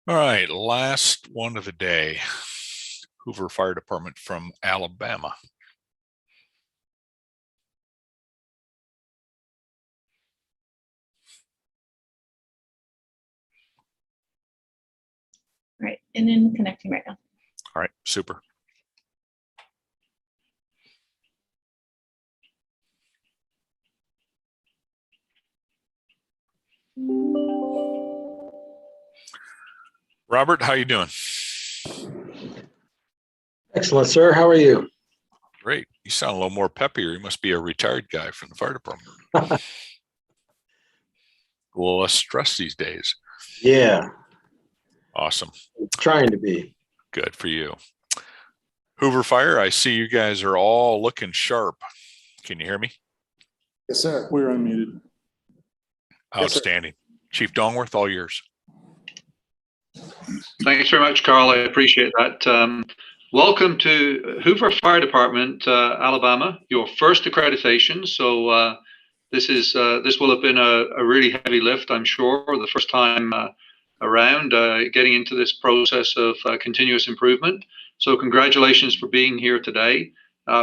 All right, last one of the day. Hoover Fire Department from Alabama. All right, and then connecting right now. All right, super. Robert, how you doing? Excellent, sir. How are you? Great. You sound a little more peppier. You must be a retired guy from the fire department. A little less stress these days. Yeah. Awesome. Trying to be. Good for you. Hoover Fire, I see you guys are all looking sharp. Can you hear me? Yes, sir. We're unmuted. Outstanding. Chief Dongworth, all yours. Thanks very much, Carl. I appreciate that. Welcome to Hoover Fire Department, Alabama, your first accreditation. So this will have been a really heavy lift, I'm sure, the first time around getting into this process of continuous improvement. So congratulations for being here today.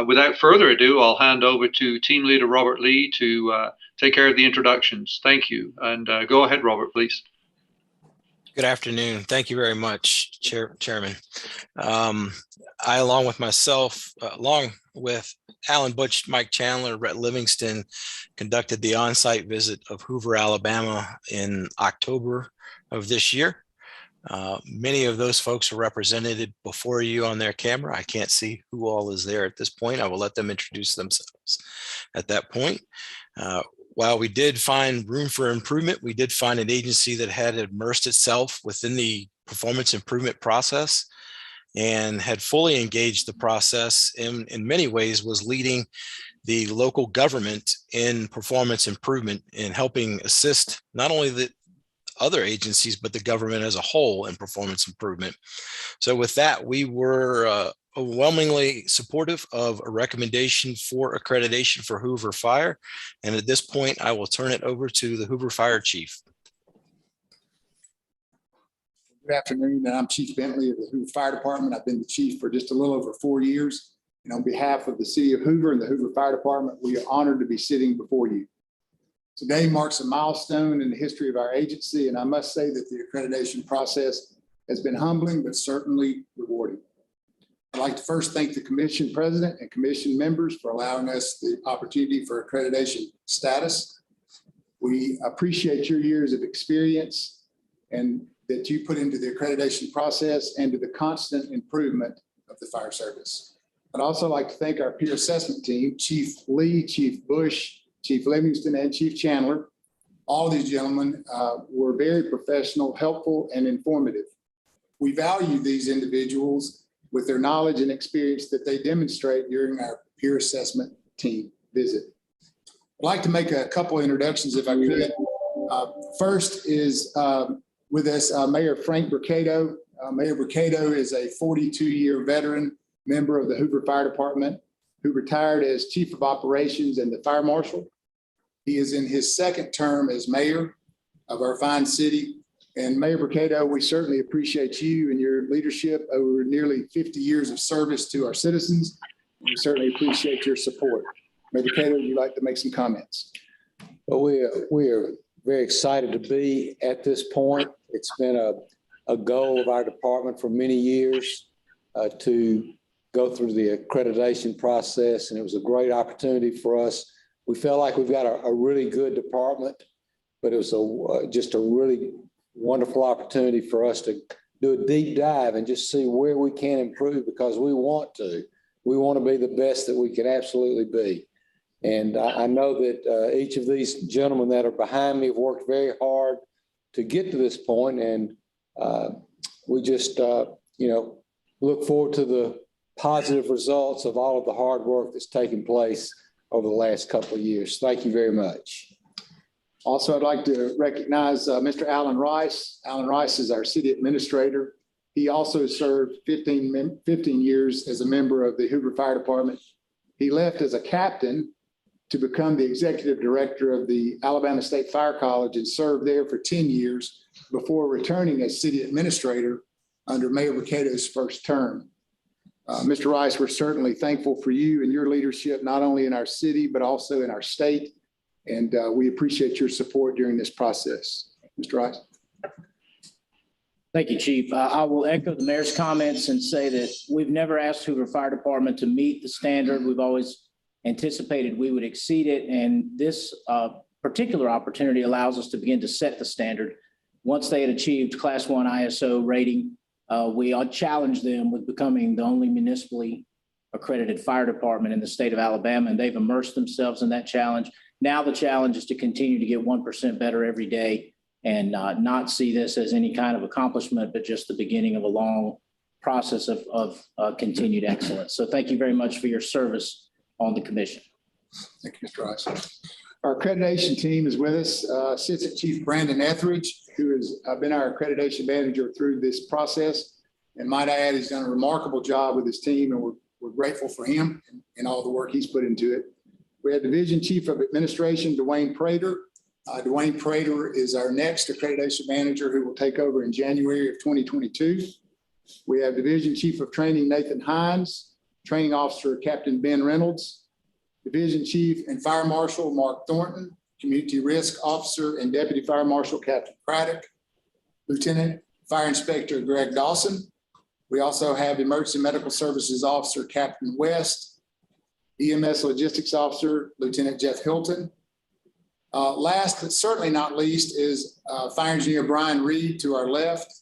Without further ado, I'll hand over to Team Leader Robert Lee to take care of the introductions. Thank you. And go ahead, Robert, please. Good afternoon. Thank you very much, Chairman. I, along with Alan Butch, Mike Chandler, Rhett Livingston, conducted the on-site visit of Hoover, Alabama in October of this year. Many of those folks are represented before you on their camera. I can't see who all is there at this point. I will let them introduce themselves at that point. While we did find room for improvement, we did find an agency that had immersed itself within the performance improvement process and had fully engaged the process, and in many ways was leading the local government in performance improvement and helping assist not only the other agencies, but the government as a whole in performance improvement. So with that, we were overwhelmingly supportive of a recommendation for accreditation for Hoover Fire. And at this point, I will turn it over to the Hoover Fire Chief. Good afternoon. I'm Chief Bentley of the Hoover Fire Department. I've been the chief for just a little over 4 years. And on behalf of the city of Hoover and the Hoover Fire Department, we are honored to be sitting before you. Today marks a milestone in the history of our agency, and I must say that the accreditation process has been humbling, but certainly rewarding. I'd like to first thank the commission president and commission members for allowing us the opportunity for accreditation status. We appreciate your years of experience and that you put into the accreditation process and to the constant improvement of the fire service. I'd also like to thank our peer assessment team, Chief Lee, Chief Bush, Chief Livingston, and Chief Chandler. All these gentlemen were very professional, helpful, and informative. We value these individuals with their knowledge and experience that they demonstrate during our peer assessment team visit. I'd like to make a couple introductions if I could. First is with us Mayor Frank Burcato. Mayor Burcato is a 42-year veteran member of the Hoover Fire Department who retired as Chief of Operations and the Fire Marshal. He is in his second term as mayor of our fine city. And Mayor Burcato, we certainly appreciate you and your leadership over nearly 50 years of service to our citizens. We certainly appreciate your support. Mayor Decatur, would you like to make some comments? Well, we are very excited to be at this point. It's been a goal of our department for many years to go through the accreditation process, and it was a great opportunity for us. We felt like we've got a really good department, but it was just a really wonderful opportunity for us to do a deep dive and just see where we can improve, because we want to. We want to be the best that we can absolutely be. And I know that each of these gentlemen that are behind me have worked very hard to get to this point, and we just, look forward to the positive results of all of the hard work that's taken place over the last couple of years. Thank you very much. Also, I'd like to recognize Mr. Alan Rice. Alan Rice is our city administrator. He also served 15 years as a member of the Hoover Fire Department. He left as a captain to become the executive director of the Alabama State Fire College and served there for 10 years before returning as city administrator under Mayor Mercado's first term. Mr. Rice, we're certainly thankful for you and your leadership, not only in our city, but also in our state. And we appreciate your support during this process. Mr. Rice. Thank you, Chief. I will echo the mayor's comments and say that we've never asked Hoover Fire Department to meet the standard. We've always anticipated we would exceed it. And this particular opportunity allows us to begin to set the standard. Once they had achieved Class 1 ISO rating, we challenged them with becoming the only municipally accredited fire department in the state of Alabama, and they've immersed themselves in that challenge. Now the challenge is to continue to get 1% better every day and not see this as any kind of accomplishment, but just the beginning of a long process of continued excellence. So thank you very much for your service on the commission. Thank you, Mr. Rice. Our accreditation team is with us. Assistant Chief Brandon Etheridge, who has been our accreditation manager through this process. And might I add, he's done a remarkable job with his team, and we're grateful for him and all the work he's put into it. We have Division Chief of Administration, Dwayne Prater. Dwayne Prater is our next accreditation manager who will take over in January of 2022. We have Division Chief of Training, Nathan Hines, Training Officer, Captain Ben Reynolds, Division Chief and Fire Marshal, Mark Thornton, Community Risk Officer and Deputy Fire Marshal, Captain Craddock, Lieutenant Fire Inspector, Greg Dawson. We also have Emergency Medical Services Officer, Captain West, EMS Logistics Officer, Lieutenant Jeff Hilton. Last but certainly not least is Fire Engineer Brian Reed to our left.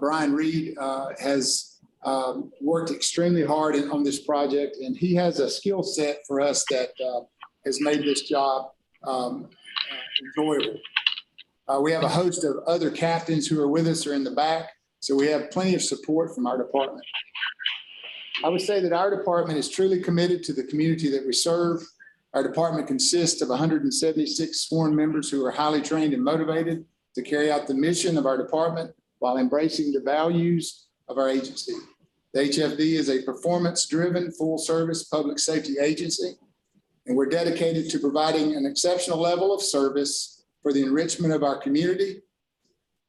Brian Reed has worked extremely hard on this project, and he has a skill set for us that has made this job enjoyable. We have a host of other captains who are with us or in the back, so we have plenty of support from our department. I would say that our department is truly committed to the community that we serve. Our department consists of 176 sworn members who are highly trained and motivated to carry out the mission of our department while embracing the values of our agency. The HFD is a performance-driven, full-service public safety agency, and we're dedicated to providing an exceptional level of service for the enrichment of our community,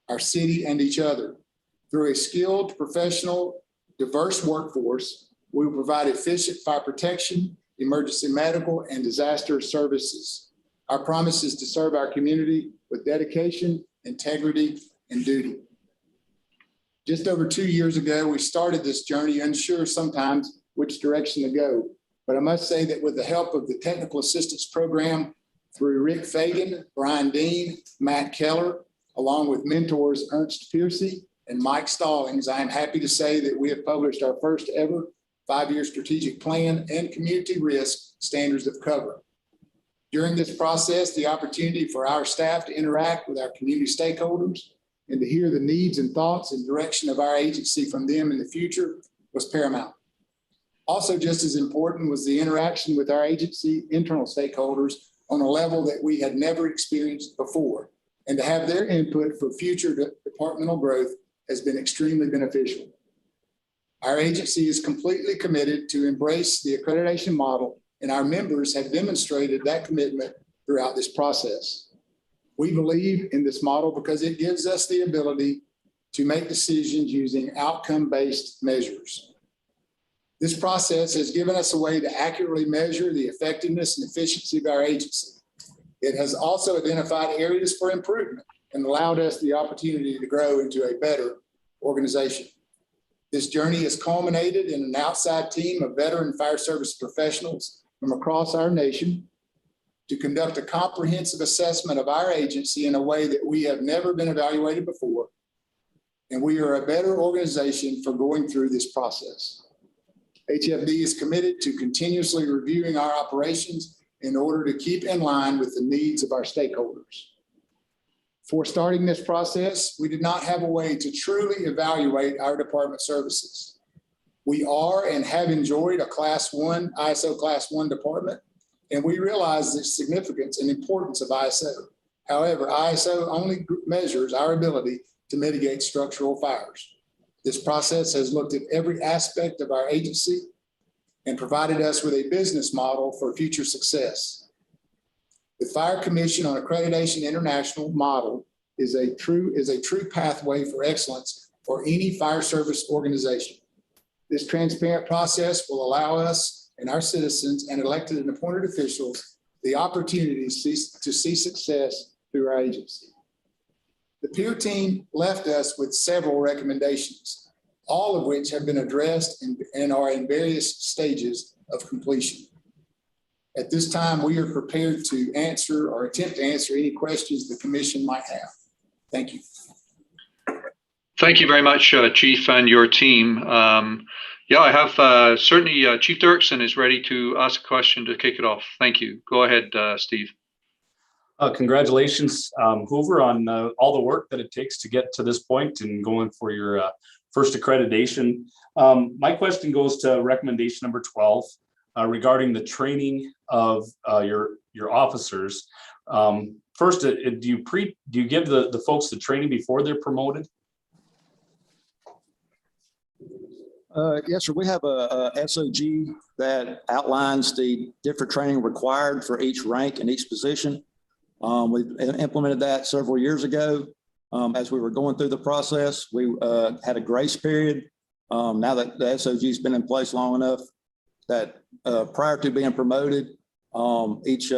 our city, and each other. Through a skilled, professional, diverse workforce, we will provide efficient fire protection, emergency medical, and disaster services. Our promise is to serve our community with dedication, integrity, and duty. Just over 2 years ago, we started this journey, unsure sometimes which direction to go. But I must say that with the help of the Technical Assistance Program through Rick Fagan, Brian Dean, Matt Keller, along with mentors Ernst Piercy and Mike Stallings, I am happy to say that we have published our first ever 5-year strategic plan and community risk standards of cover. During this process, the opportunity for our staff to interact with our community stakeholders and to hear the needs and thoughts and direction of our agency from them in the future was paramount. Also, just as important was the interaction with our agency internal stakeholders on a level that we had never experienced before. And to have their input for future departmental growth has been extremely beneficial. Our agency is completely committed to embrace the accreditation model, and our members have demonstrated that commitment throughout this process. We believe in this model because it gives us the ability to make decisions using outcome-based measures. This process has given us a way to accurately measure the effectiveness and efficiency of our agency. It has also identified areas for improvement and allowed us the opportunity to grow into a better organization. This journey has culminated in an outside team of veteran fire service professionals from across our nation to conduct a comprehensive assessment of our agency in a way that we have never been evaluated before. And we are a better organization for going through this process. HFD is committed to continuously reviewing our operations in order to keep in line with the needs of our stakeholders. Before starting this process, we did not have a way to truly evaluate our department services. We are and have enjoyed a ISO Class 1 department, and we realize the significance and importance of ISO. However, ISO only measures our ability to mitigate structural fires. This process has looked at every aspect of our agency and provided us with a business model for future success. The Fire Commission on Accreditation International model is a true pathway for excellence for any fire service organization. This transparent process will allow us and our citizens and elected and appointed officials the opportunity to see success through our agency. The peer team left us with several recommendations, all of which have been addressed and are in various stages of completion. At this time, we are prepared to answer or attempt to answer any questions the commission might have. Thank you. Thank you very much, Chief, and your team. Yeah, I have certainly Chief Dirksen is ready to ask a question to kick it off. Thank you. Go ahead, Steve. Congratulations, Hoover, on all the work that it takes to get to this point and going for your first accreditation. My question goes to recommendation number 12 regarding the training of your officers. First, do you give the folks the training before they're promoted? Yes, sir. We have a SOG that outlines the different training required for each rank and each position. We've implemented that several years ago. As we were going through the process, we had a grace period. Now that the SOG has been in place long enough that prior to being promoted, each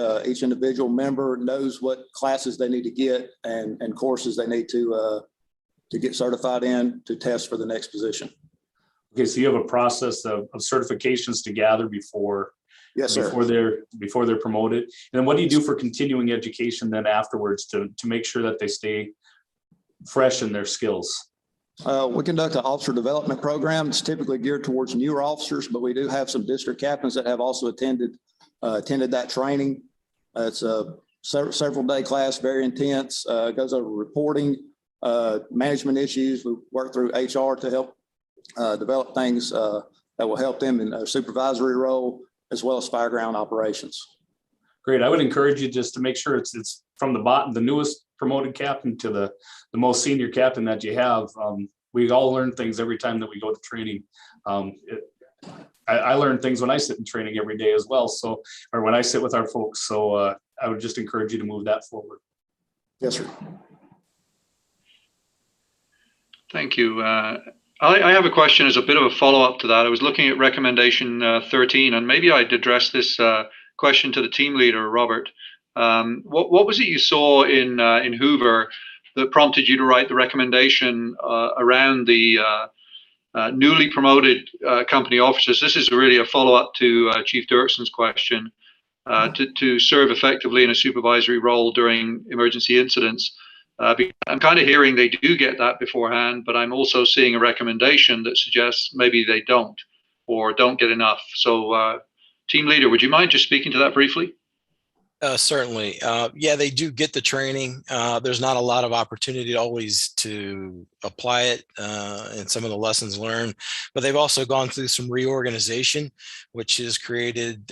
individual member knows what classes they need to get and courses they need to get certified in to test for the next position. Okay, so you have a process of certifications to gather before, yes, sir, before they're promoted. And then what do you do for continuing education then afterwards to make sure that they stay fresh in their skills? We conduct an officer development program. It's typically geared towards newer officers, but we do have some district captains that have also attended that training. It's a several day class, very intense. It goes over reporting, management issues. We work through HR to help develop things that will help them in a supervisory role as well as fireground operations. Great. I would encourage you just to make sure it's from the bottom, the newest promoted captain to the most senior captain that you have. We all learn things every time that we go to training. I learn things when I sit in training every day as well. So, or when I sit with our folks. So I would just encourage you to move that forward. Yes, sir. Thank you. I have a question as a bit of a follow-up to that. I was looking at recommendation 13, and maybe I'd address this question to the team leader, Robert. What was it you saw in Hoover that prompted you to write the recommendation around the newly promoted company officers? This is really a follow-up to Chief Dirksen's question, to serve effectively in a supervisory role during emergency incidents. I'm kind of hearing they do get that beforehand, but I'm also seeing a recommendation that suggests maybe they don't or don't get enough. So team leader, would you mind just speaking to that briefly? Certainly. Yeah, they do get the training. There's not a lot of opportunity always to apply it and some of the lessons learned, but they've also gone through some reorganization, which has created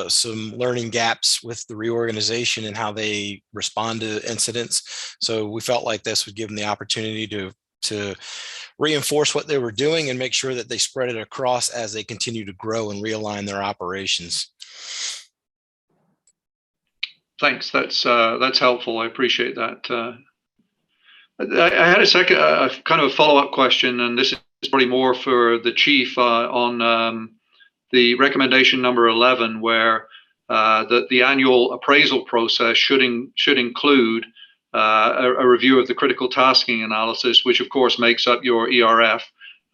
some learning gaps with the reorganization and how they respond to incidents. So we felt like this would give them the opportunity to reinforce what they were doing and make sure that they spread it across as they continue to grow and realign their operations. Thanks. That's helpful. I appreciate that. I had a second, kind of a follow-up question, and this is probably more for the chief on the recommendation number 11, where the annual appraisal process should include a review of the critical tasking analysis, which of course makes up your ERF.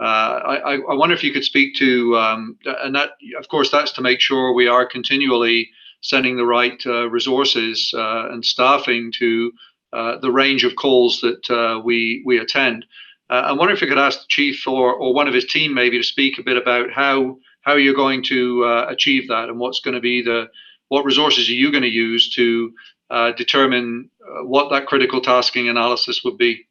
I wonder if you could speak to, and that, of course, that's to make sure we are continually sending the right resources and staffing to the range of calls that we attend. I wonder if you could ask the chief or one of his team maybe to speak a bit about how you're going to achieve that, and what's going to be what resources are you going to use to determine what that critical tasking analysis would be.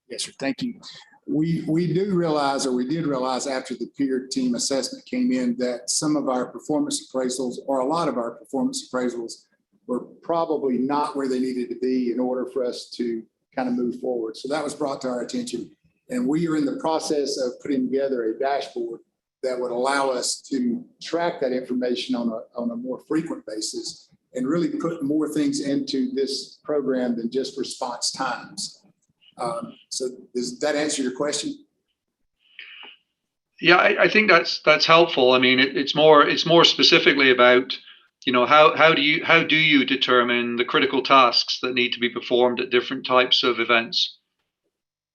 Yes, sir. Thank you. We do realize, or we did realize after the peer team assessment came in, that some of our performance appraisals, or a lot of our performance appraisals, were probably not where they needed to be in order for us to kind of move forward. So that was brought to our attention. And we are in the process of putting together a dashboard that would allow us to track that information on a more frequent basis and really put more things into this program than just response times. So does that answer your question? Yeah, I think that's helpful. I mean, it's more specifically about, you know, how do you determine the critical tasks that need to be performed at different types of events?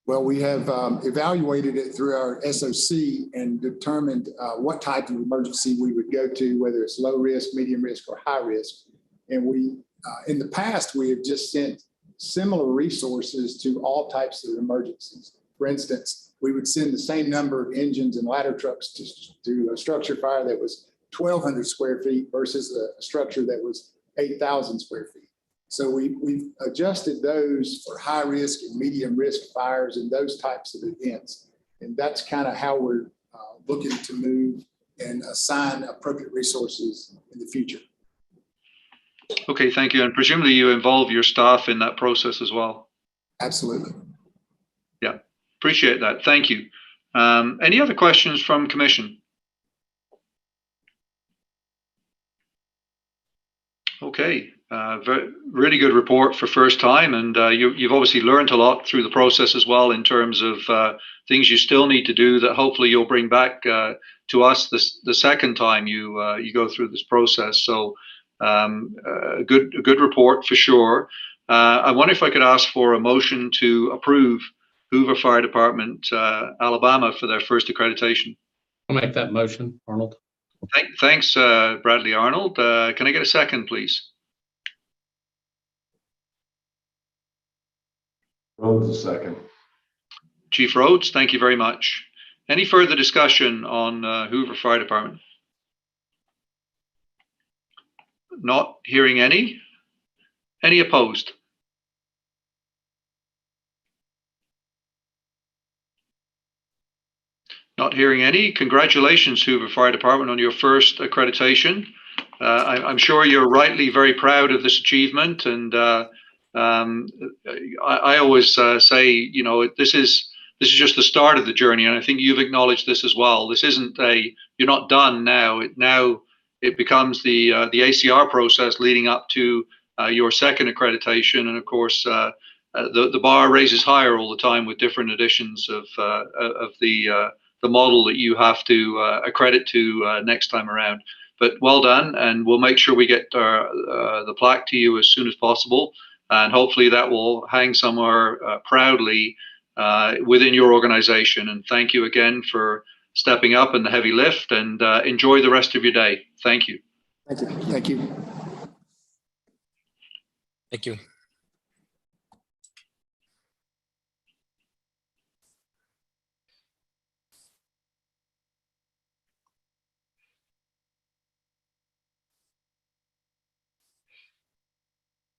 Well, we have evaluated it through our SOC and determined what type of emergency we would go to, whether it's low risk, medium risk, or high risk. And we, in the past, we have just sent similar resources to all types of emergencies. For instance, we would send the same number of engines and ladder trucks to a structure fire that was 1,200 square feet versus a structure that was 8,000 square feet. So we've adjusted those for high risk and medium risk fires and those types of events. And that's kind of how we're looking to move and assign appropriate resources in the future. Okay, thank you. And presumably you involve your staff in that process as well. Absolutely. Yeah, appreciate that. Thank you. Any other questions from Commission? Okay, really good report for first time, and you've obviously learned a lot through the process as well in terms of things you still need to do that hopefully you'll bring back to us the second time you go through this process. So a good report for sure. I wonder if I could ask for a motion to approve Hoover Fire Department, Alabama, for their first accreditation. I'll make that motion, Arnold. Thanks, Bradley Arnold. Can I get a second, please? Rhodes, a second. Chief Rhodes, thank you very much. Any further discussion on Hoover Fire Department? Not hearing any. Any opposed? Not hearing any. Congratulations, Hoover Fire Department, on your first accreditation. I'm sure you're rightly very proud of this achievement. And I always say, you know, this is just the start of the journey. And I think you've acknowledged this as well. This isn't you're not done now. It becomes the ACR process leading up to your second accreditation. And of course, the bar raises higher all the time with different editions of the model that you have to accredit to next time around. But well done, and we'll make sure we get the plaque to you as soon as possible, and hopefully that will hang somewhere proudly within your organization. And thank you again for stepping up in the heavy lift, and enjoy the rest of your day. Thank you. Thank you. Thank you. Thank you.